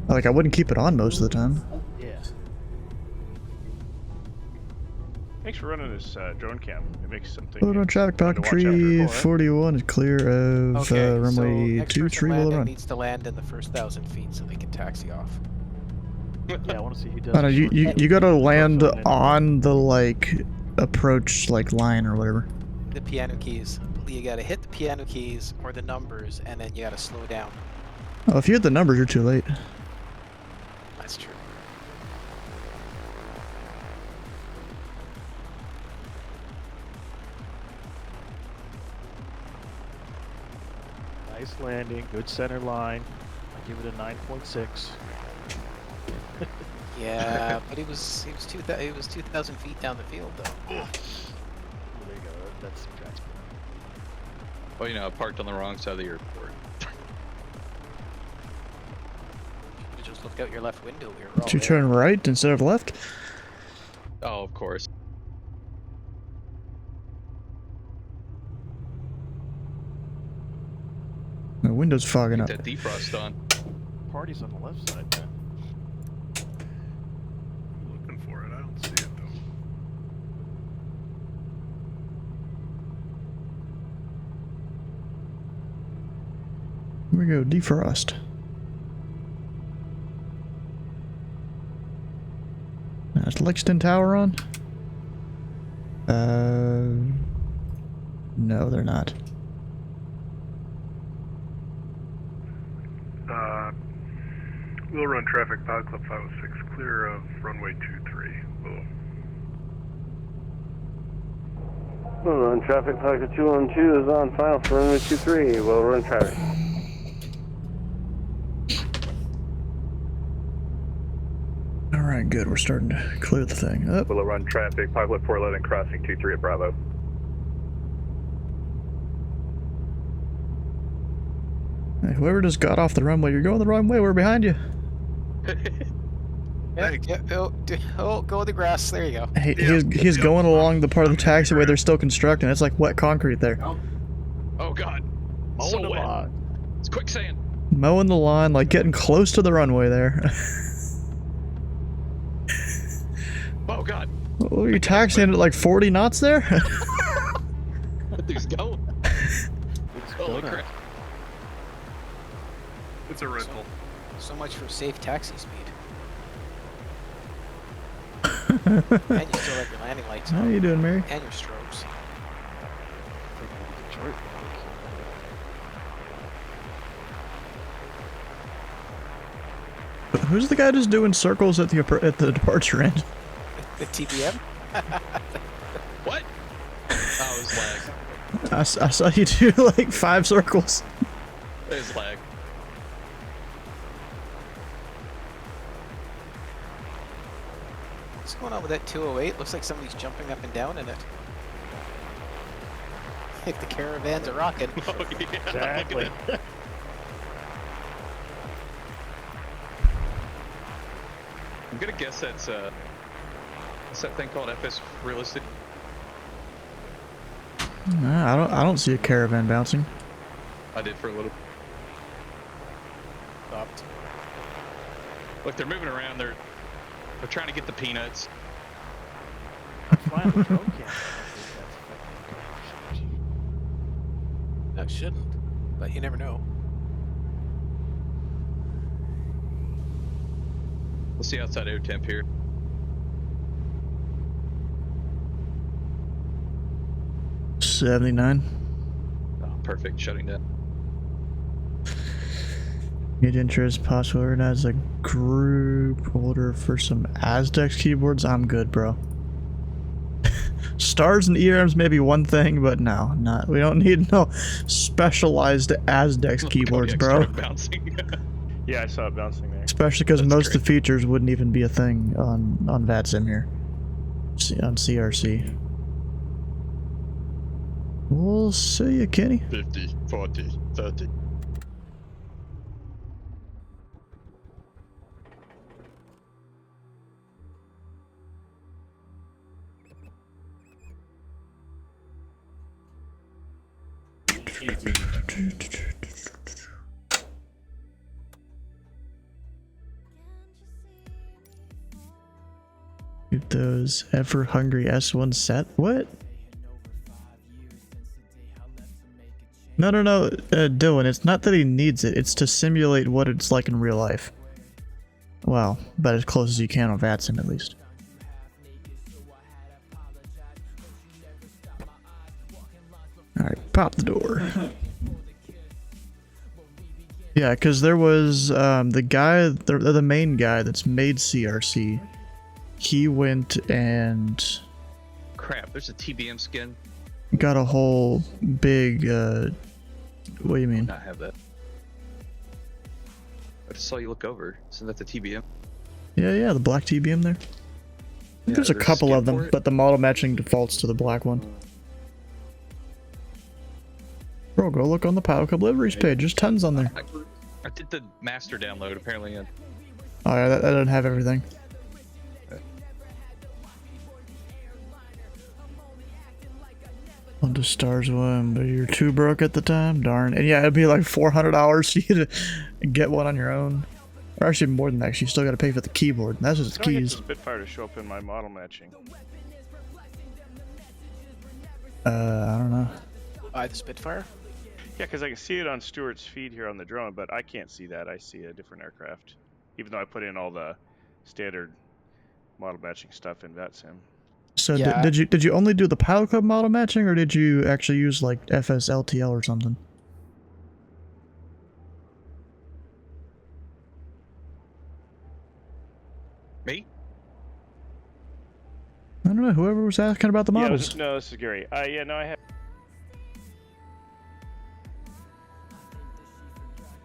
A: Like I wouldn't keep it on most of the time.
N: Yeah.
G: Thanks for running this drone cam. It makes something.
A: Photo traffic,
G: fun to
A: Falcon
G: watch after
A: Tree
G: a call,
A: 41 is clear of
D: Okay,
A: runway
D: so next
A: 23,
D: person
A: will
D: landing
A: run.
D: needs to land in the first 1,000 feet so they can taxi off.
N: Yeah, I want to see who does.
A: I know you gotta land
N: field landing.
A: on the approach line or whatever.
D: The piano keys. You gotta hit the piano keys or the numbers, and then you gotta slow down.
A: Oh, if you hit the numbers, you're too late.
D: That's true.
N: Nice landing, good center line. I give it a 9.6.
D: Yeah, but it was 2,000 feet down the field though.
N: There you go. That's some transport.
J: Well, I parked on the wrong side of the airport.
D: You just looked out your left window. We were all
A: Did you
D: there.
A: turn right instead of left?
J: Oh, of course.
A: The window's fogging up.
J: Get that defrost on.
N: Party's on the left side, man.
F: Looking for it, I don't see it though.
A: Here we go, defrost. Now, is Lexington Tower on? No, they're not.
F: We'll run traffic, Pilot Club 506, clear of runway 23.
I: We'll run traffic, Pilot 212 is on final for runway 23. We'll run traffic.
A: Alright, good. We're starting to clear the thing up.
L: We'll run traffic, Pilot 411 crossing 23 at Bravo.
A: Hey, whoever just got off the runway, you're going the wrong way. We're behind you.
D: Go the grass. There you go.
A: Hey, he's going along the part of the taxiway they're still constructing. It's like wet concrete there.
J: Oh god.
N: Mowing
J: So
N: the
J: wet.
N: lawn.
J: It's quicksand.
A: Mowing the lawn, like getting close to the runway there.
J: Oh god.
A: Oh, you're taxiing at like 40 knots there?
J: That thing's going. Holy crap.
F: It's a rental.
D: So much for safe taxi speed. And you still have your landing lights on.
A: How you doing, Mary?
D: And your strobes.
A: Who's the guy just doing circles at the departure end?
D: The TBM?
J: What? Oh, it was lag.
A: I saw you do like 5 circles.
J: It was lag.
D: What's going on with that 208? Looks like somebody's jumping up and down in it. Like the caravans are rocking.
J: Oh, yeah,
N: Exactly.
J: look at it. I'm gonna guess that's what's that thing called? FS realistic?
A: Nah, I don't see a caravan bouncing.
J: I did for a little.
D: Stopped.
J: Look, they're moving around. They're trying to get the peanuts.
N: Flying the drone camera.
D: No, it shouldn't. But you never know.
J: Let's see outside air temp here.
A: $79.
J: Oh, perfect. Shutting down.
A: Need interest, possible organize a group order for some Aztecs keyboards. I'm good, bro. Stars and ERMs may be one thing, but no, not. We don't need no specialized Aztecs keyboards, bro.
J: Bouncing.
L: Yeah, I saw it bouncing there.
A: Especially because most of the features wouldn't even be a thing on VATSIM here. On CRC. We'll see you, Kenny.
J: 50, 40, 30.
A: Get those ever hungry S1 set. What? No, Dylan, it's not that he needs it, it's to simulate what it's like in real life. Well, but as close as you can on VATSIM at least. Alright, pop the door. Yeah, because there was the guy, the main guy that's made CRC. He went and
J: Crap, there's a TBM skin.
A: got a whole big, what do you mean?
J: Not have that. I just saw you look over. Isn't that the TBM?
A: Yeah, the black TBM there. I think
J: Yeah,
A: there's a
J: there's
A: couple
J: skin
A: of
J: for
A: them,
J: it?
A: but the model matching defaults to the black one. Bro, go look on the Power Club liveries page. There's tons on there.
J: I did the master download apparently.
A: Oh yeah, that doesn't have everything. On to Stars 1, but you're too broke at the time? Darn. And yeah, it'd be like $400 for you to get one on your own. Or actually more than that, 'cause you still gotta pay for the keyboard, and that's just
L: How do I get
A: keys.
L: the Spitfire to show up in my model matching?
A: I don't know.
D: Buy the Spitfire?
L: Yeah, because I can see it on Stuart's feed here on the drone, but I can't see that. I see a different aircraft. Even though I put in all the standard model matching stuff in VATSIM.
A: So
D: Yeah.
A: did you only do the Power Club model matching, or did you actually use like FSLTL or something?
J: Me?
A: I don't know. Whoever was asking about the
L: Yeah,
A: models.
L: no, this is Gary. Yeah, no, I have.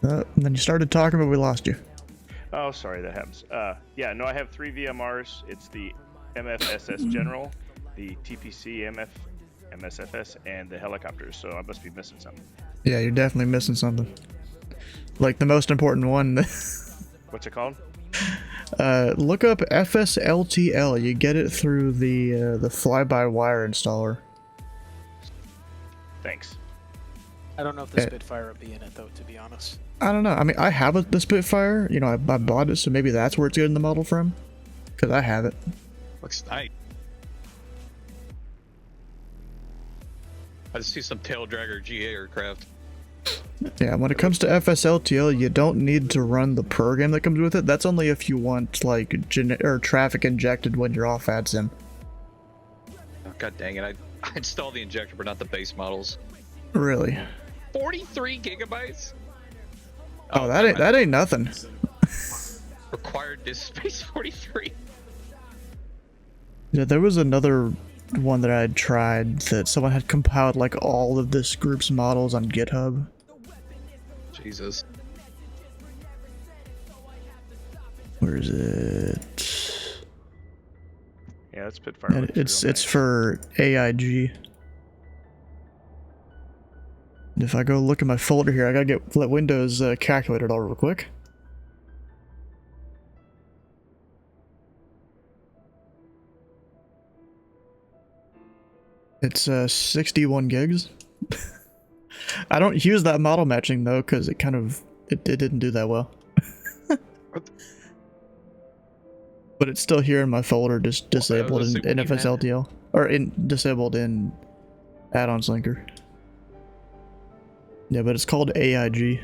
A: And then you started talking, but we lost you.
L: Oh, sorry, that happens. Yeah, no, I have 3 VMRs. It's the MFSS General, the TPC MSFS, and the helicopters. So I must be missing something.
A: Yeah, you're definitely missing something. Like the most important one.
L: What's it called?
A: Look up FSLTL. You get it through the fly-by-wire installer.
L: Thanks.
D: I don't know if the Spitfire would be in it though, to be honest.
A: I don't know. I mean, I have the Spitfire. You know, I bought it, so maybe that's where it's getting the model from. Because I have it.
J: Looks nice. I just see some tail dragger GA aircraft.
A: Yeah, when it comes to FSLTL, you don't need to run the program that comes with it. That's only if you want like traffic injected when you're off AdSim.
J: Oh, God dang it! I installed the injector, but not the base models.
A: Really?
J: 43 gigabytes.
A: Oh, that ain't nothing.
J: Required disk space 43.
A: Yeah, there was another one that I had tried that someone had compiled like all of this group's models on GitHub.
J: Jesus.
A: Where is it?
L: Yeah, that's Spitfire.
A: And it's for AIG. And if I go look at my folder here, I gotta let Windows calculate it all real quick. It's 61 gigs. I don't use that model matching though, because it didn't do that well. But it's still here in my folder, just disabled in FSLTL, or disabled in add-ons linker. Yeah, but it's called AIG.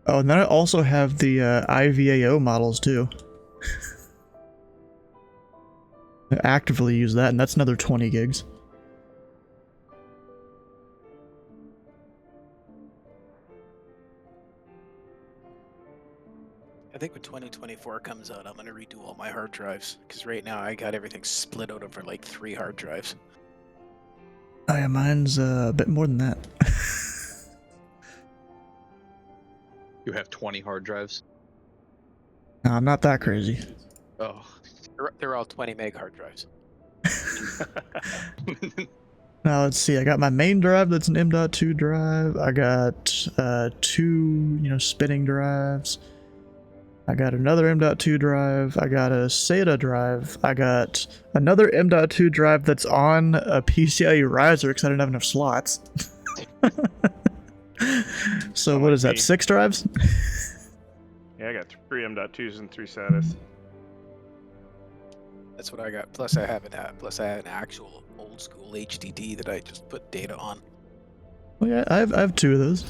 A: Oh, and then I also have the IVAO models too. I actively use that, and that's another 20 gigs.
D: I think when 2024 comes out, I'm gonna redo all my hard drives, because right now I got everything split out over like 3 hard drives.
A: Oh yeah, mine's a bit more than that.
J: You have 20 hard drives?
A: No, I'm not that crazy.
J: Oh.
D: They're all 20 meg hard drives.
A: Now let's see, I got my main drive that's an M.2 drive. I got 2, spinning drives. I got another M.2 drive. I got a SATA drive. I got another M.2 drive that's on a PCIe riser because I didn't have enough slots. So what is that, 6 drives?
L: Yeah, I got 3 M.2s and 3 SATAs.
D: That's what I got. Plus I have an actual old school HDD that I just put data on.
A: Well, yeah, I have 2 of those.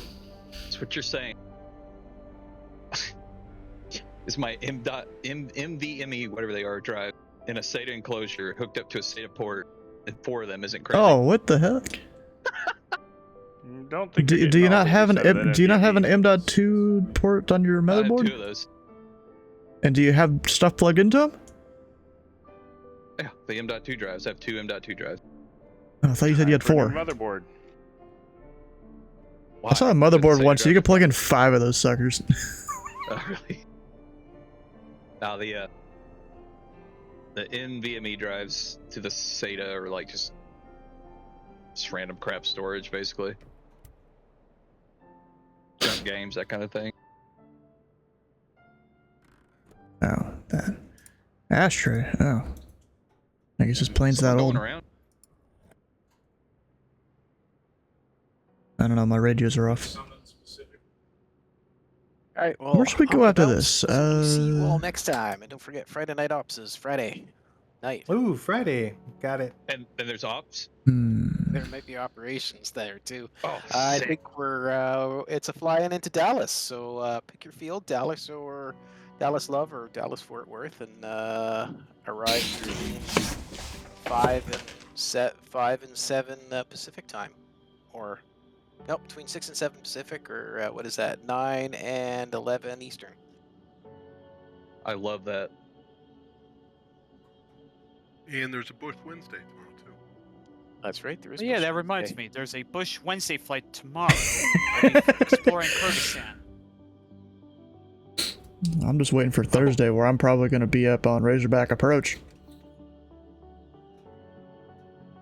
J: That's what you're saying. Is my MVME, whatever they are, drive in a SATA enclosure hooked up to a SATA port, and 4 of them isn't crazy.
A: Oh, what the heck?
L: Don't think.
A: Do you not have an M.2 port on your motherboard?
J: I have 2 of those.
A: And do you have stuff plugged into them?
J: Yeah, the M.2 drives. I have 2 M.2 drives.
A: Oh, I thought you said you had 4.
L: Motherboard.
A: I saw a motherboard once, so you could plug in 5 of those suckers.
J: Oh, really? Now the NVMe drives to the SATA are like just random crap storage, basically. Junk games, that kind of thing.
A: Oh, that ashtray. Oh, I guess this plane's that old.
J: Around?
A: I don't know. My radios are off.
D: All right, well,
A: where should we go after this?
D: See you all next time, and don't forget Friday night ops is Friday night.
B: Ooh, Friday, got it.
J: And there's ops.
D: There might be operations there too.
J: Oh,
D: I
J: sick.
D: think we're it's a fly-in into Dallas, so pick your field, Dallas or Dallas Love or Dallas Fort Worth, and arrive between 5 and 7 Pacific time, or nope, between 6 and 7 Pacific, or what is that, 9 and 11 Eastern.
J: I love that.
F: And there's a Bush Wednesday tomorrow too.
D: That's right. There is.
H: Oh, yeah,
D: Bush
H: that reminds
D: Wednesday.
H: me. There's a Bush Wednesday flight tomorrow. I'll be exploring Kyrgyzstan.
A: I'm just waiting for Thursday, where I'm probably going to be up on Razorback Approach.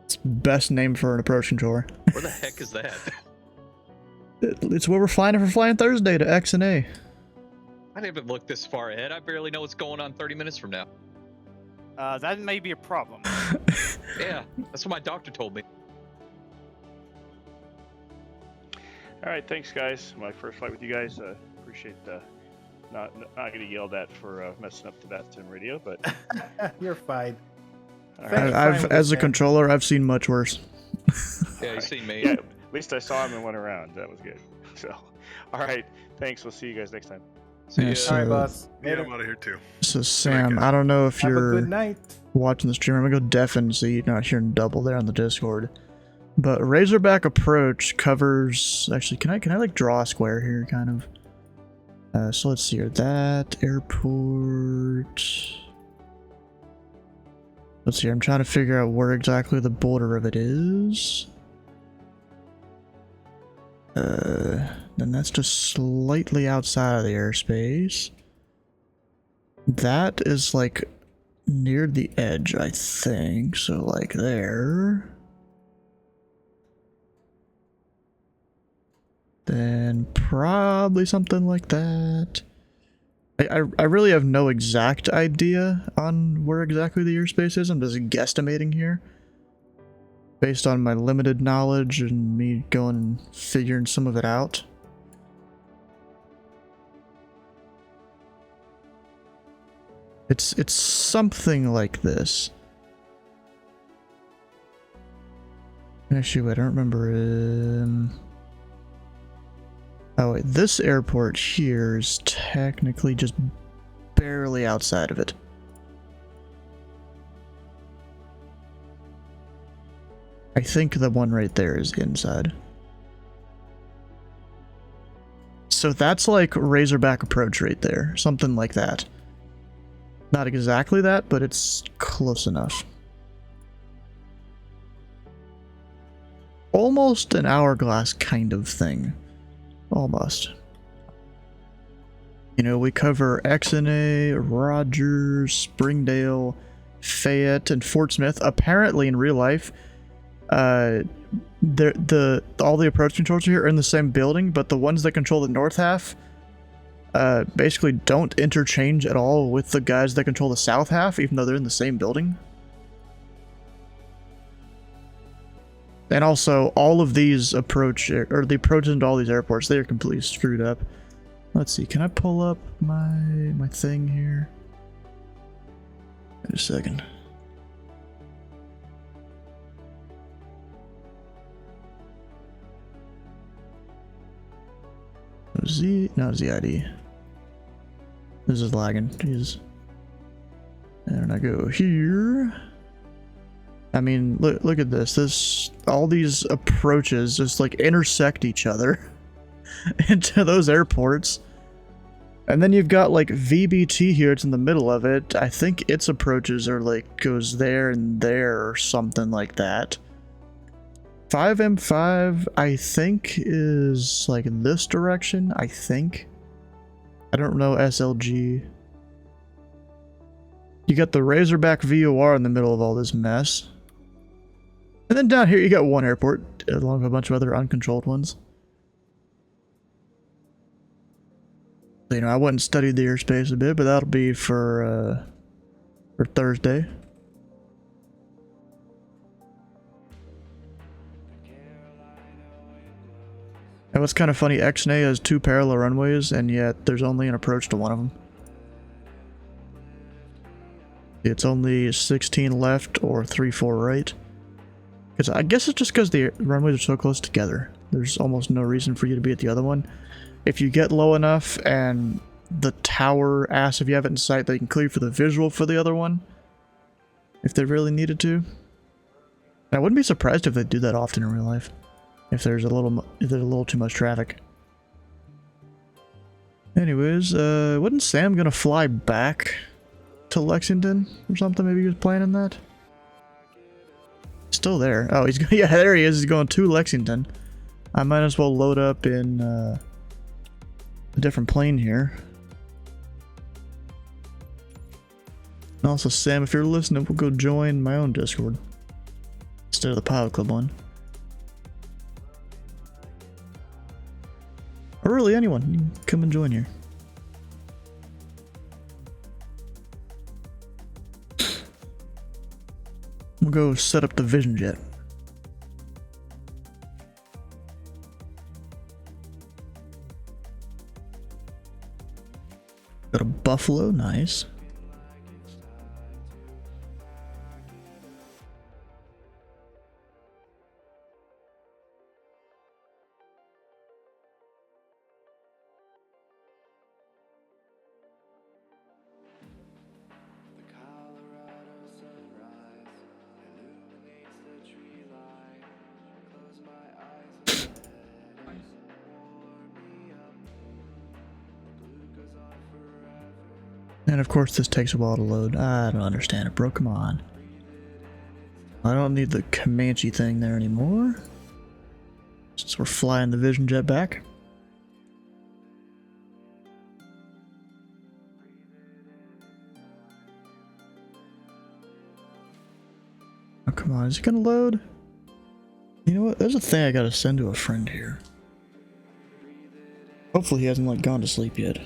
A: It's best name for an approach controller.
J: Where the heck is that?
A: It's where we're flying for flying Thursday to X and A.
J: I didn't even look this far ahead. I barely know what's going on 30 minutes from now.
H: That may be a problem.
J: Yeah, that's what my doctor told me.
L: All right, thanks guys. My first flight with you guys. Appreciate Not gonna get yelled at for messing up the Bastion radio, but
B: You're fine.
L: all
B: Thank
L: right.
B: you.
A: I've,
B: with
A: as
B: us,
A: a
B: man.
A: controller, I've seen much worse.
J: Yeah, you seen me.
L: Yeah, at least I saw him and went around. That was good. So, all right. Thanks. We'll see you guys next time.
J: See
A: Yeah,
J: ya.
A: so-
B: All right, boss.
F: Yeah,
B: Later.
F: I'm out of here too.
A: So Sam,
F: guys.
A: I don't know if
B: Have a
A: you're
B: good night.
A: watching the stream. I'm gonna go deafen so you're not hearing double there on the Discord. But Razorback approach covers. Actually, can I like draw a square here, kind of? So let's see here. That airport. Let's see. I'm trying to figure out where exactly the border of it is. Then that's just slightly outside of the airspace. That is like near the edge, I think. So like there. Then probably something like that. I really have no exact idea on where exactly the airspace is. I'm just guesstimating here. Based on my limited knowledge and me going and figuring some of it out. It's something like this. Actually, wait, I don't remember. Oh wait, this airport here is technically just barely outside of it. I think the one right there is inside. So that's like Razorback approach right there, something like that. Not exactly that, but it's close enough. Almost an hourglass kind of thing. Almost. You know, we cover XNA, Rogers, Springdale, Fayette, and Fort Smith. Apparently, in real life, all the approach controls here are in the same building, but the ones that control the north half basically don't interchange at all with the guys that control the south half, even though they're in the same building. And also, all of these the approaches into all these airports, they are completely screwed up. Let's see, can I pull up my thing here? Wait a second. No, ZID. This is lagging, jeez. And I go here. I mean, look at this. All these approaches just like intersect each other into those airports. And then you've got like VBT here, it's in the middle of it. I think its approaches are like goes there and there or something like that. 5M5, I think, is like in this direction, I think. I don't know SLG. You got the Razorback VOR in the middle of all this mess. And then down here you got one airport, along with a bunch of other uncontrolled ones. You know, I went and studied the airspace a bit, but that'll be for Thursday. And what's kind of funny, XNA has 2 parallel runways, and yet there's only an approach to one of them. It's only 16 left or 3-4 right. Because I guess it's just because the runways are so close together. There's almost no reason for you to be at the other one. If you get low enough and the tower asks if you have it in sight, they can clear for the visual for the other one. If they really needed to. And I wouldn't be surprised if they do that often in real life. If there's a little too much traffic. Anyways, wasn't Sam gonna fly back to Lexington or something? Maybe he was planning that. Still there. Oh, he's yeah, there he is. He's going to Lexington. I might as well load up in a different plane here. And also, Sam, if you're listening, we'll go join my own Discord instead of the Pilot Club one. Or really anyone, you can come and join here. We'll go set up the Vision Jet. Got a buffalo, nice. And of course this takes a while to load. I don't understand it, bro. Come on. I don't need the Comanche thing there anymore. Since we're flying the Vision Jet back. Oh, come on. Is it gonna load? You know what? There's a thing I gotta send to a friend here. Hopefully he hasn't, like, gone to sleep yet.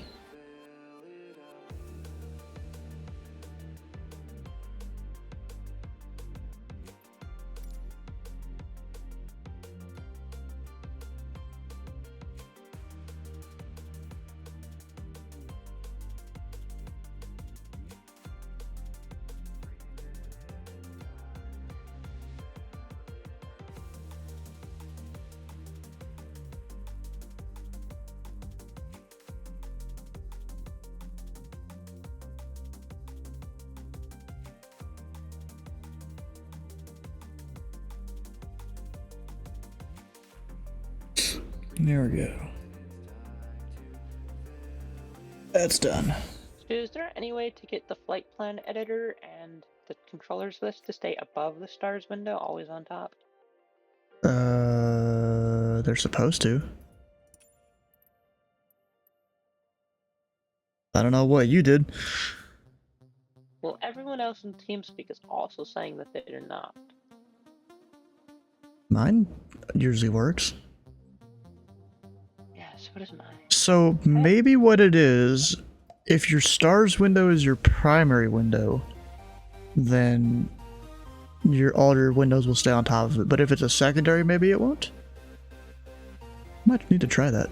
A: There we go. That's done.
K: Is there any way to get the flight plan editor and the controllers list to stay above the stars window, always on top?
A: They're supposed to. I don't know what you did.
K: Well, everyone else in TeamSpeak is also saying that they are not.
A: Mine usually works.
K: Yeah, so does mine.
A: So maybe what it is, if your stars window is your primary window, then all your windows will stay on top of it. But if it's a secondary, maybe it won't. Might need to try that.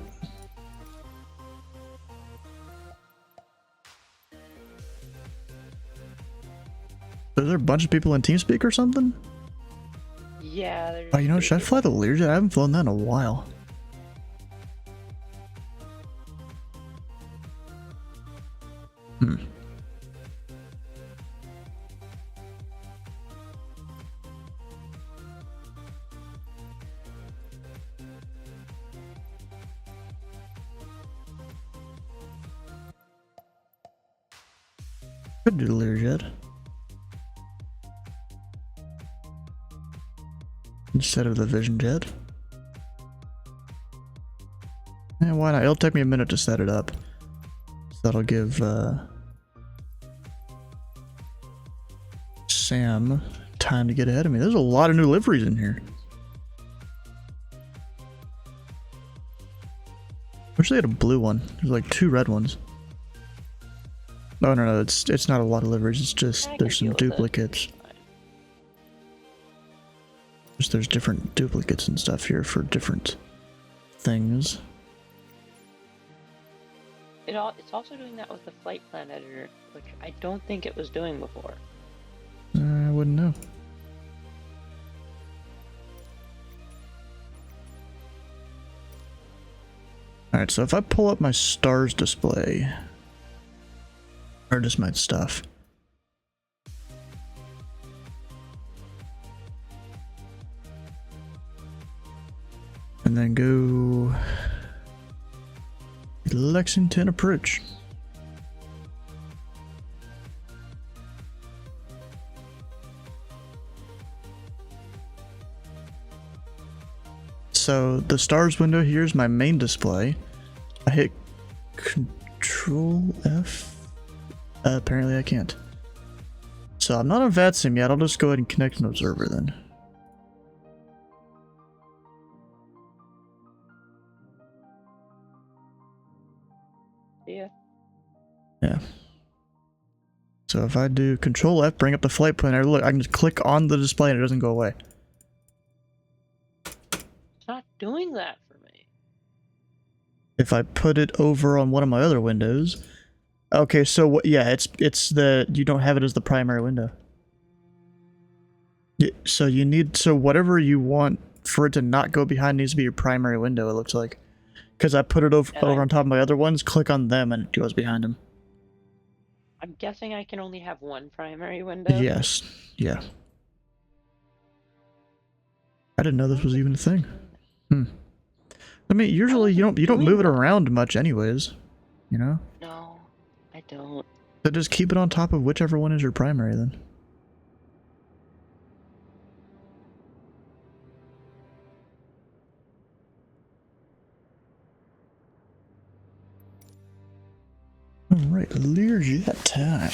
A: Is there a bunch of people in TeamSpeak or something?
K: Yeah, there's...
A: Oh, you know, should I fly the Learjet? I haven't flown that in a while. Could do the Learjet. Instead of the Vision Jet. Yeah, why not? It'll take me a minute to set it up. So that'll give Sam time to get ahead of me. There's a lot of new liveries in here. Wish they had a blue one. There's like 2 red ones. No, it's not a lot of liveries. It's just there's some duplicates. Just there's different duplicates and stuff here for different things.
K: It's also doing that with the flight plan editor, which I don't think it was doing before.
A: I wouldn't know. Alright, so if I pull up my stars display, or just my stuff. And then go Lexington approach. So the stars window here is my main display. I hit Control F. Apparently I can't. So I'm not on VATSIM yet. I'll just go ahead and connect an observer then.
K: Yeah.
A: Yeah. So if I do Control F, bring up the flight planner, look, I can just click on the display and it doesn't go away.
K: It's not doing that for me.
A: If I put it over on one of my other windows, Okay, so what? Yeah, it's the you don't have it as the primary window. So you need whatever you want for it to not go behind needs to be your primary window. It looks like, because I put it over on top of my other ones. Click on them and it goes behind them.
K: I'm guessing I can only have one primary window.
A: Yes. Yeah. I didn't know this was even a thing. I mean, usually you don't move it around much, anyways. You know.
K: No, I don't.
A: So just keep it on top of whichever one is your primary then. Alright, Leargy that time.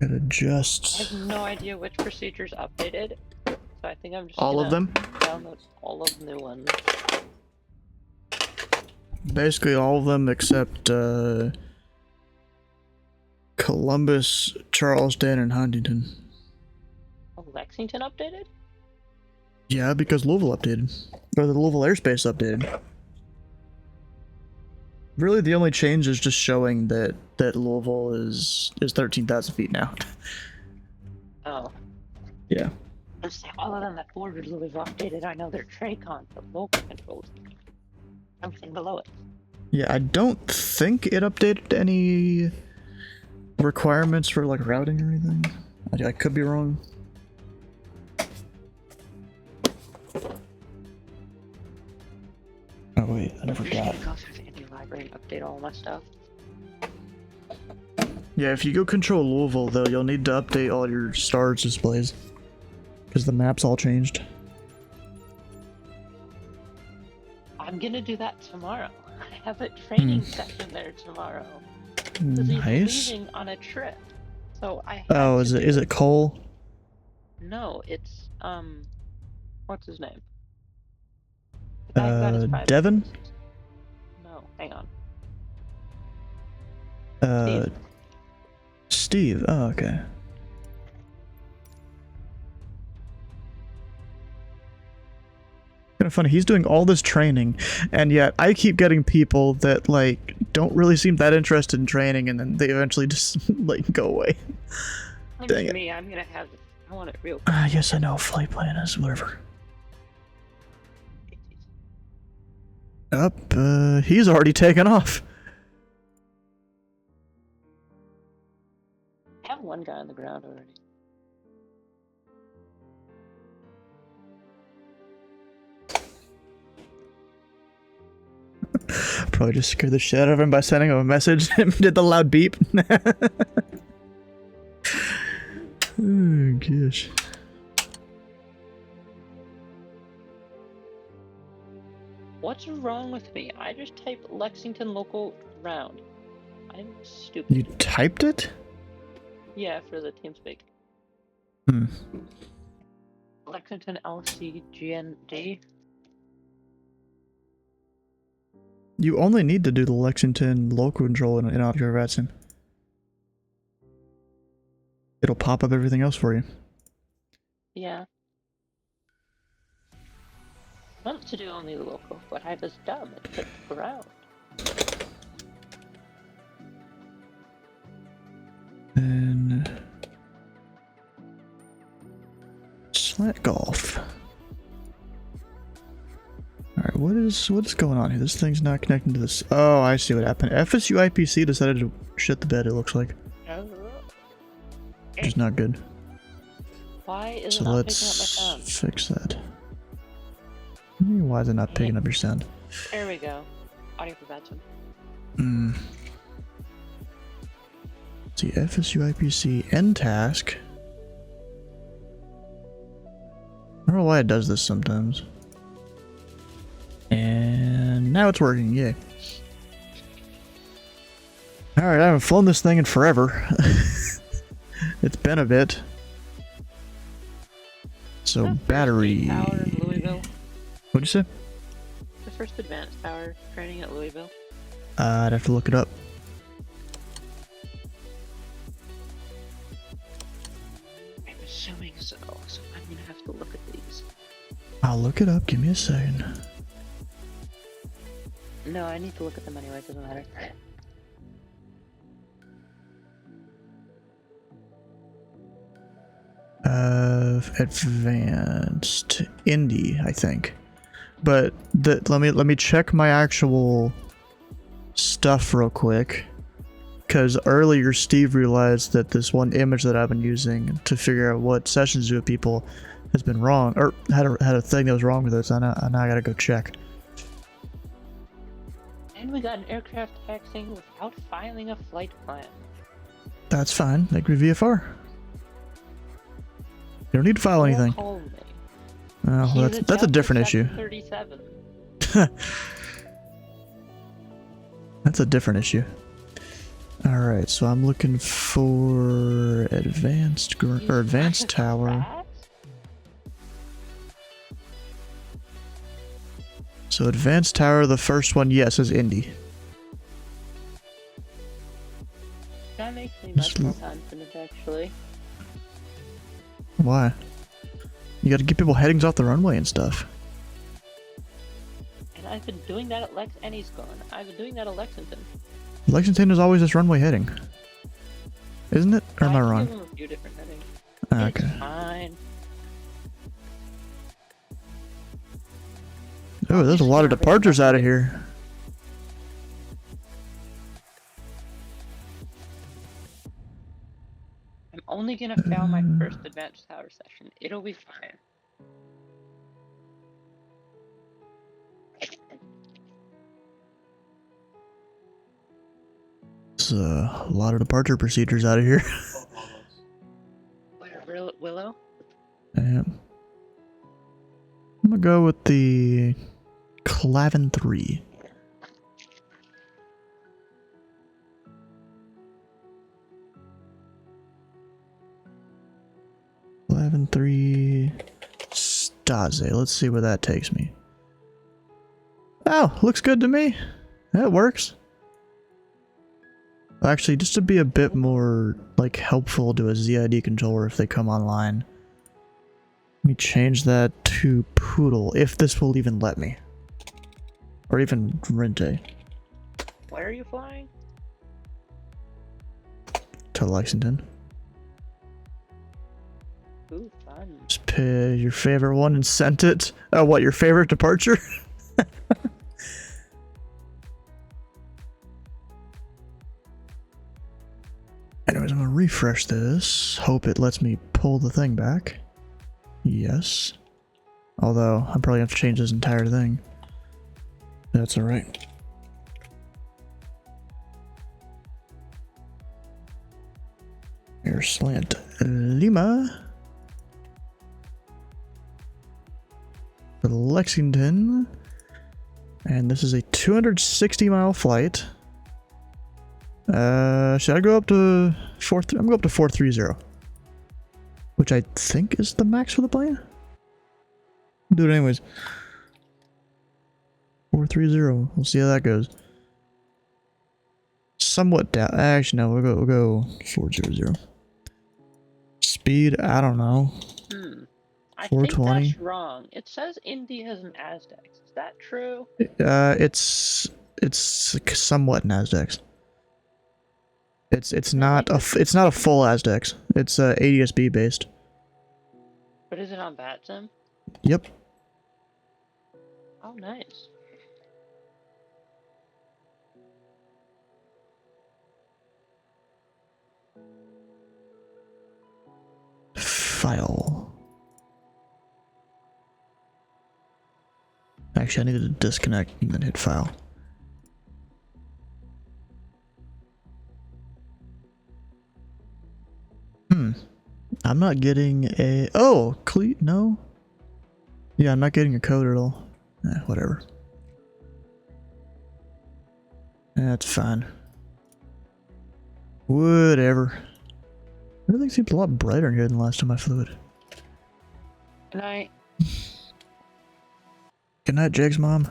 A: Gotta just...
K: I have no idea which procedures updated, so I think I'm just
A: all of them?
K: Download all of the new ones.
A: Basically all of them except Columbus, Charleston, and Huntington.
K: Oh, Lexington updated?
A: Yeah, because Louisville updated. Or the Louisville airspace updated. Really, the only change is just showing that Louisville is 13,000 feet now.
K: Oh.
A: Yeah.
K: Let's say other than that border Louisville updated, I know their TRACON, the local controls, everything below it.
A: Yeah, I don't think it updated any requirements for like routing or anything. I could be wrong. Oh wait, I forgot.
K: Go through the Indy library and update all my stuff.
A: Yeah, if you go control Louisville though, you'll need to update all your stars displays. Because the maps all changed.
K: I'm gonna do that tomorrow. I have a training session there tomorrow.
A: Nice.
K: He's leaving on a trip. So I
A: Oh, is it Cole?
K: No, it's what's his name? The guy who got his private
A: Devin?
K: license. No, hang on.
A: Steve. Oh, okay. Kind of funny. He's doing all this training, and yet I keep getting people that like don't really seem that interested in training, and then they eventually just like go away. Dang it.
K: Me, I'm gonna have. I want it real.
A: Yes, I know. Flight plan is whatever. Up. He's already taken off.
K: I have one guy on the ground already.
A: Probably just scared the shit out of him by sending him a message and did the loud beep. Oh, gosh.
K: What's wrong with me? I just typed Lexington local round. I'm stupid.
A: You typed it?
K: Yeah, for the TeamSpeak. Lexington LCGND.
A: You only need to do the Lexington local control in Oscar Vatson. It'll pop up everything else for you.
K: Yeah. I meant to do only the local, but I was dumb and took the ground.
A: And slant golf. Alright, what is going on here? This thing's not connecting to this. Oh, I see what happened. FSU IPC decided to shit the bed, it looks like. Which is not good.
K: Why is
A: So
K: it not
A: let's
K: picking up my sound?
A: fix that. Why is it not picking up your sound?
K: There we go. Audio for Batson.
A: See, FSU IPC end task. I don't know why it does this sometimes. And now it's working, yay. Alright, I haven't flown this thing in forever. It's been a bit. So, battery.
K: Tower in Louisville.
A: What'd you say?
K: The first advanced tower training at Louisville.
A: I'd have to look it up.
K: I'm assuming so, so I'm gonna have to look at these.
A: I'll look it up, give me a second.
K: No, I need to look at them anyway, it doesn't matter.
A: Advanced Indy, I think. But let me check my actual stuff real quick, because earlier Steve realized that this one image that I've been using to figure out what sessions do with people has been wrong, or had a thing that was wrong with it. So now I gotta go check.
K: And we got an aircraft taxiing without filing a flight plan.
A: That's fine. Like with VFR. You don't need to file anything.
K: Call me.
A: Oh, well, that's a different issue.
K: 37.
A: That's a different issue. Alright, so I'm looking for advanced tower. So advanced tower, the first one, yes, is Indy.
K: That makes me much more confident, actually.
A: Why? You gotta get people headings off the runway and stuff.
K: And I've been doing that at and he's gone. I've been doing that at Lexington.
A: Lexington is always this runway heading. Isn't it? Or am I wrong?
K: Give him a few different headings.
A: Oh, okay.
K: It's fine.
A: Oh, there's a lot of departures out of here.
K: I'm only gonna fail my first advanced tower session. It'll be fine.
A: There's a lot of departure procedures out of here.
K: Where, Willow?
A: Yeah. I'm gonna go with the Clavin 3. Clavin 3 Staze. Let's see where that takes me. Oh, looks good to me. That works. Actually, just to be a bit more like helpful to a ZID controller if they come online, let me change that to Poodle, if this will even let me. Or even Rente.
K: Where are you flying?
A: To Lexington.
K: Ooh, fun.
A: Just pick your favorite one and sent it. Oh, what, your favorite departure? Anyways, I'm gonna refresh this. Hope it lets me pull the thing back. Yes. Although, I probably have to change this entire thing. That's alright. Air slant Lima. For Lexington. And this is a 260-mile flight. Should I go up to 4? I'm going up to 430, which I think is the max for the plane. Do it anyways. 430. We'll see how that goes. Somewhat down. Actually, no. We'll go 400. Speed. I don't know.
K: I
A: 420.
K: think that's wrong. It says Indy has an Azdex. Is that true?
A: It's somewhat Azdex. It's not a full Azdex. It's ADSB based.
K: But is it on VATSIM?
A: Yep.
K: Oh, nice.
A: File. Actually, I needed to disconnect and then hit file. I'm not getting a... Oh! No? Yeah, I'm not getting a code at all. Whatever. That's fine. Whatever. Everything seems a lot brighter in here than last time I flew it.
K: Good night.
A: Good night, Jig's mom.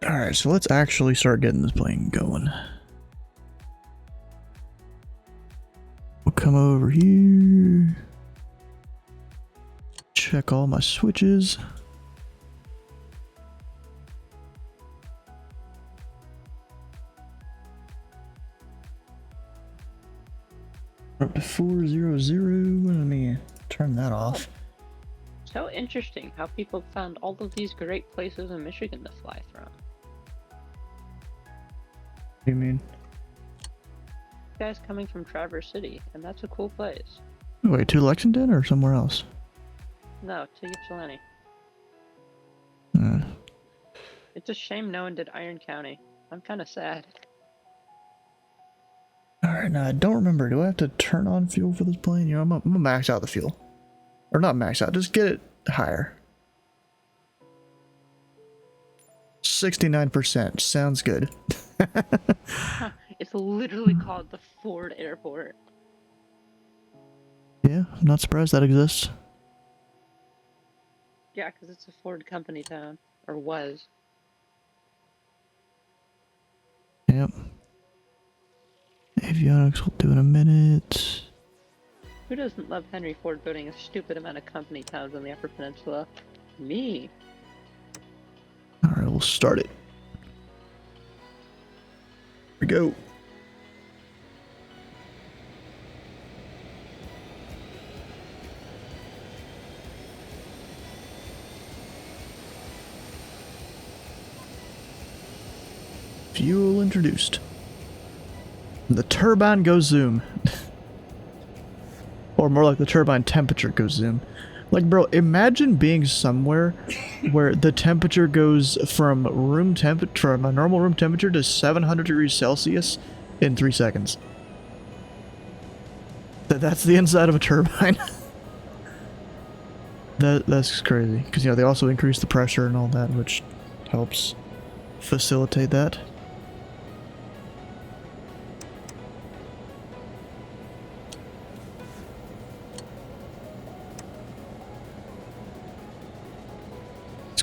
A: Alright, so let's actually start getting this plane going. come over here. Check all my switches. Up to 400. Let me turn that off.
K: So interesting how people found all of these great places in Michigan to fly from.
A: What do you mean?
K: Guys coming from Traverse City, and that's a cool place.
A: Wait, to Lexington or somewhere else?
K: No, to Ypsilanti.
A: Uh,
K: It's a shame no one did Iron County. I'm kind of sad.
A: Alright, now I don't remember. Do I have to turn on fuel for this plane? You know, I'm gonna max out the fuel. Or not max out, just get it higher. 69%. Sounds good.
K: It's literally called the Ford Airport.
A: Yeah, I'm not surprised that exists.
K: Yeah, because it's a Ford company town. Or was.
A: Yep. Avionics will do in a minute.
K: Who doesn't love Henry Ford building a stupid amount of company towns on the Upper Peninsula? Me.
A: Alright, we'll start it. Here we go. Fuel introduced. The turbine goes zoom. Or more like the turbine temperature goes zoom. Like, bro, imagine being somewhere where the temperature goes from a normal room temperature to 700 degrees Celsius in 3 seconds. That's the inside of a turbine. That's crazy. Because, you know, they also increase the pressure and all that, which helps facilitate that.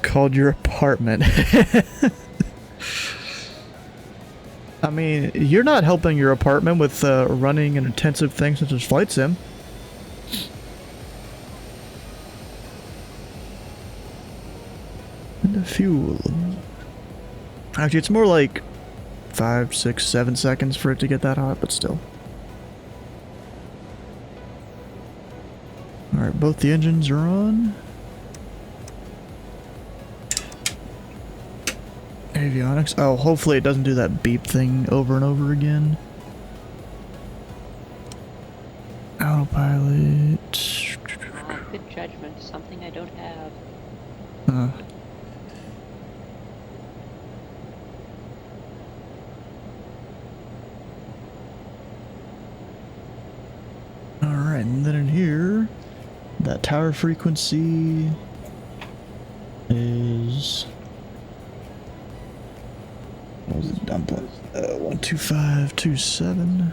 A: Called your apartment. I mean, you're not helping your apartment with running an intensive thing such as Flight Sim. And the fuel. Actually, it's more like 5, 6, 7 seconds for it to get that hot, but still. Alright, both the engines are on. Avionics. Oh, hopefully it doesn't do that beep thing over and over again. Autopilot.
K: Oh, good judgment. Something I don't have.
A: Alright, and then in here, that tower frequency is... What was it? 12527.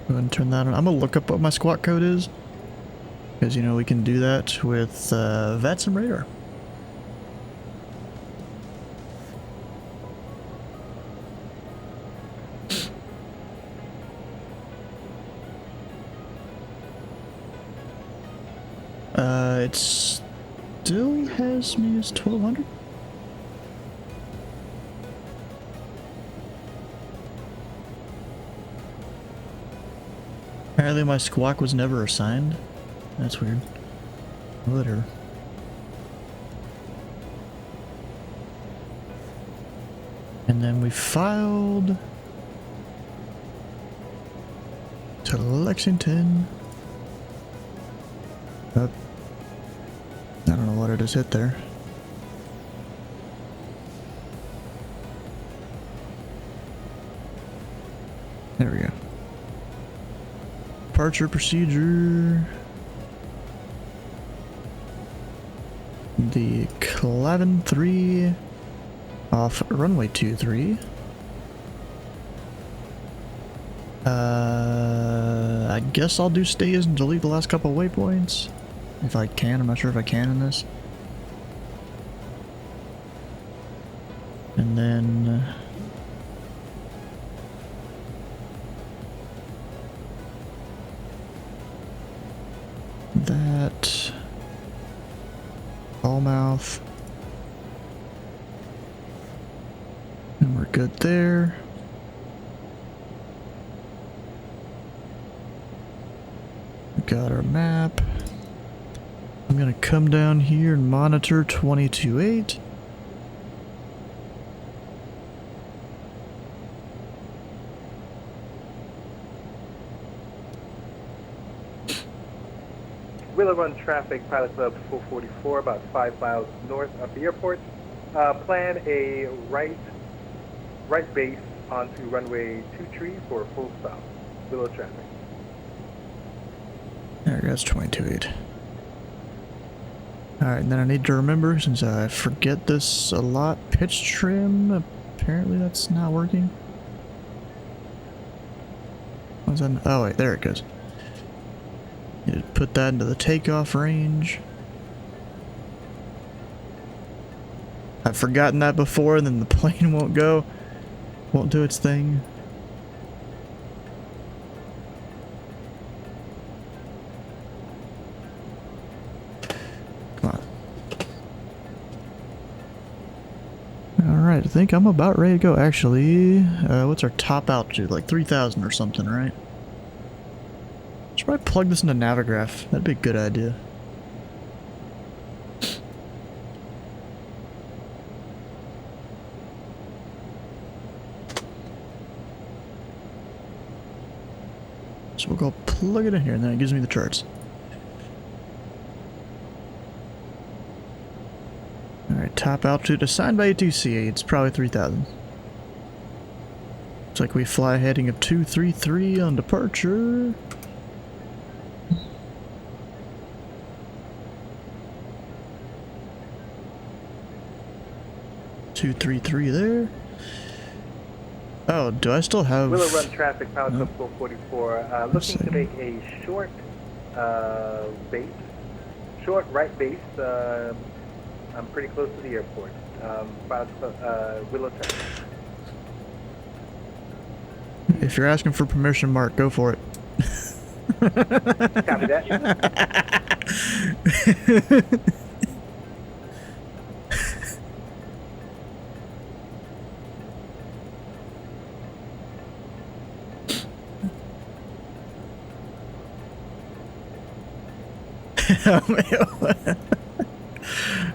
A: Go ahead and turn that on. I'm gonna look up what my squawk code is, because you know we can do that with VATS and radar. It still has me as 1200. Apparently my squawk was never assigned. That's weird. Whatever. And then we filed to Lexington. Up. I don't know what it just hit there. There we go. Departure procedure. The Clavin 3 off runway 23. I guess I'll do stays and delete the last couple waypoints. If I can, I'm not sure if I can in this. And then that Allmouth, and we're good there. We got our map. I'm gonna come down here and monitor 22.8.
B: Willow Run traffic, Pilot Club 444, about 5 miles north of the airport. Plan a right base onto runway 23 for a full stop. Willow traffic.
A: There goes 22.8. Alright, and then I need to remember, since I forget this a lot, pitch trim, apparently that's not working. What's that? Oh wait, there it goes. Need to put that into the takeoff range. I've forgotten that before, and then the plane won't do its thing. Come on. Alright, I think I'm about ready to go. Actually, what's our top altitude? Like 3,000 or something, right? Should probably plug this into Navigraph. That'd be a good idea. So we'll go plug it in here, and then it gives me the charts. Alright, top altitude assigned by ATC. It's probably 3,000. Looks like we fly heading of 233 on departure. .233 there. Oh, do I still have...
B: Willow Run traffic, Pilot Club 444, looking to make a short base, short right base. I'm pretty close to the airport. Pilot Club, Willow traffic.
A: If you're asking for permission, Mark, go for it.
B: Copy that.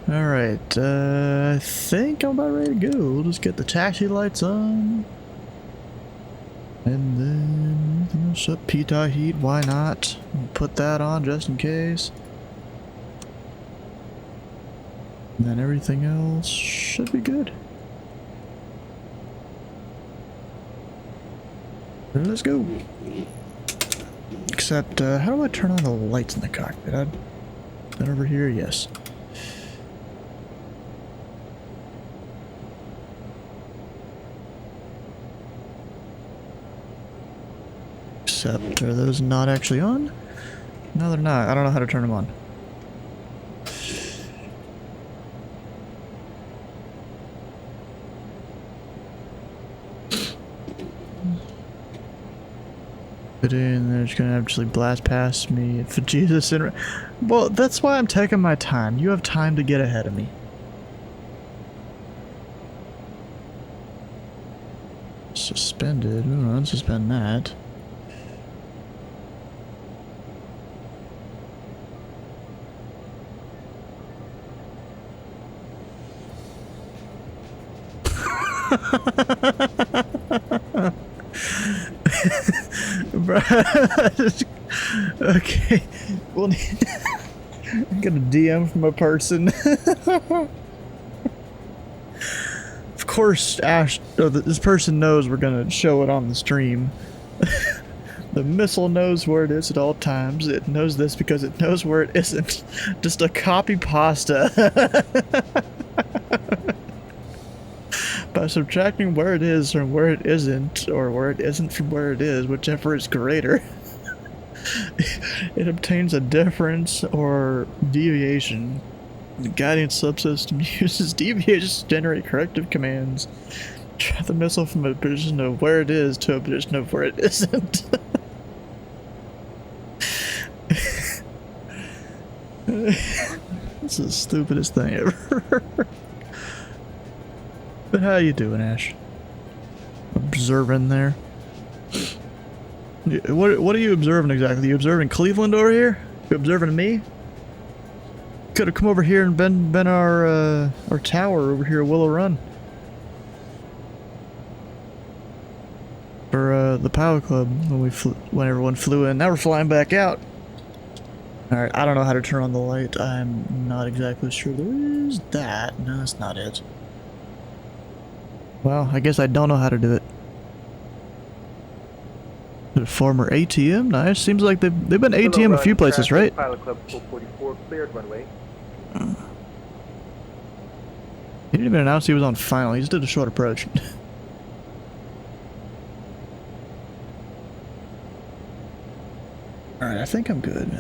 A: Alright, I think I'm about ready to go. We'll just get the taxi lights on. And then, shut Pita heat, why not? We'll put that on just in case. And then everything else should be good. Let's go. Except, how do I turn on the lights in the cockpit? That over here? Yes. Except, are those not actually on? No, they're not. I don't know how to turn them on. Put in, they're just gonna actually blast past me for Jesus and... Well, that's why I'm taking my time. You have time to get ahead of me. Suspended. Ooh, unsuspend that. Okay. Well, I'm gonna DM from a person. Of course, Ash. This person knows we're gonna show it on the stream. The missile knows where it is at all times. It knows this because it knows where it isn't. Just a copy pasta. By subtracting where it is from where it isn't, or where it isn't from where it is, whichever is greater, it obtains a difference or deviation The guidance subsystem uses DBHs to generate corrective commands. Drive the missile from a position of where it is to a position of where it isn't. This is the stupidest thing ever. But how you doing, Ash? Observing there. What are you observing exactly? You observing Cleveland over here? You observing me? Could have come over here and been our tower over here at Willow Run. For the Power Club when everyone flew in. Now we're flying back out. Alright, I don't know how to turn on the light. I'm not exactly sure there is that. No, that's not it. Well, I guess I don't know how to do it. The former ATM? Nice. Seems like they've been ATM a few places, right?
M: Pilot Club 444 cleared runway.
A: He didn't even announce he was on final. He just did a short approach. Alright, I think I'm good.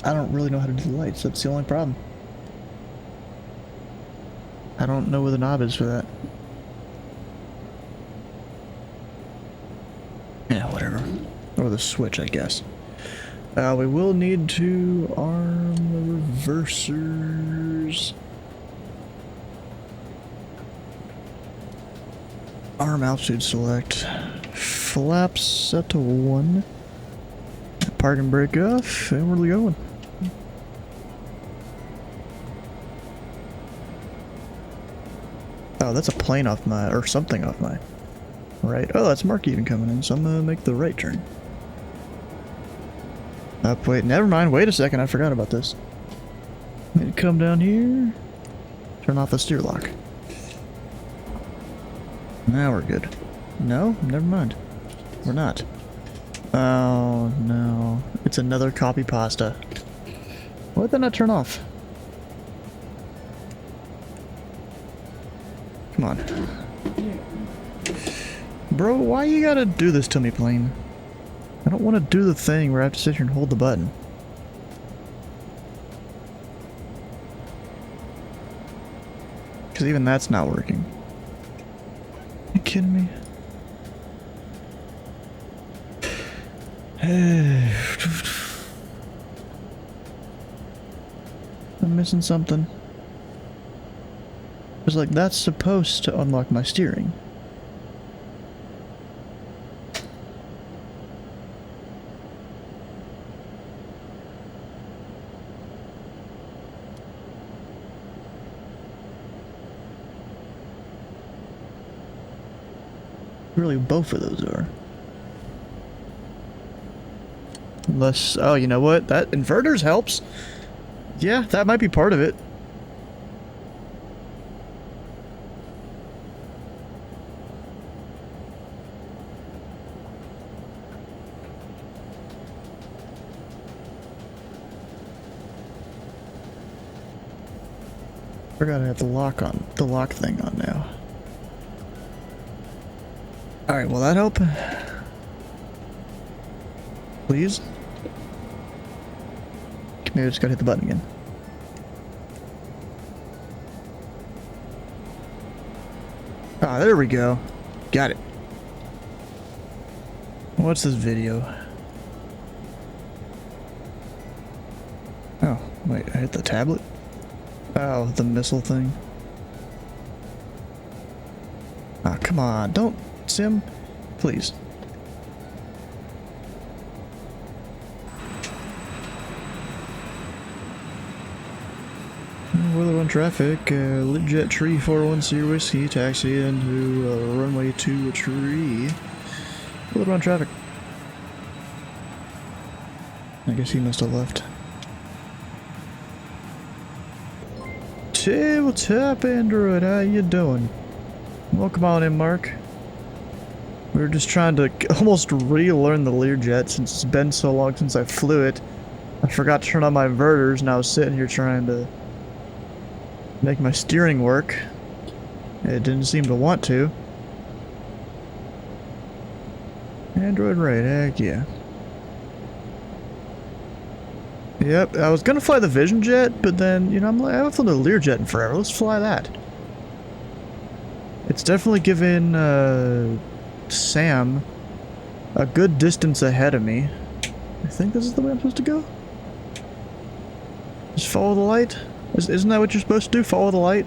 A: I don't really know how to do the lights. That's the only problem. I don't know where the knob is for that. Yeah, whatever. Or the switch, I guess. We will need to arm the reversers. Arm altitude select. Flaps set to 1. Park and brake off. And where are we going? Oh, that's a plane off my, or something off my right. Oh, that's Mark even coming in, so I'm gonna make the right turn. Up, wait, never mind. Wait a second, I forgot about this. Need to come down here. Turn off the steer lock. Now we're good. No, never mind. We're not. Oh no, it's another copy pasta. Why did that not turn off? Come on. Bro, why you gotta do this to me, plane? I don't want to do the thing where I have to sit here and hold the button. Because even that's not working. Are you kidding me? I'm missing something. It's like that's supposed to unlock my steering. Really, both of those are. Unless, oh, you know what? That inverters helps. Yeah, that might be part of it. Forgot I have the lock thing on now. Alright, will that help? Please? Maybe I just gotta hit the button again. Ah, there we go. Got it. What's this video? Oh, wait, I hit the tablet? Oh, the missile thing. Ah, come on, don't sim, please. Willow Run traffic, Lidjet tree 401 whiskey, taxi into runway 2 tree. Willow Run traffic. I guess he must have left. Hey, what's up, Android? How you doing? Welcome on in, Mark. We were just trying to almost relearn the Learjet since it's been so long since I flew it. I forgot to turn on my inverters and I was sitting here trying to make my steering work. It didn't seem to want to. Android right, heck yeah. Yep, I was gonna fly the Vision Jet, but then, you know, I'm like, I haven't flown the Learjet in forever. Let's fly that. It's definitely given Sam a good distance ahead of me. I think this is the way I'm supposed to go. Just follow the light. Isn't that what you're supposed to do? Follow the light?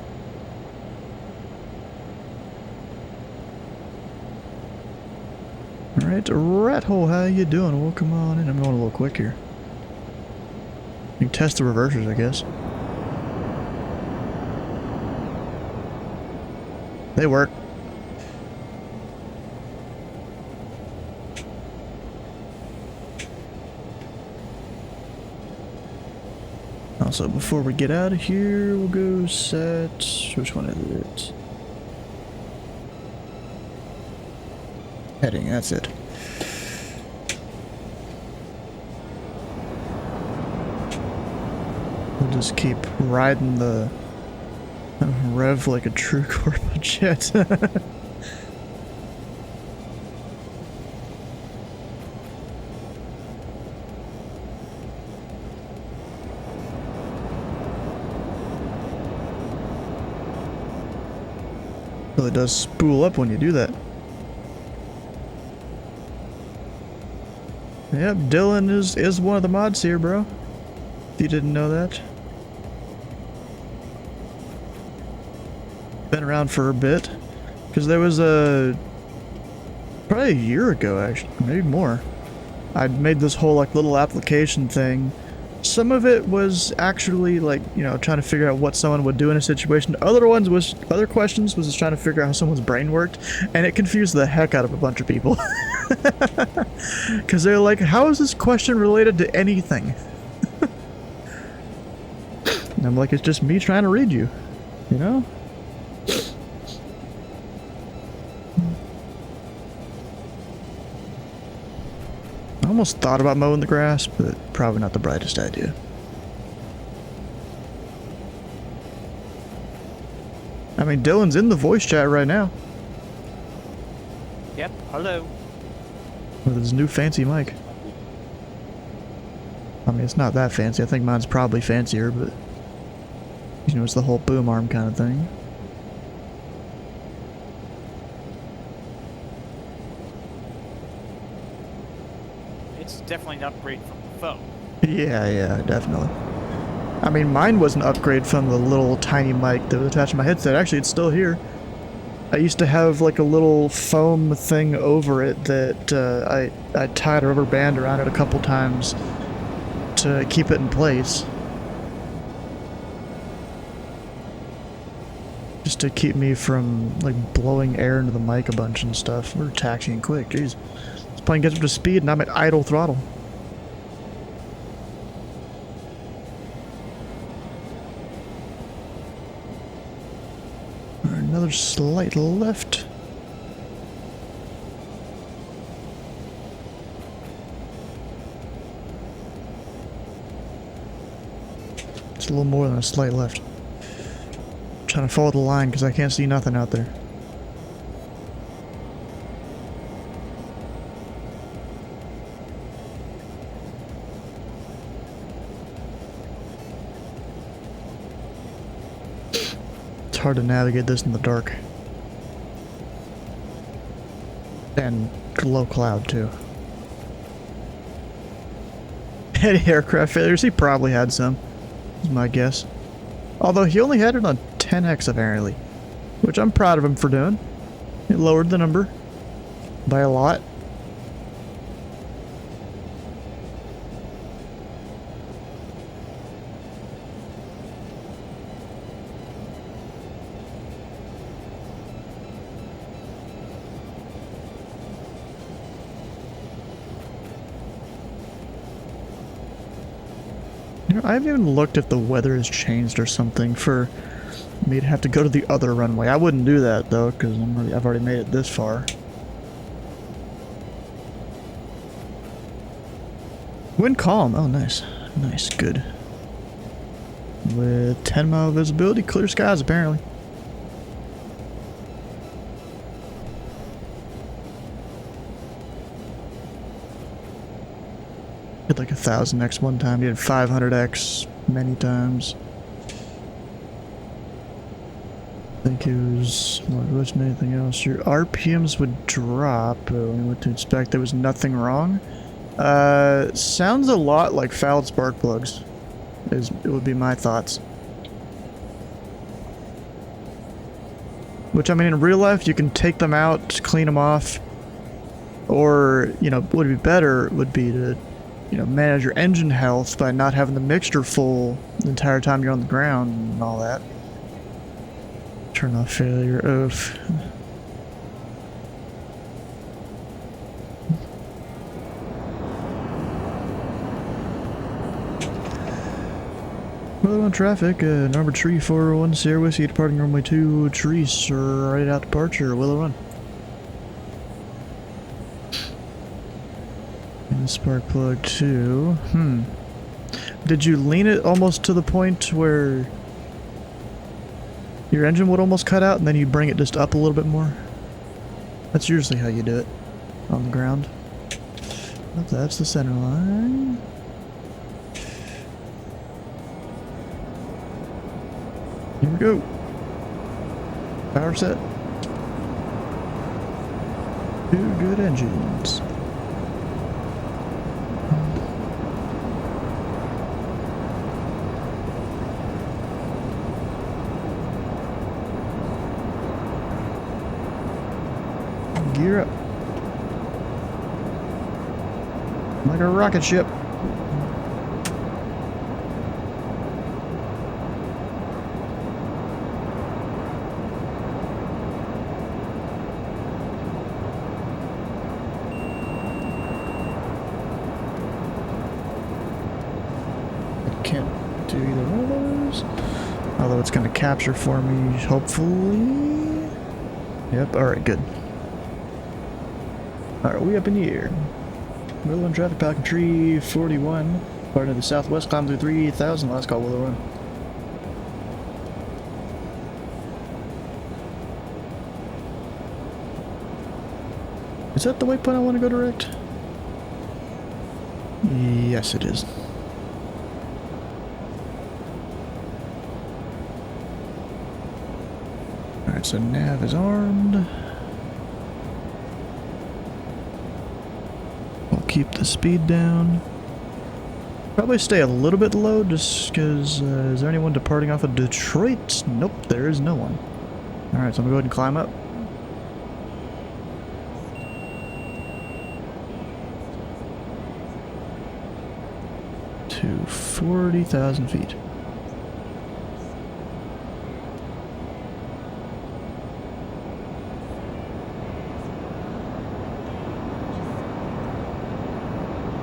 A: Alright, Rat Hole, how you doing? Well, come on in. I'm going a little quick here. You can test the reversers, I guess. They work. Also, before we get out of here, we'll go set... Which one is it? Heading, that's it. We'll just keep riding the rev like a true corporate jet. Really does spool up when you do that. Yep, Dylan is one of the mods here, bro. If you didn't know that. Been around for a bit. Because there was probably a year ago, actually. Maybe more. I'd made this whole, like, little application thing. Some of it was actually, like, you know, trying to figure out what someone would do in a situation. Other questions was just trying to figure out how someone's brain worked. And it confused the heck out of a bunch of people. Because they're like, how is this question related to anything? And I'm like, it's just me trying to read you. You know? I almost thought about mowing the grass, but probably not the brightest idea. I mean, Dylan's in the voice chat right now.
H: Yep, hello.
A: With his new fancy mic. I mean, it's not that fancy. I think mine's probably fancier, but... You know, it's the whole boom arm kind of thing.
H: It's definitely an upgrade from the phone.
A: Yeah, definitely. I mean, mine was an upgrade from the little tiny mic that was attached to my headset. Actually, it's still here. I used to have like a little foam thing over it that I tied a rubber band around it a couple times to keep it in place. Just to keep me from like blowing air into the mic a bunch and stuff. We're taxiing quick, jeez. This plane gets up to speed and I'm at idle throttle. Another slight left. It's a little more than a slight left. I'm trying to follow the line because I can't see nothing out there. It's hard to navigate this in the dark. And low cloud, too. Any aircraft failures? He probably had some, is my guess. Although he only had it on 10x, apparently. Which I'm proud of him for doing. He lowered the number by a lot. I haven't even looked if the weather has changed or something for me to have to go to the other runway. I wouldn't do that though, because I've already made it this far. Wind calm. Oh, nice. Nice, good. With 10-mile visibility, clear skies apparently. Hit like 1000x one time, did 500x many times. I think it was, wasn't anything else. Your RPMs would drop when you went to inspect. There was nothing wrong. Sounds a lot like fouled spark plugs. It would be my thoughts. Which, I mean, in real life, you can take them out, clean them off. Or, you know, what would be better would be to, you know, manage your engine health by not having the mixture full the entire time you're on the ground and all that. Turn off failure. Oof. Well, on traffic, number tree 401 Sierra Whiskey departing runway 2, trees right out departure, Willow Run. And spark plug 2. Did you lean it almost to the point where your engine would almost cut out and then you bring it just up a little bit more? That's usually how you do it on the ground. But that's the center line. Here we go. Power set. 2 good engines. Gear up. Like a rocket ship. Can't do either one of those. Although it's going to capture for me, hopefully. Yep, alright, good. Alright, we up in the air. Willow Run traffic, Pelican Tree 41. Part of the southwest, climb through 3000. Last call, Willow Run. Is that the waypoint I want to go direct? Yes, it is. Alright, so nav is armed. We'll keep the speed down. Probably stay a little bit low just because, is there anyone departing off of Detroit? Nope, there is no one. Alright, so I'm gonna go ahead and climb up. To 40,000 feet.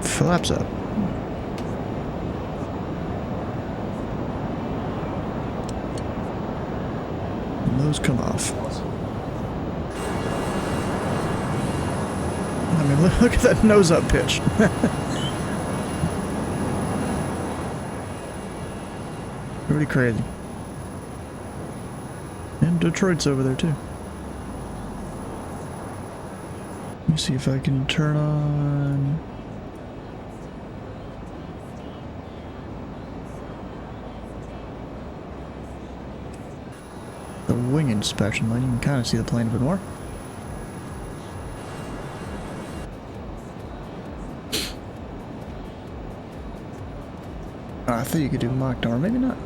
A: Flaps up. And those come off. I mean, look at that nose up pitch. Pretty crazy. And Detroit's over there too. Let me see if I can turn on... the wing inspection light. You can kind of see the plane a bit more. I thought you could do Mach door, maybe not.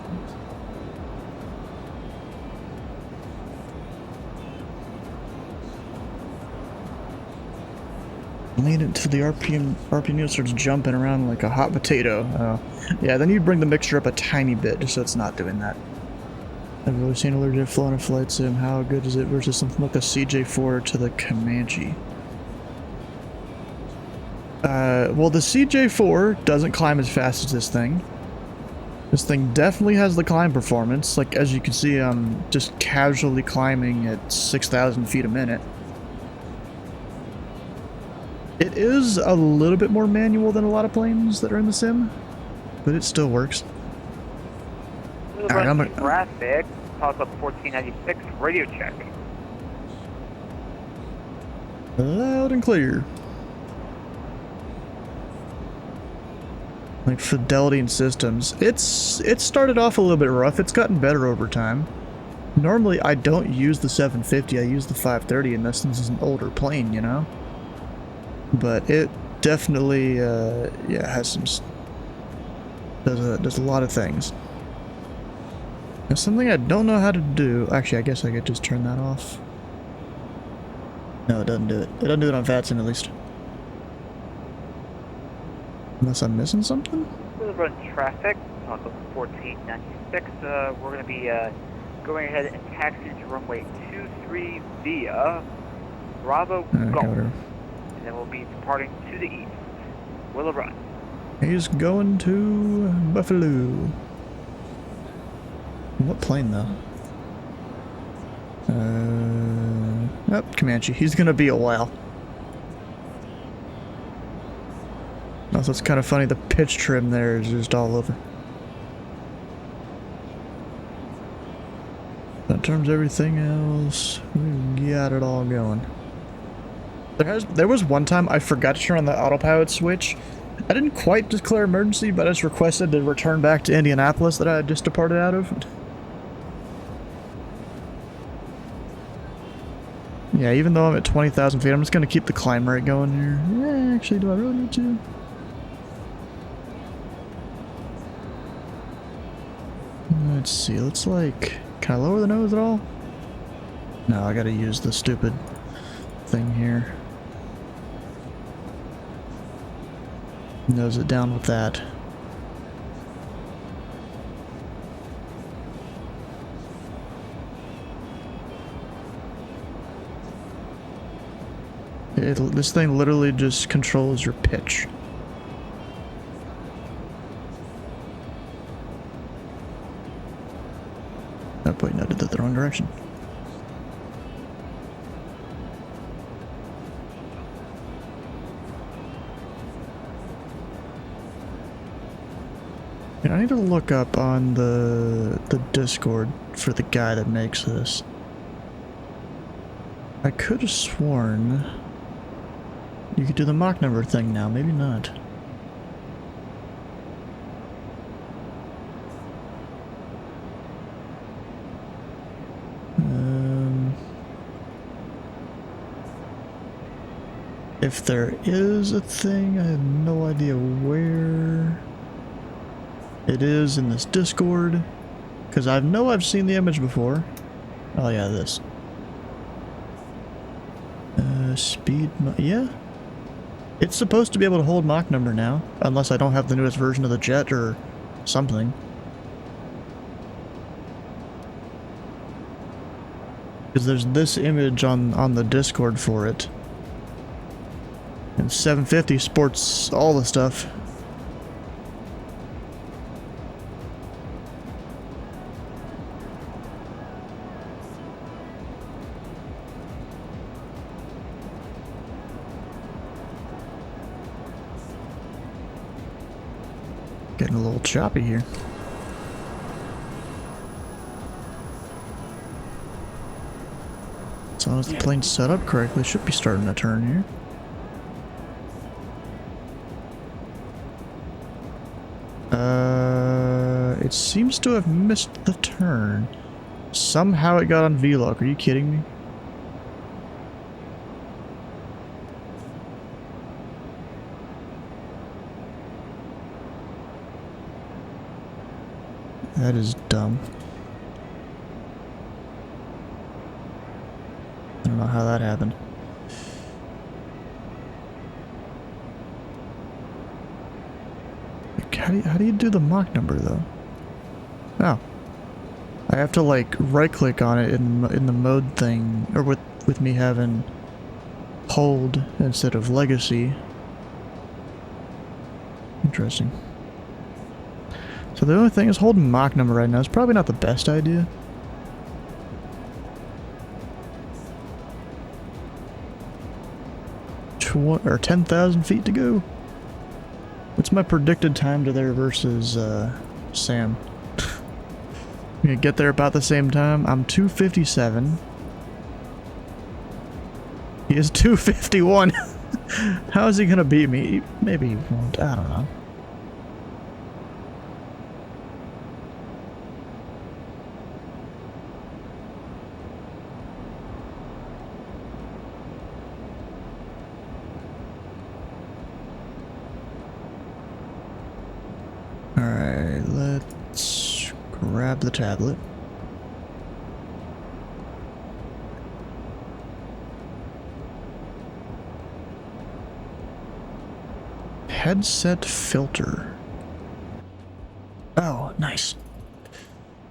A: Lean it until the RPM unit starts jumping around like a hot potato. Yeah, then you bring the mixture up a tiny bit just so it's not doing that. I've really seen a legit flow in a flight sim. How good is it versus something like the CJ4 to the Comanche? Well, the CJ4 doesn't climb as fast as this thing. This thing definitely has the climb performance. Like, as you can see, I'm just casually climbing at 6,000 feet a minute. It is a little bit more manual than a lot of planes that are in the sim, but it still works. Alright, I'm gonna...
M: traffic, toss up 1496, radio check.
A: Loud and clear. Like fidelity and systems. It started off a little bit rough. It's gotten better over time. Normally I don't use the 750, I use the 530 and this is an older plane, you know? But it definitely, yeah, has some... does a lot of things. Now, something I don't know how to do... Actually, I guess I could just turn that off. No, it doesn't do it. It doesn't do it on VATSIM, at least. Unless I'm missing something?
M: We'll run traffic on the 1496. We're going to be going ahead and taxiing to runway 23 via Bravo Golf. And then we'll be departing to the east. Will run.
A: He's going to Buffalo. What plane, though? Oh, Comanche. He's gonna be a while. Also, it's kind of funny, the pitch trim there is just all over. But in terms of everything else, we got it all going. There was one time I forgot to turn on the autopilot switch. I didn't quite declare emergency, but I just requested to return back to Indianapolis that I had just departed out of. Yeah, even though I'm at 20,000 feet, I'm just going to keep the climb rate going here. Yeah, actually, do I really need to? Let's see, let's like... Can I lower the nose at all? No, I gotta use the stupid thing here. Nose it down with that. This thing literally just controls your pitch. Oh wait, no, I did that the wrong direction. Yeah, I need to look up on the Discord for the guy that makes this. I could have sworn you could do the Mach number thing now, maybe not. If there is a thing, I have no idea where it is in this Discord, because I know I've seen the image before. Oh yeah, this. Speed, yeah. It's supposed to be able to hold Mach number now, unless I don't have the newest version of the jet or something. Because there's this image on the Discord for it. And 750 sports all the stuff. Getting a little choppy here. As long as the plane's set up correctly, should be starting to turn here. It seems to have missed the turn. Somehow it got on V-lock. Are you kidding me? That is dumb. I don't know how that happened. How do you do the Mach number though? Oh, I have to like right click on it in the mode thing, or with me having hold instead of legacy. Interesting. So the only thing is holding Mach number right now is probably not the best idea. Or 10,000 feet to go. What's my predicted time to there versus Sam? I'm gonna get there about the same time. I'm 2:57. He is 2:51. How is he gonna beat me? Maybe he won't. I don't know. Grab the tablet. Headset filter. Oh, nice.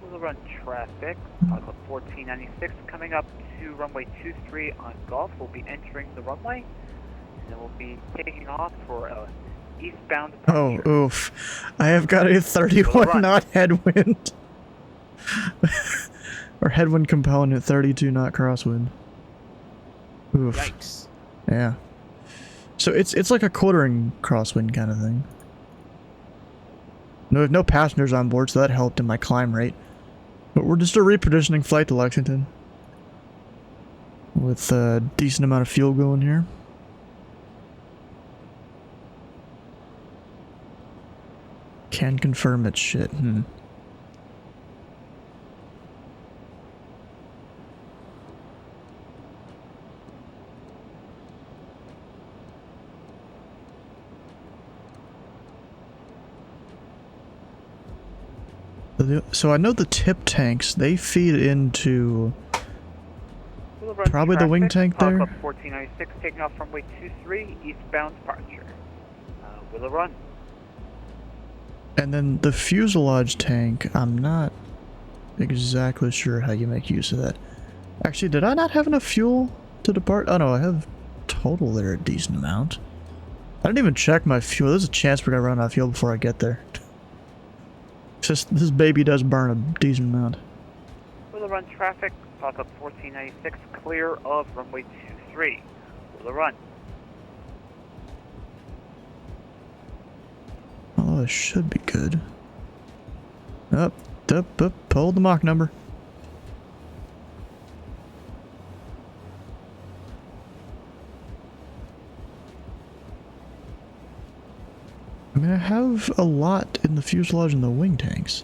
M: We'll run traffic. Club 1496 coming up to runway 23 on Gulf. We'll be entering the runway, and then we'll be taking off for a eastbound departure.
A: Oh, oof. I have got a 31 knot headwind. Or headwind component, 32 knot crosswind. Oof.
H: Yikes.
A: Yeah. So it's like a quartering crosswind kind of thing. No, we have no passengers on board, so that helped in my climb rate. But we're just a repositioning flight to Lexington. With a decent amount of fuel going here. Can confirm it's shit. So I know the tip tanks, they feed into probably the wing tank there.
M: Club 1496 taking off runway 23 eastbound departure. Willow Run.
A: And then the fuselage tank, I'm not exactly sure how you make use of that. Actually, did I not have enough fuel to depart? Oh no, I have total there a decent amount. I didn't even check my fuel. There's a chance we're gonna run out of fuel before I get there. It's just, this baby does burn a decent amount.
M: Willow Run traffic, Club 1496 clear of runway 23. Willow Run.
A: Oh, it should be good. Up, hold the Mach number. I mean, I have a lot in the fuselage and the wing tanks.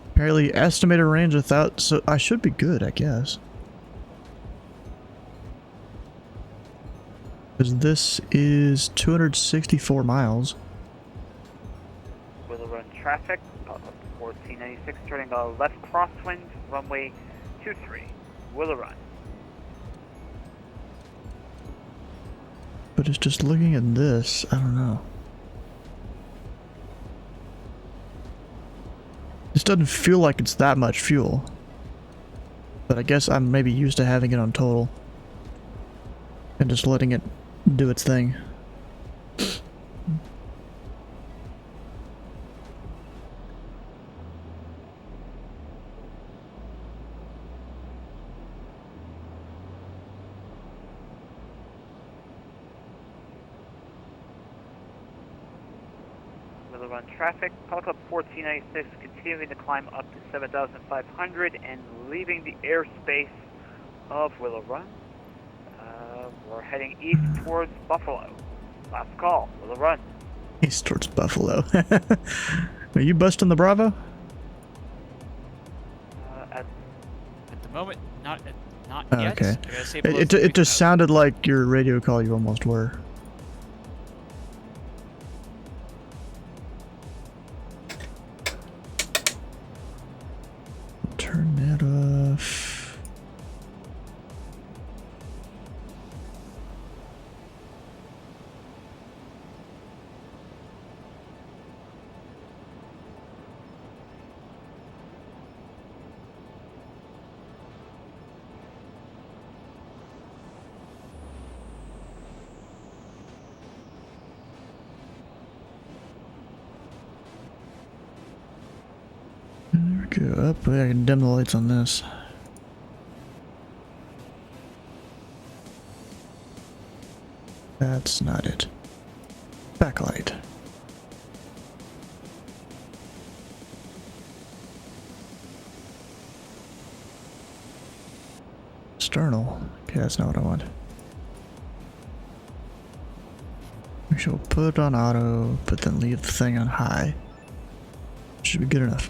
A: Apparently, estimated range without, so I should be good, I guess. Because this is 264 miles.
M: Willow Run traffic, 1496 turning left crosswind, runway 23. Willow Run.
A: But it's just looking at this, I don't know. This doesn't feel like it's that much fuel. But I guess I'm maybe used to having it on total. And just letting it do its thing.
M: Run traffic, Club 1496 continuing to climb up to 7,500 and leaving the airspace of Willow Run. We're heading east towards Buffalo. Last call, Willow Run.
A: East towards Buffalo. Are you busting the Bravo?
H: At the moment, not
A: Oh,
H: yet.
A: okay.
H: I gotta say below
A: It just sounded like your radio call you almost were. Turn that off. There we go. Up, I can dim the lights on this. That's not it. Backlight. External. Okay, that's not what I want. We shall put it on auto, but then leave the thing on high. Should be good enough.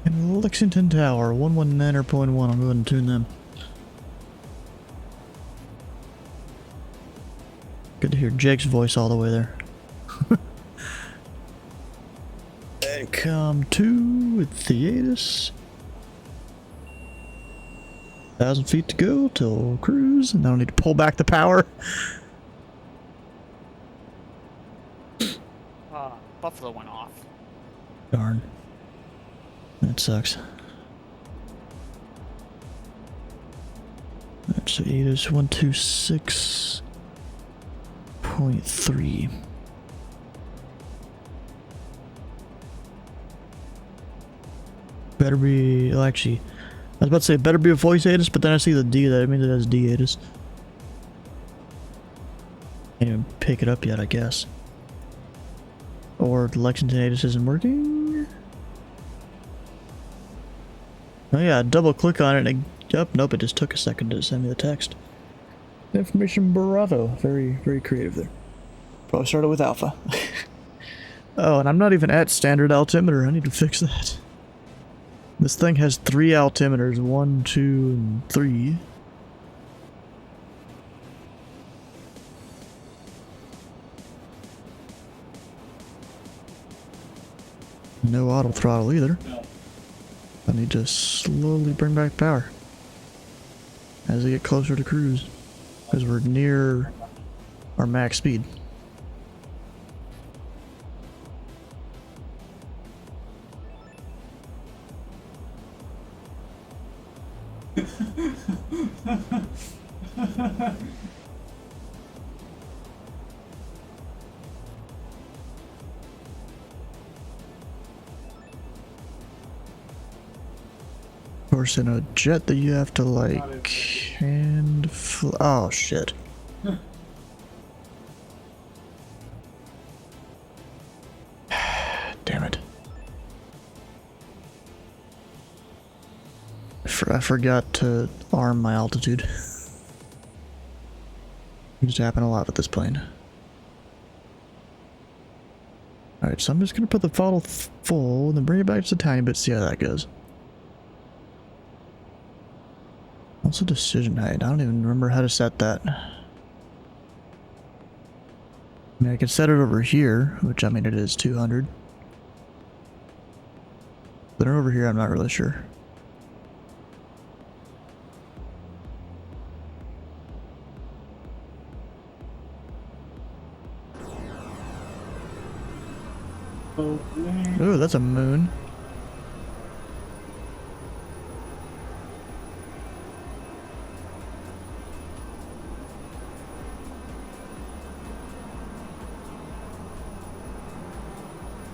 A: And Lexington Tower, 119.1, I'll go ahead and tune them. Good to hear Jake's voice all the way there. And come to with Theatus. 1,000 feet to go till cruise, and I don't need to pull back the power.
H: Buffalo went off.
A: Darn. That sucks. That's Theatus 126.3. Better be, well, actually, I was about to say better be a voice Atus, but then I see the D, that means it has D Atus. Can't even pick it up yet, I guess. Or Lexington Atus isn't working. Oh yeah, double click on it and nope, it just took a second to send me the text. Information bravo. Very, very creative there. Probably started with alpha. Oh, and I'm not even at standard altimeter. I need to fix that. This thing has 3 altimeters, 1, 2, and 3. No auto throttle either. I need to slowly bring back power as we get closer to cruise, because we're near our max speed. Of course, in a jet that you have to like hand oh shit. Damn it. I forgot to arm my altitude. It just happened a lot with this plane. Alright, so I'm just gonna put the throttle full and then bring it back just a tiny bit, see how that goes. Also decision height, I don't even remember how to set that. I mean, I can set it over here, which I mean it is 200. But over here I'm not really sure. Ooh, that's a moon.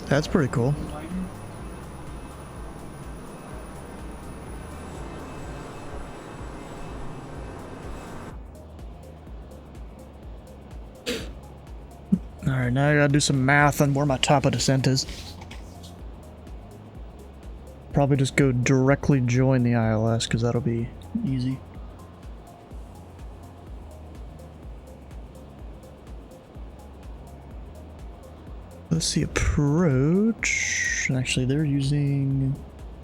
A: That's pretty cool. Alright, now I gotta do some math on where my top of descent is. Probably just go directly join the ILS, because that'll be easy. Let's see, approach. Actually, they're using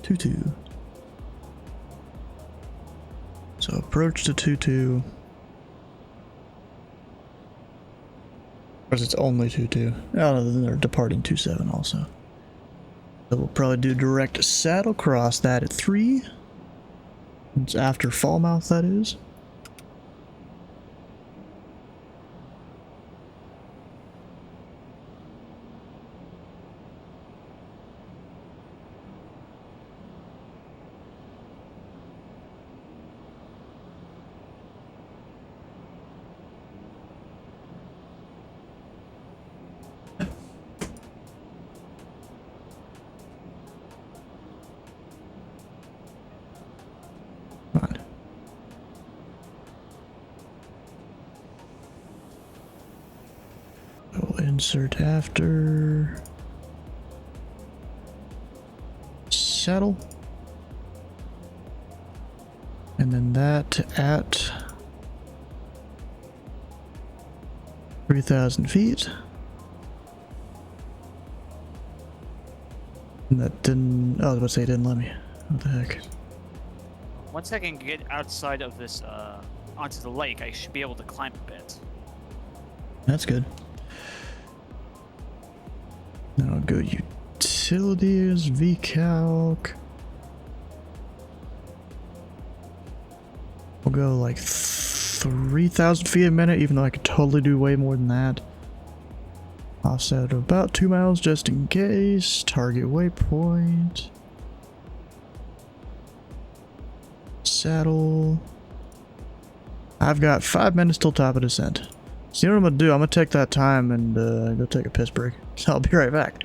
A: 2-2. So approach to 2-2. Of course, it's only 2-2. Oh, no, then they're departing 2-7 also. So we'll probably do direct saddle cross that at 3. It's after Falmouth, that is. Insert after saddle, and then that at 3,000 feet. And that didn't, oh, I was about to say it didn't let me. What the heck?
H: Once I can get outside of this, onto the lake, I should be able to climb a bit.
A: That's good. Then I'll go U10. Utilities, VCalc. We'll go like 3,000 feet a minute, even though I could totally do way more than that. Offset of about 2 miles just in case. Target waypoint. Saddle. I've got 5 minutes till top of descent. So you know what I'm gonna do? I'm gonna take that time and go take a piss break. So I'll be right back.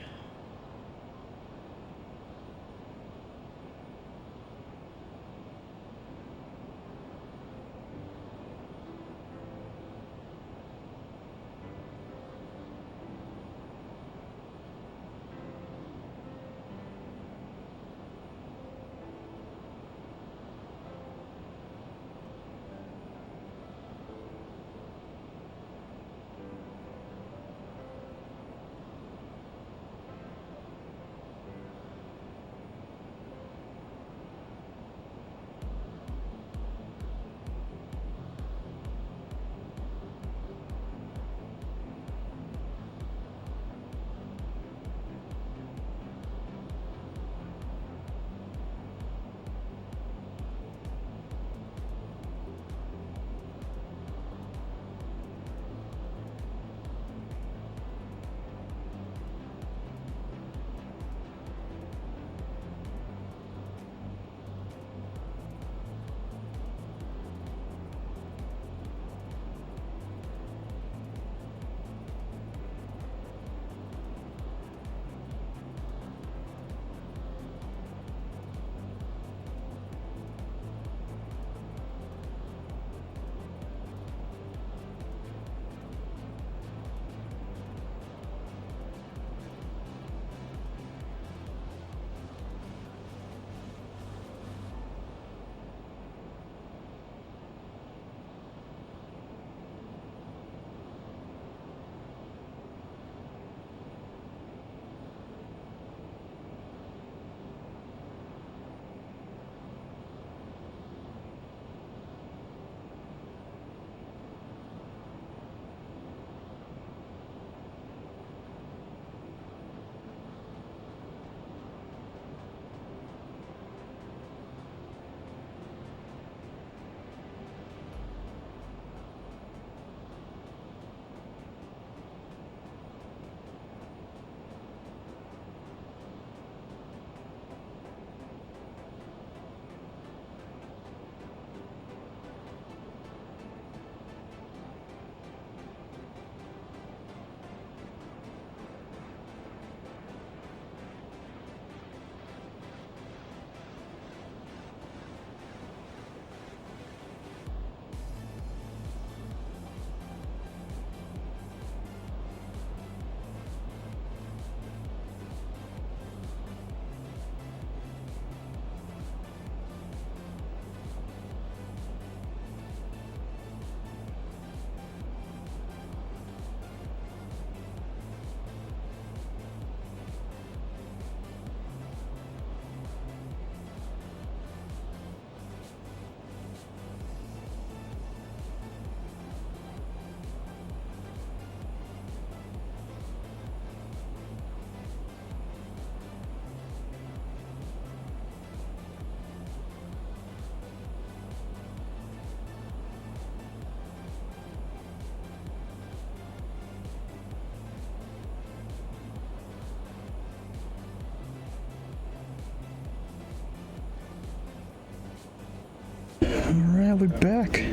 A: Alright, we're back.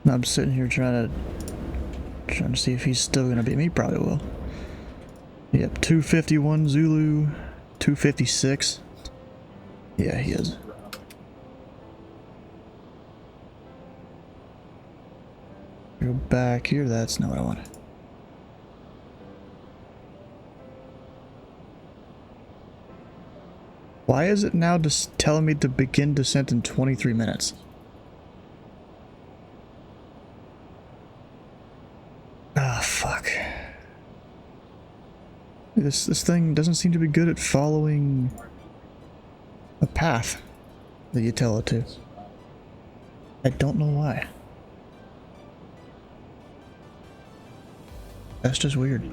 A: I'm sitting here trying to see if he's still gonna beat me. Probably will. Yep, 251 Zulu, 256. Yeah, he is. Go back here. That's not what I wanted. Why is it now just telling me to begin descent in 23 minutes? Ah, fuck. This thing doesn't seem to be good at following a path that you tell it to. I don't know why. That's just weird.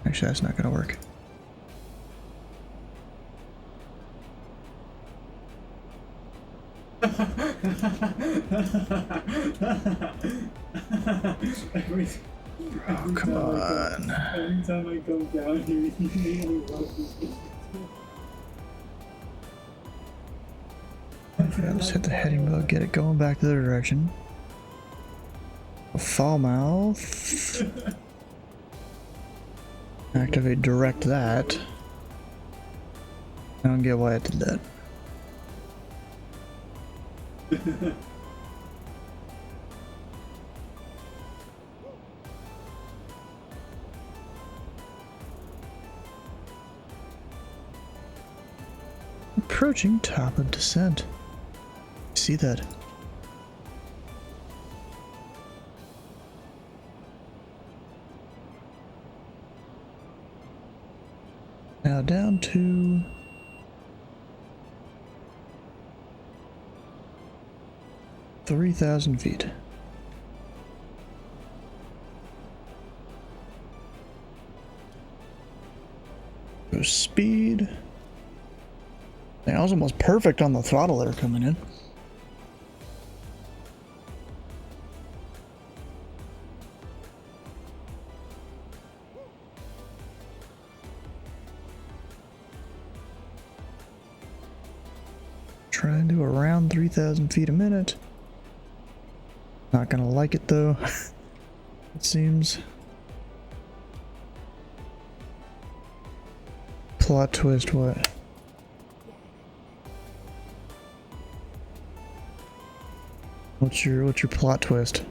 A: Actually, that's not gonna work. Oh, come on.
E: Every time I come down here, he really loves this.
A: Okay, let's hit the heading bug, get it going back the other direction. Fall mouth. Activate direct that. I don't get why it did that. Approaching top of descent. See that? Now down to 3,000 feet. Go speed. I was almost perfect on the throttle there coming in. Try and do around 3,000 feet a minute. Not gonna like it though, it seems. Plot twist, what? What's your plot twist?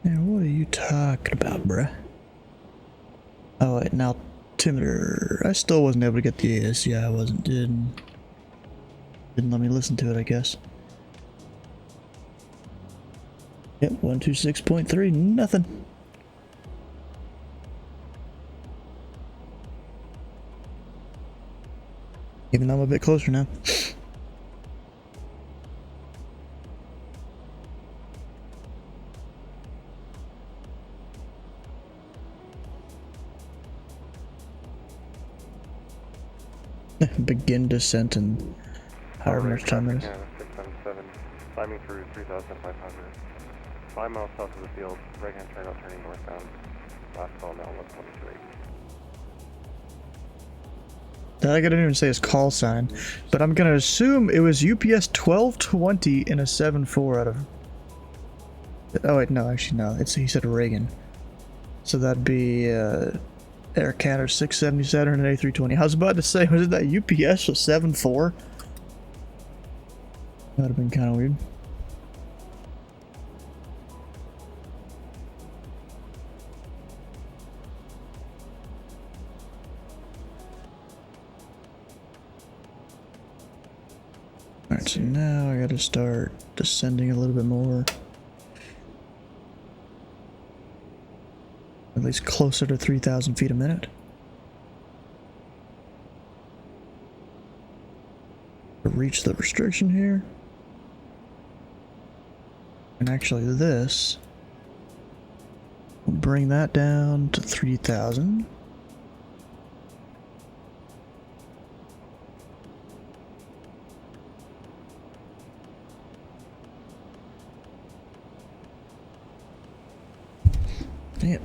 A: Man, what are you talking about, bruh? Oh wait, now altimeter. I still wasn't able to get the AS. Yeah, I wasn't. Didn't let me listen to it, I guess. Yep, 126.3, nothing. Even though I'm a bit closer now. Begin descent in however much time it is.
O: 677, climbing through 3,500. 5 miles south of the field, right hand turn out turning northbound. Last call now 123.
A: I didn't even say his call sign, but I'm gonna assume it was UPS 1220 in a 7.4 out of. Oh wait, no, actually no. He said Reagan, so that'd be Air Canada 677 and A320. I was about to say, was it that UPS was 7.4? That'd have been kind of weird. Alright, so now I gotta start descending a little bit more. At least closer to 3,000 feet a minute. To reach the restriction here. And actually this will bring that down to 3,000. Damn.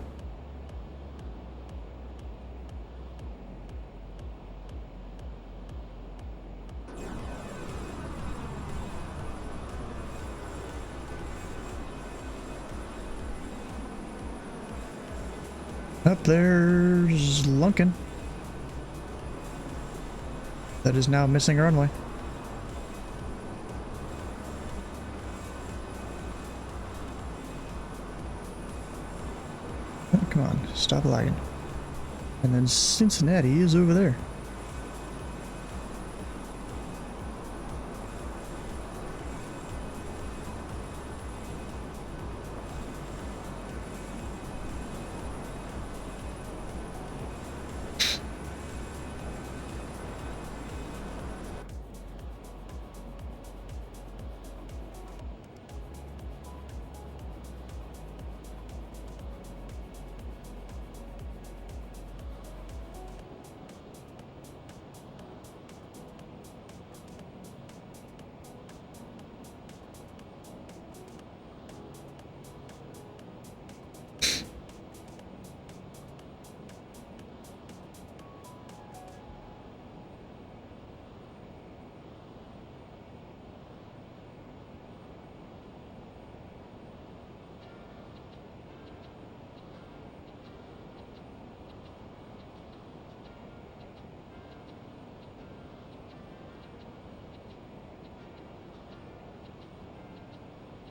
A: Up there's Lunkin. That is now missing a runway. Oh, come on, stop lagging. And then Cincinnati is over there.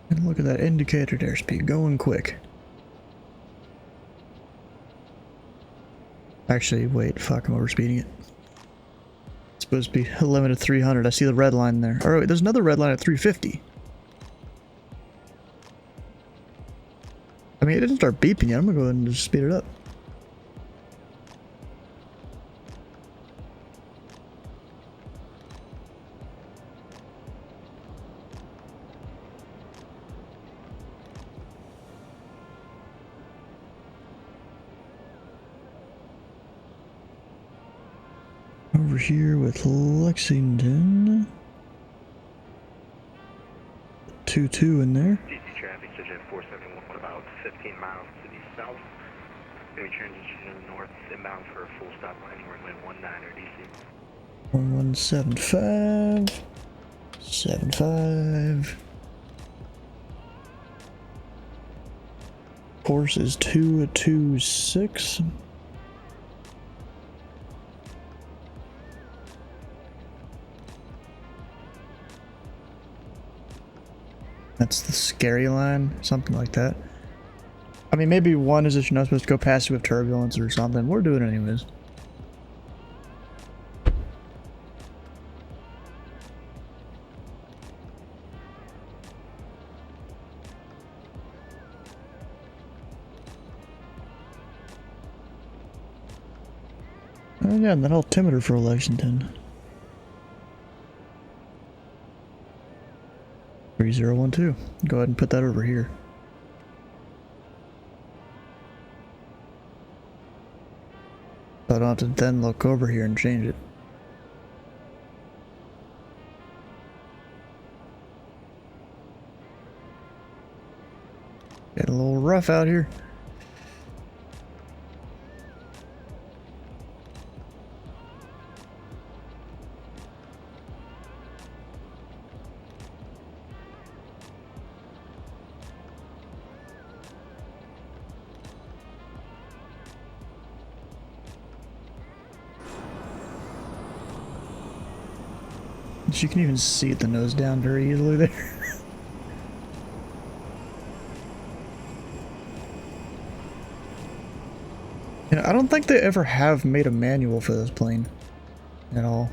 A: And look at that indicated airspeed going quick. Actually, wait, fuck, I'm overspeeding it. It's supposed to be a limit of 300. I see the red line there. Oh, wait, there's another red line at 350. I mean, it didn't start beeping yet. I'm gonna go ahead and just speed it up. Over here with Lexington. 2-2 in there.
P: DC traffic, subject 471, about 15 miles to the south. Going to be transitioning to the north, inbound for a full stop landing, runway 19 or DC.
A: 1175. 75. Course is 226. That's the scary line, something like that. I mean, maybe one is that you're not supposed to go past it with turbulence or something. We're doing it anyways. Oh yeah, and that altimeter for Lexington. 3012. Go ahead and put that over here. So I don't have to then look over here and change it. Getting a little rough out here. You can even see the nose down very easily there. You know, I don't think they ever have made a manual for this plane at all.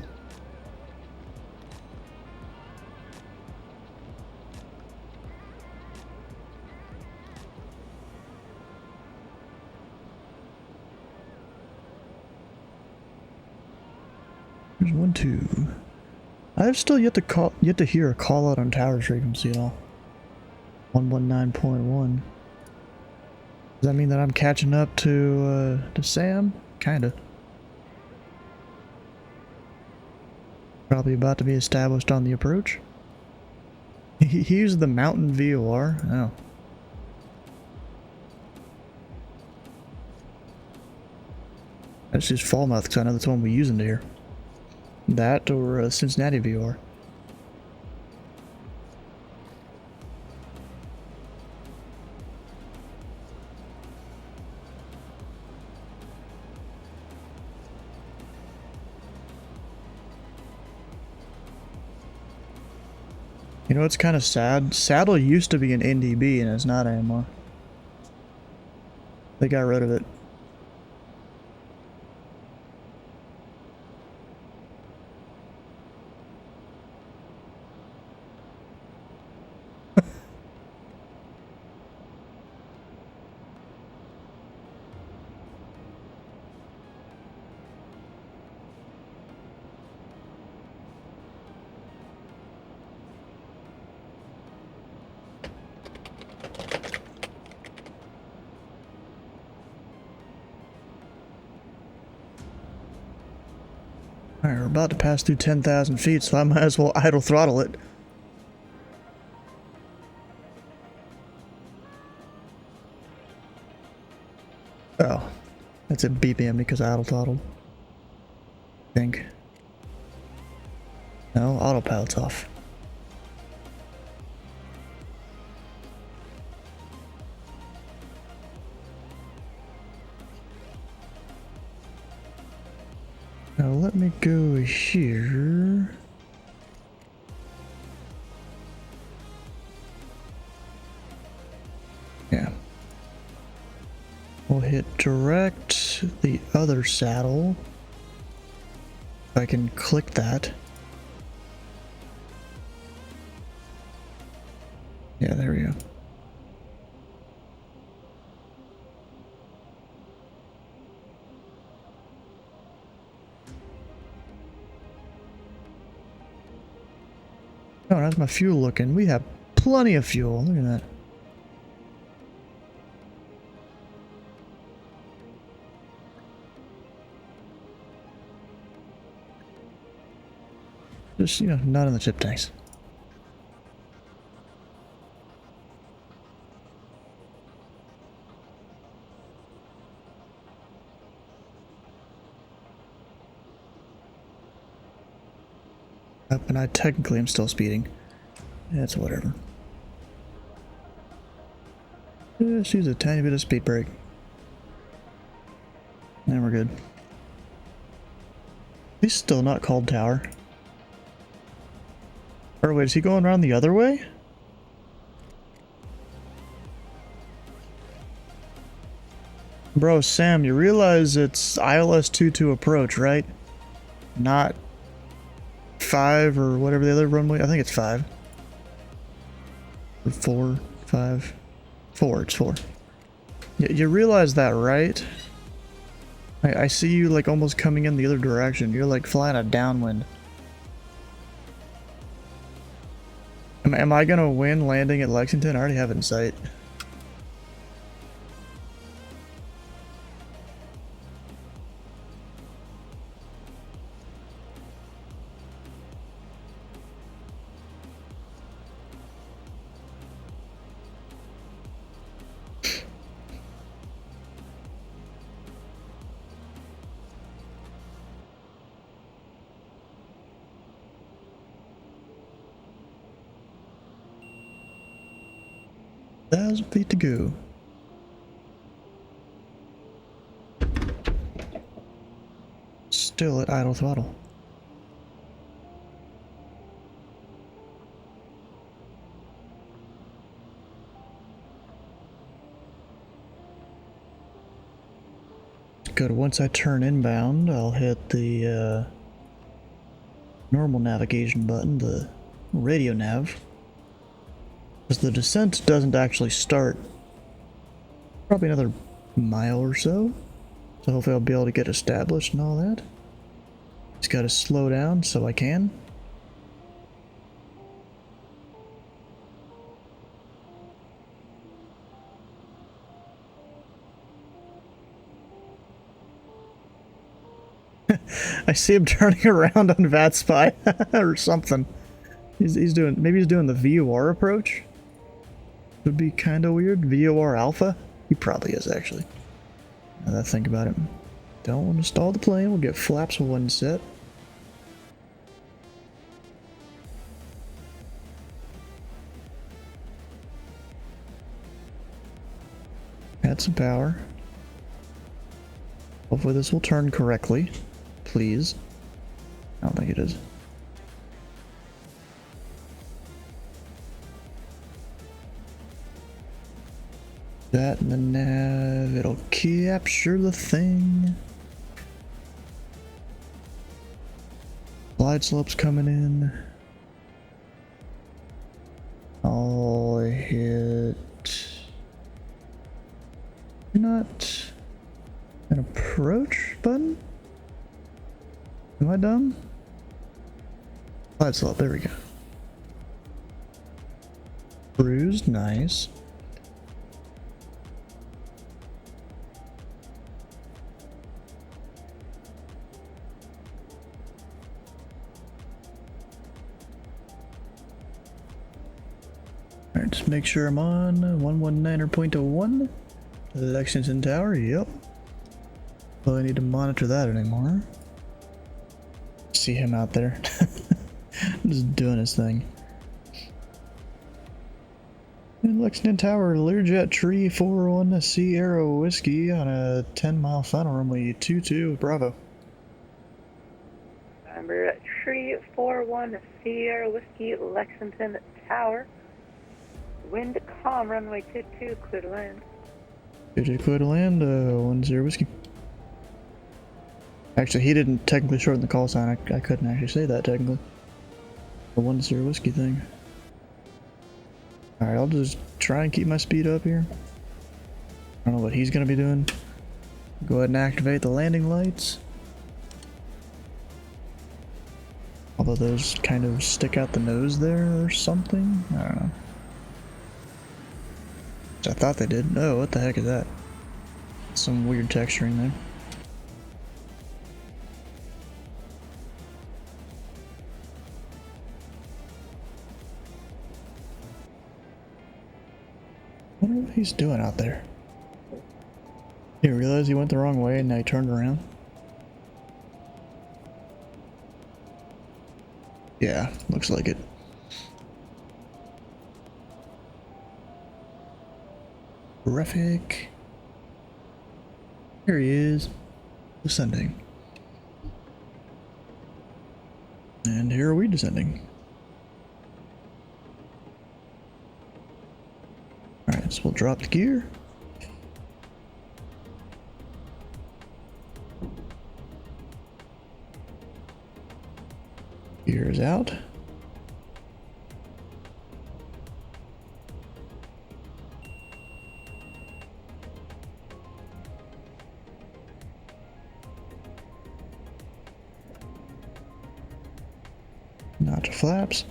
A: There's 1, 2. I've still yet to hear a call out on tower frequency at all. 119.1. Does that mean that I'm catching up to Sam? Kinda. Probably about to be established on the approach. He used the mountain VOR. Oh. That's just Falmouth, because I know that's the one we use in here. That or Cincinnati VOR. You know, it's kind of sad. Saddle used to be an NDB and it's not anymore. They got rid of it. Alright, we're about to pass through 10,000 feet, so I might as well idle throttle it. Oh, that's it beeping because I idle throttled. I think. No, autopilot's off. Now let me go here. Yeah. We'll hit direct the other saddle. If I can click that. Yeah, there we go. Oh, how's my fuel looking? We have plenty of fuel. Look at that. Just, you know, not in the chip tanks. Up, and I technically am still speeding. Yeah, it's whatever. Just use a tiny bit of speed brake. And we're good. He's still not called tower. Or wait, is he going around the other way? Bro, Sam, you realize it's ILS-2 to approach, right? Not 5 or whatever the other runway. I think it's 5. Or 4, 5. 4, it's 4. You realize that, right? I see you like almost coming in the other direction. You're like flying a downwind. Am I gonna win landing at Lexington? I already have it in sight. Thousand feet to go. Still at idle throttle. Good. Once I turn inbound, I'll hit the normal navigation button, the radio nav. Because the descent doesn't actually start. Probably another mile or so. So hopefully I'll be able to get established and all that. Just gotta slow down so I can. I see him turning around on VATSPY or something. He's doing, maybe he's doing the VOR approach. Would be kind of weird. VOR Alpha? He probably is, actually. Now that I think about it. Don't want to stall the plane. We'll get flaps one set. Add some power. Hopefully this will turn correctly. Please. I don't think it is. That in the nav, it'll capture the thing. Glide slope's coming in. I'll hit not an approach button? Am I dumb? Glide slope, there we go. Bruised, nice. Alright, just make sure I'm on 119.1 Lexington Tower, yep. Well, I need to monitor that anymore. See him out there. Just doing his thing. In Lexington Tower, Learjet Tree 401 Sierra Whiskey on a 10-mile final runway 22 Bravo.
K: Number Tree 41 Sierra Whiskey Lexington Tower. Wind calm, runway 22, clear to land.
A: Clear to land, 10 Whiskey. Actually, he didn't technically shorten the call sign. I couldn't actually say that technically. The 10 Whiskey thing. Alright, I'll just try and keep my speed up here. I don't know what he's gonna be doing. Go ahead and activate the landing lights. Although those kind of stick out the nose there or something. I don't know. I thought they did. Oh, what the heck is that? Some weird texturing there. I wonder what he's doing out there. He realized he went the wrong way and now he turned around. Yeah, looks like it. Terrific. Here he is, descending. And here are we descending. Alright, so we'll drop the gear. Gear is out. Notch flaps.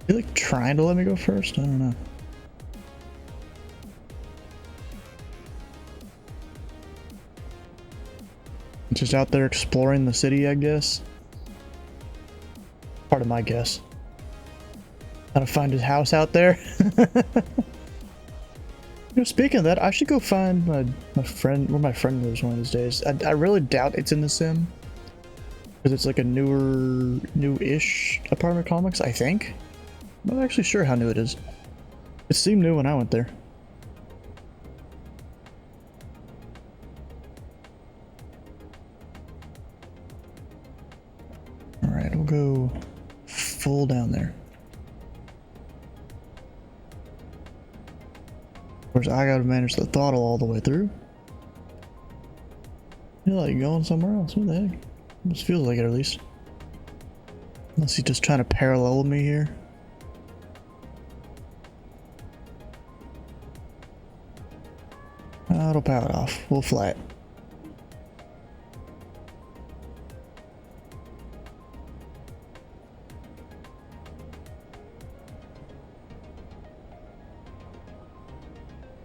A: You're like trying to let me go first? I don't know. Just out there exploring the city, I guess. Part of my guess. Gotta find his house out there. You know, speaking of that, I should go find my friend, where my friend lives one of these days. I really doubt it's in the sim. Because it's like a new-ish apartment complex, I think. I'm not actually sure how new it is. It seemed new when I went there. Alright, we'll go full down there. Of course, I gotta manage the throttle all the way through. You're like going somewhere else. What the heck? This feels like it, at least. Unless he's just trying to parallel me here. Autopilot off. We'll fly it.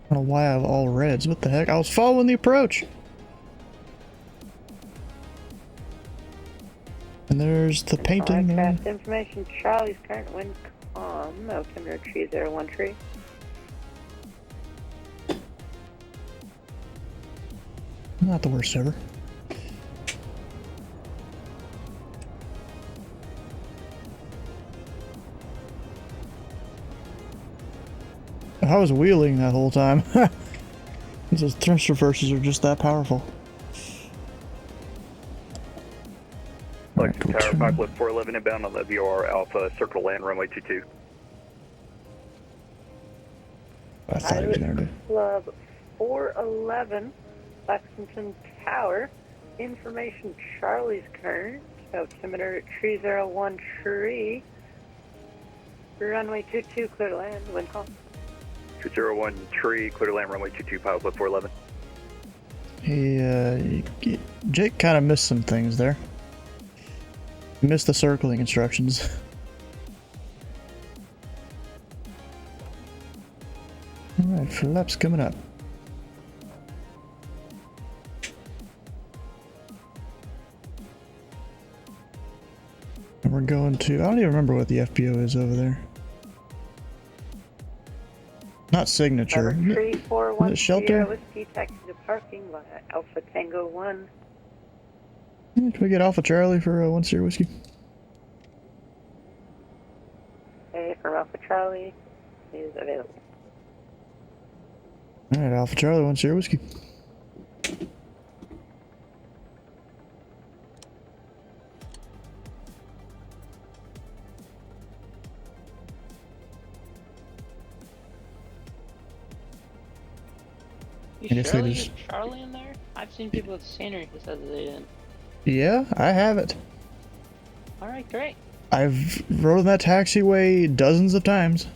A: I don't know why I have all reds. What the heck? I was following the approach. And there's the painting there.
K: Broadcast information, Charlie's current wind calm. Altimeter tree 01 tree.
A: Not the worst ever. I was wheeling that whole time. Those thrust reversers are just that powerful.
P: Tower, Pilot 411 inbound on the VOR Alpha, circle land, runway 22.
A: I thought he was gonna do.
K: Club 411, Lexington Tower. Information Charlie's current. Altimeter 301 tree. Runway 22, clear to land. Wind calm.
P: 201 tree, clear to land, runway 22, Pilot 411.
A: Jake kind of missed some things there. He missed the circling instructions. Alright, flaps coming up. And we're going to, I don't even remember what the FBO is over there. Not signature. Is it shelter?
K: Whiskey, taxi to parking via Alpha Tango 1.
A: Can we get Alpha Charlie for 1 Sierra Whiskey?
K: Okay, from Alpha Charlie is available.
A: Alright, Alpha Charlie, 1 Sierra Whiskey.
Q: You sure leave Charlie in there? I've seen people with scenery who said that they didn't.
A: Yeah, I have it.
Q: Alright, great.
A: I've rode that taxiway dozens of times.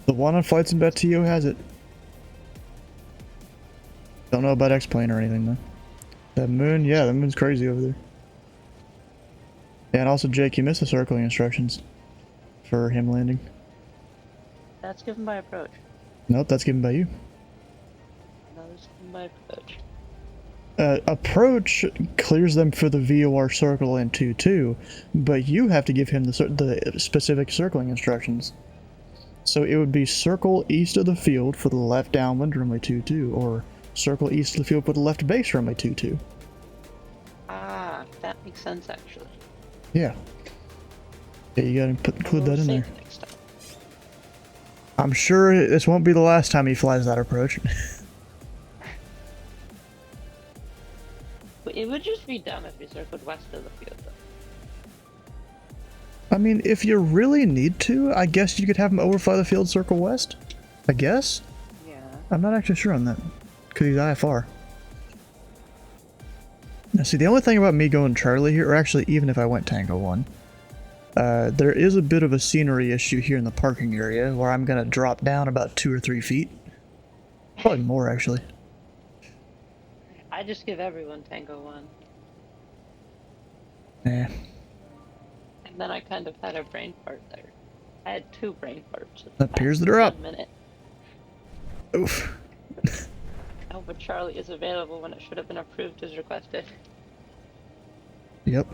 A: The one on Flights and Betio has it. Don't know about X-Plane or anything though. That moon, yeah, that moon's crazy over there. Yeah, and also Jake, you missed the circling instructions for him landing.
Q: That's given by approach.
A: Nope, that's given by you.
Q: No, that's given by approach.
A: Approach clears them for the VOR circle and 2-2, but you have to give him the specific circling instructions. So it would be circle east of the field for the left downwind runway 22, or circle east of the field for the left base runway 22.
Q: Ah, that makes sense actually.
A: Yeah. Yeah, you gotta include that in there. I'm sure this won't be the last time he flies that approach.
Q: It would just be dumb if you circled west of the field, though.
A: I mean, if you really need to, I guess you could have him overfly the field circle west. I guess?
Q: Yeah.
A: I'm not actually sure on that, because he's IFR. Now, see, the only thing about me going Charlie here, or actually even if I went Tango 1, there is a bit of a scenery issue here in the parking area, where I'm going to drop down about 2 or 3 feet. Probably more, actually.
Q: I just give everyone Tango 1.
A: Yeah.
Q: And then I kind of had a brain fart there. I had 2 brain farts.
A: Appears that are up.
Q: 1 minute.
A: Oof.
Q: Oh, but Charlie is available when it should have been approved as requested.
A: Yep.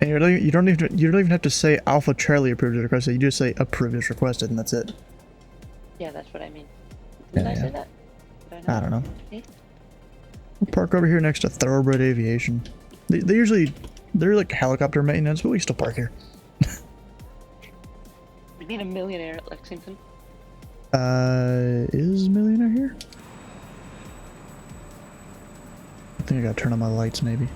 A: And you don't even have to say Alpha Charlie approved as requested. You just say approved as requested, and that's it.
Q: Yeah, that's what I mean. Did I say that?
A: I don't know.
Q: Okay.
A: We'll park over here next to Thoroughbred Aviation. They're like helicopter maintenance, but we still park here.
Q: We need a millionaire at Lexington.
A: Is Millionaire here? I think I gotta turn on my lights, maybe.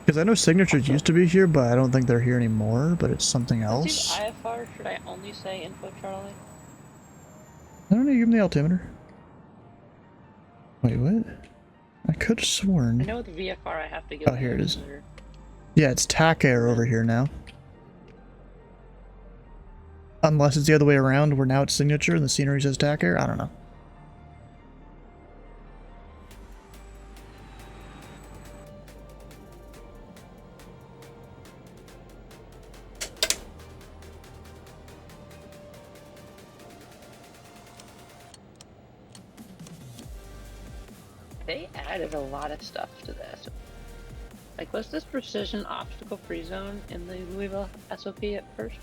A: Because I know signatures used to be here, but I don't think they're here anymore, but it's something else.
Q: Since he's IFR, should I only say info Charlie?
A: I don't know, give him the altimeter. Wait, what? I could have sworn.
Q: I know the VFR I have to give.
A: Oh, here it is. Yeah, it's TAC Air over here now. Unless it's the other way around, where now it's signature and the scenery says TAC Air. I don't know.
Q: They added a lot of stuff to this. Like, was this precision obstacle-free zone in the Louisville SOP at first?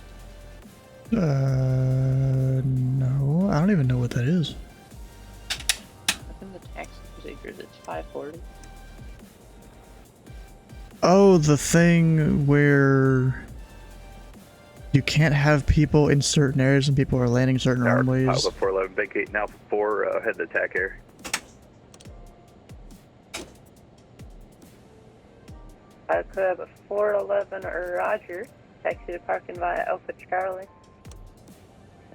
A: No. I don't even know what that is.
Q: Within the taxi procedures, it's 540.
A: Oh, the thing where you can't have people in certain areas and people are landing certain runways.
P: Alpha 411, vacate and Alpha 4, head to TAC Air.
K: Club 411 Roger. Taxi to parking via Alpha Charlie.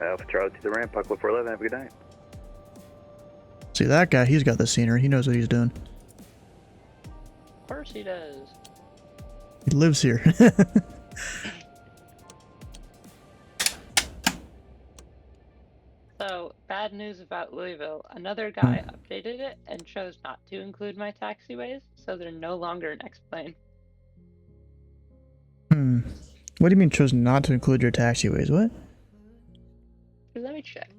R: Alpha Charlie to the ramp, Club 411, have a good night.
A: See that guy, he's got the scenery, he knows what he's doing.
Q: Of course he does.
A: He lives here.
Q: So, bad news about Louisville. Another guy updated it and chose not to include my taxiways, so they're no longer an X-plane.
A: What do you mean chose not to include your taxiways? What?
Q: Let me check.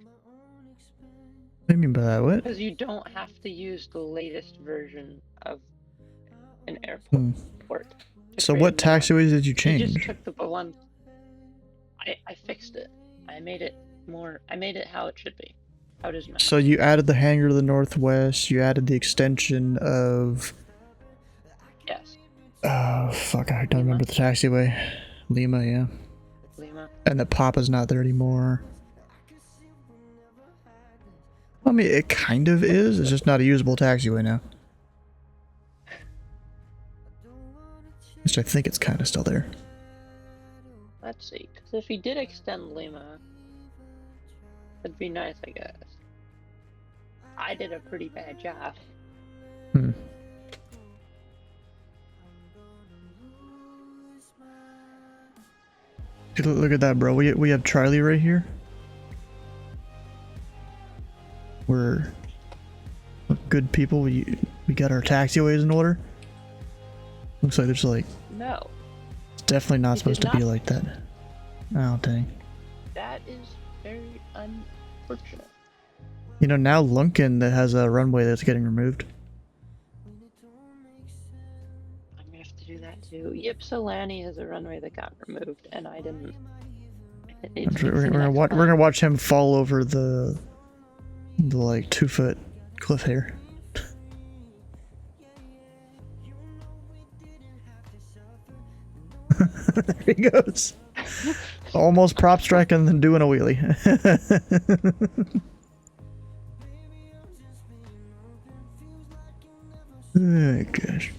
A: What do you mean by that? What?
Q: Because you don't have to use the latest version of an airport.
A: So what taxiways did you
Q: I
A: change?
Q: just took the one. I fixed it. I made it how it should be. How it is now.
A: So you added the hangar to the northwest, you added the extension of...
Q: Yes.
A: Oh, fuck, I don't remember the taxiway. Lima, yeah.
Q: Lima.
A: And the Papa's not there anymore. I mean, it kind of is, it's just not a usable taxiway now. At least I think it's kind of still there.
Q: Let's see, because if he did extend Lima, that'd be nice, I guess. I did a pretty bad job.
A: Dude, look at that, bro. We have Charlie right here. We're good people. We got our taxiways in order. Looks like there's like...
Q: No.
A: It's definitely not supposed to be like that. Oh, dang.
Q: That is very unfortunate.
A: You know, now Lunkin that has a runway that's getting removed.
Q: I'm gonna have to do that too. Ypsilanti has a runway that got removed, and I didn't.
A: We're gonna watch him fall over the like 2-foot cliff here. There he goes. Almost prop striking and then doing a wheelie. Oh gosh.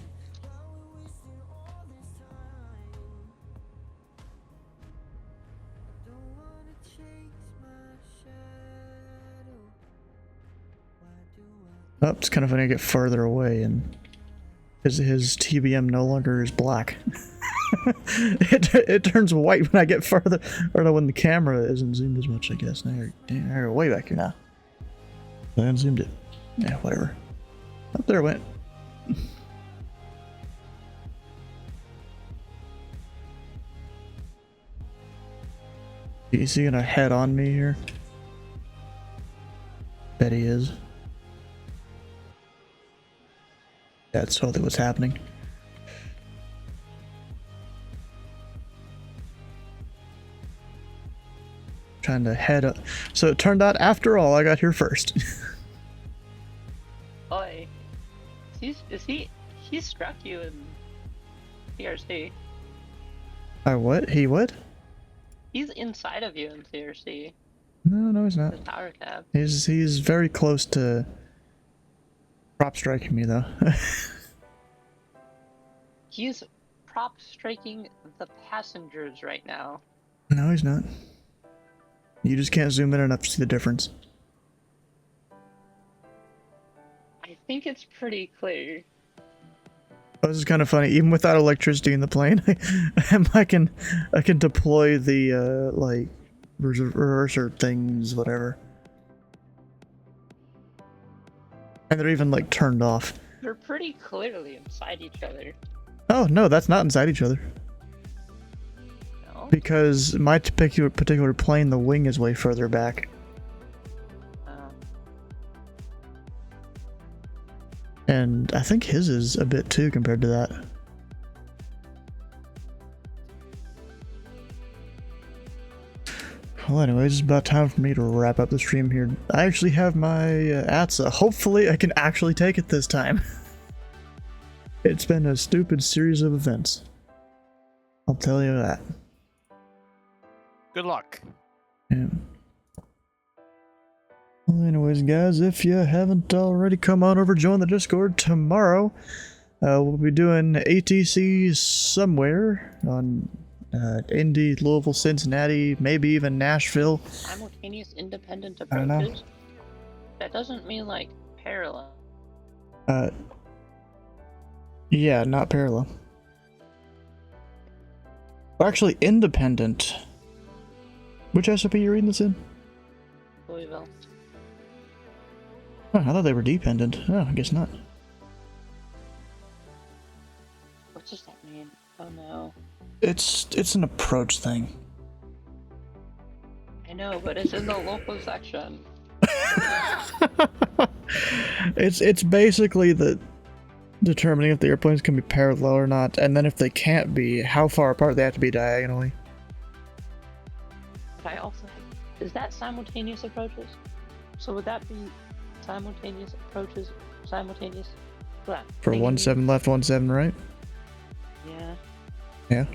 A: Oh, it's kind of funny to get farther away and his TBM no longer is black. it turns white when I get farther, or no, when the camera isn't zoomed as much, I guess. Now you're way back here now. I unzoomed it. Yeah, whatever. Up there it went. Is he gonna head on me here? Bet he is. That's totally what's happening. Trying to head up. So it turned out, after all, I got here first.
Q: Oi. He struck you in CRC.
A: What? He what?
Q: He's inside of you in CRC.
A: No, he's not.
Q: The tower cab.
A: He's very close to prop striking me though.
Q: He's prop striking the passengers right now.
A: No, he's not. You just can't zoom in enough to see the difference.
Q: I think it's pretty clear.
A: Oh, this is kind of funny. Even without electricity in the plane, I can deploy the like reverser things, whatever. And they're even like turned off.
Q: They're pretty clearly inside each other.
A: Oh no, that's not inside each other.
Q: No?
A: Because my particular plane, the wing is way further back. And I think his is a bit too compared to that. Well, anyways, it's about time for me to wrap up the stream here. I actually have my ATSA. Hopefully I can actually take it this time. It's been a stupid series of events. I'll tell you that.
H: Good luck.
A: Yeah. Well, anyways, guys, if you haven't already, come on over, join the Discord tomorrow. We'll be doing ATC somewhere on Indy, Louisville, Cincinnati, maybe even Nashville.
Q: Simultaneous independent
A: I don't know.
Q: approaches? That doesn't mean like parallel.
A: Yeah, not parallel. Well, actually, independent. Which SOP are you reading this in?
Q: Louisville.
A: Oh, I thought they were dependent. Oh, I guess not.
Q: What does that mean? Oh no.
A: It's an approach thing.
Q: I know, but it's in the local section.
A: It's basically the determining if the airplanes can be parallel or not, and then if they can't be, how far apart they have to be diagonally.
Q: But I also is that simultaneous approaches? So would that be simultaneous approaches? Simultaneous. Blah.
A: For 17 left, 17 right.
Q: Yeah.
A: Yeah.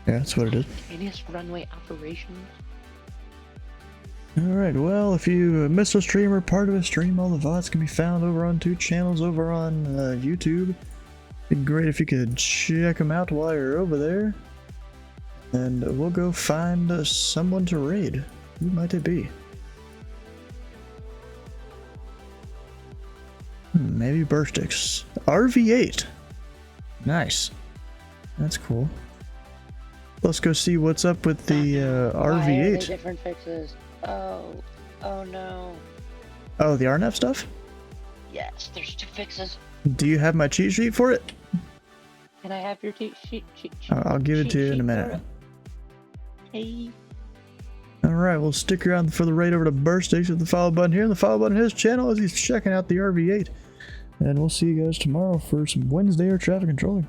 A: Yeah, that's what it is.
Q: Simultaneous runway operations.
A: Alright, well, if you missed a stream or part of a stream, all the VODs can be found over on 2 channels over on YouTube. It'd be great if you could check them out while you're over there. And we'll go find someone to raid. Who might it be? Maybe Burstix. RV8. Nice. That's cool. Let's go see what's up with the
Q: Why are they
A: RV8.
Q: different fixes? Oh no.
A: Oh, the RNF stuff?
Q: Yes, there's 2 fixes.
A: Do you have my cheat sheet for it?
Q: Can I have your cheat sheet?
A: I'll give it to you in a minute.
Q: Hey.
A: Alright, we'll stick around for the raid over to Burstix with the follow button here and the follow button on his channel as he's checking out the RV8. And we'll see you guys tomorrow for some Wednesday air traffic controlling.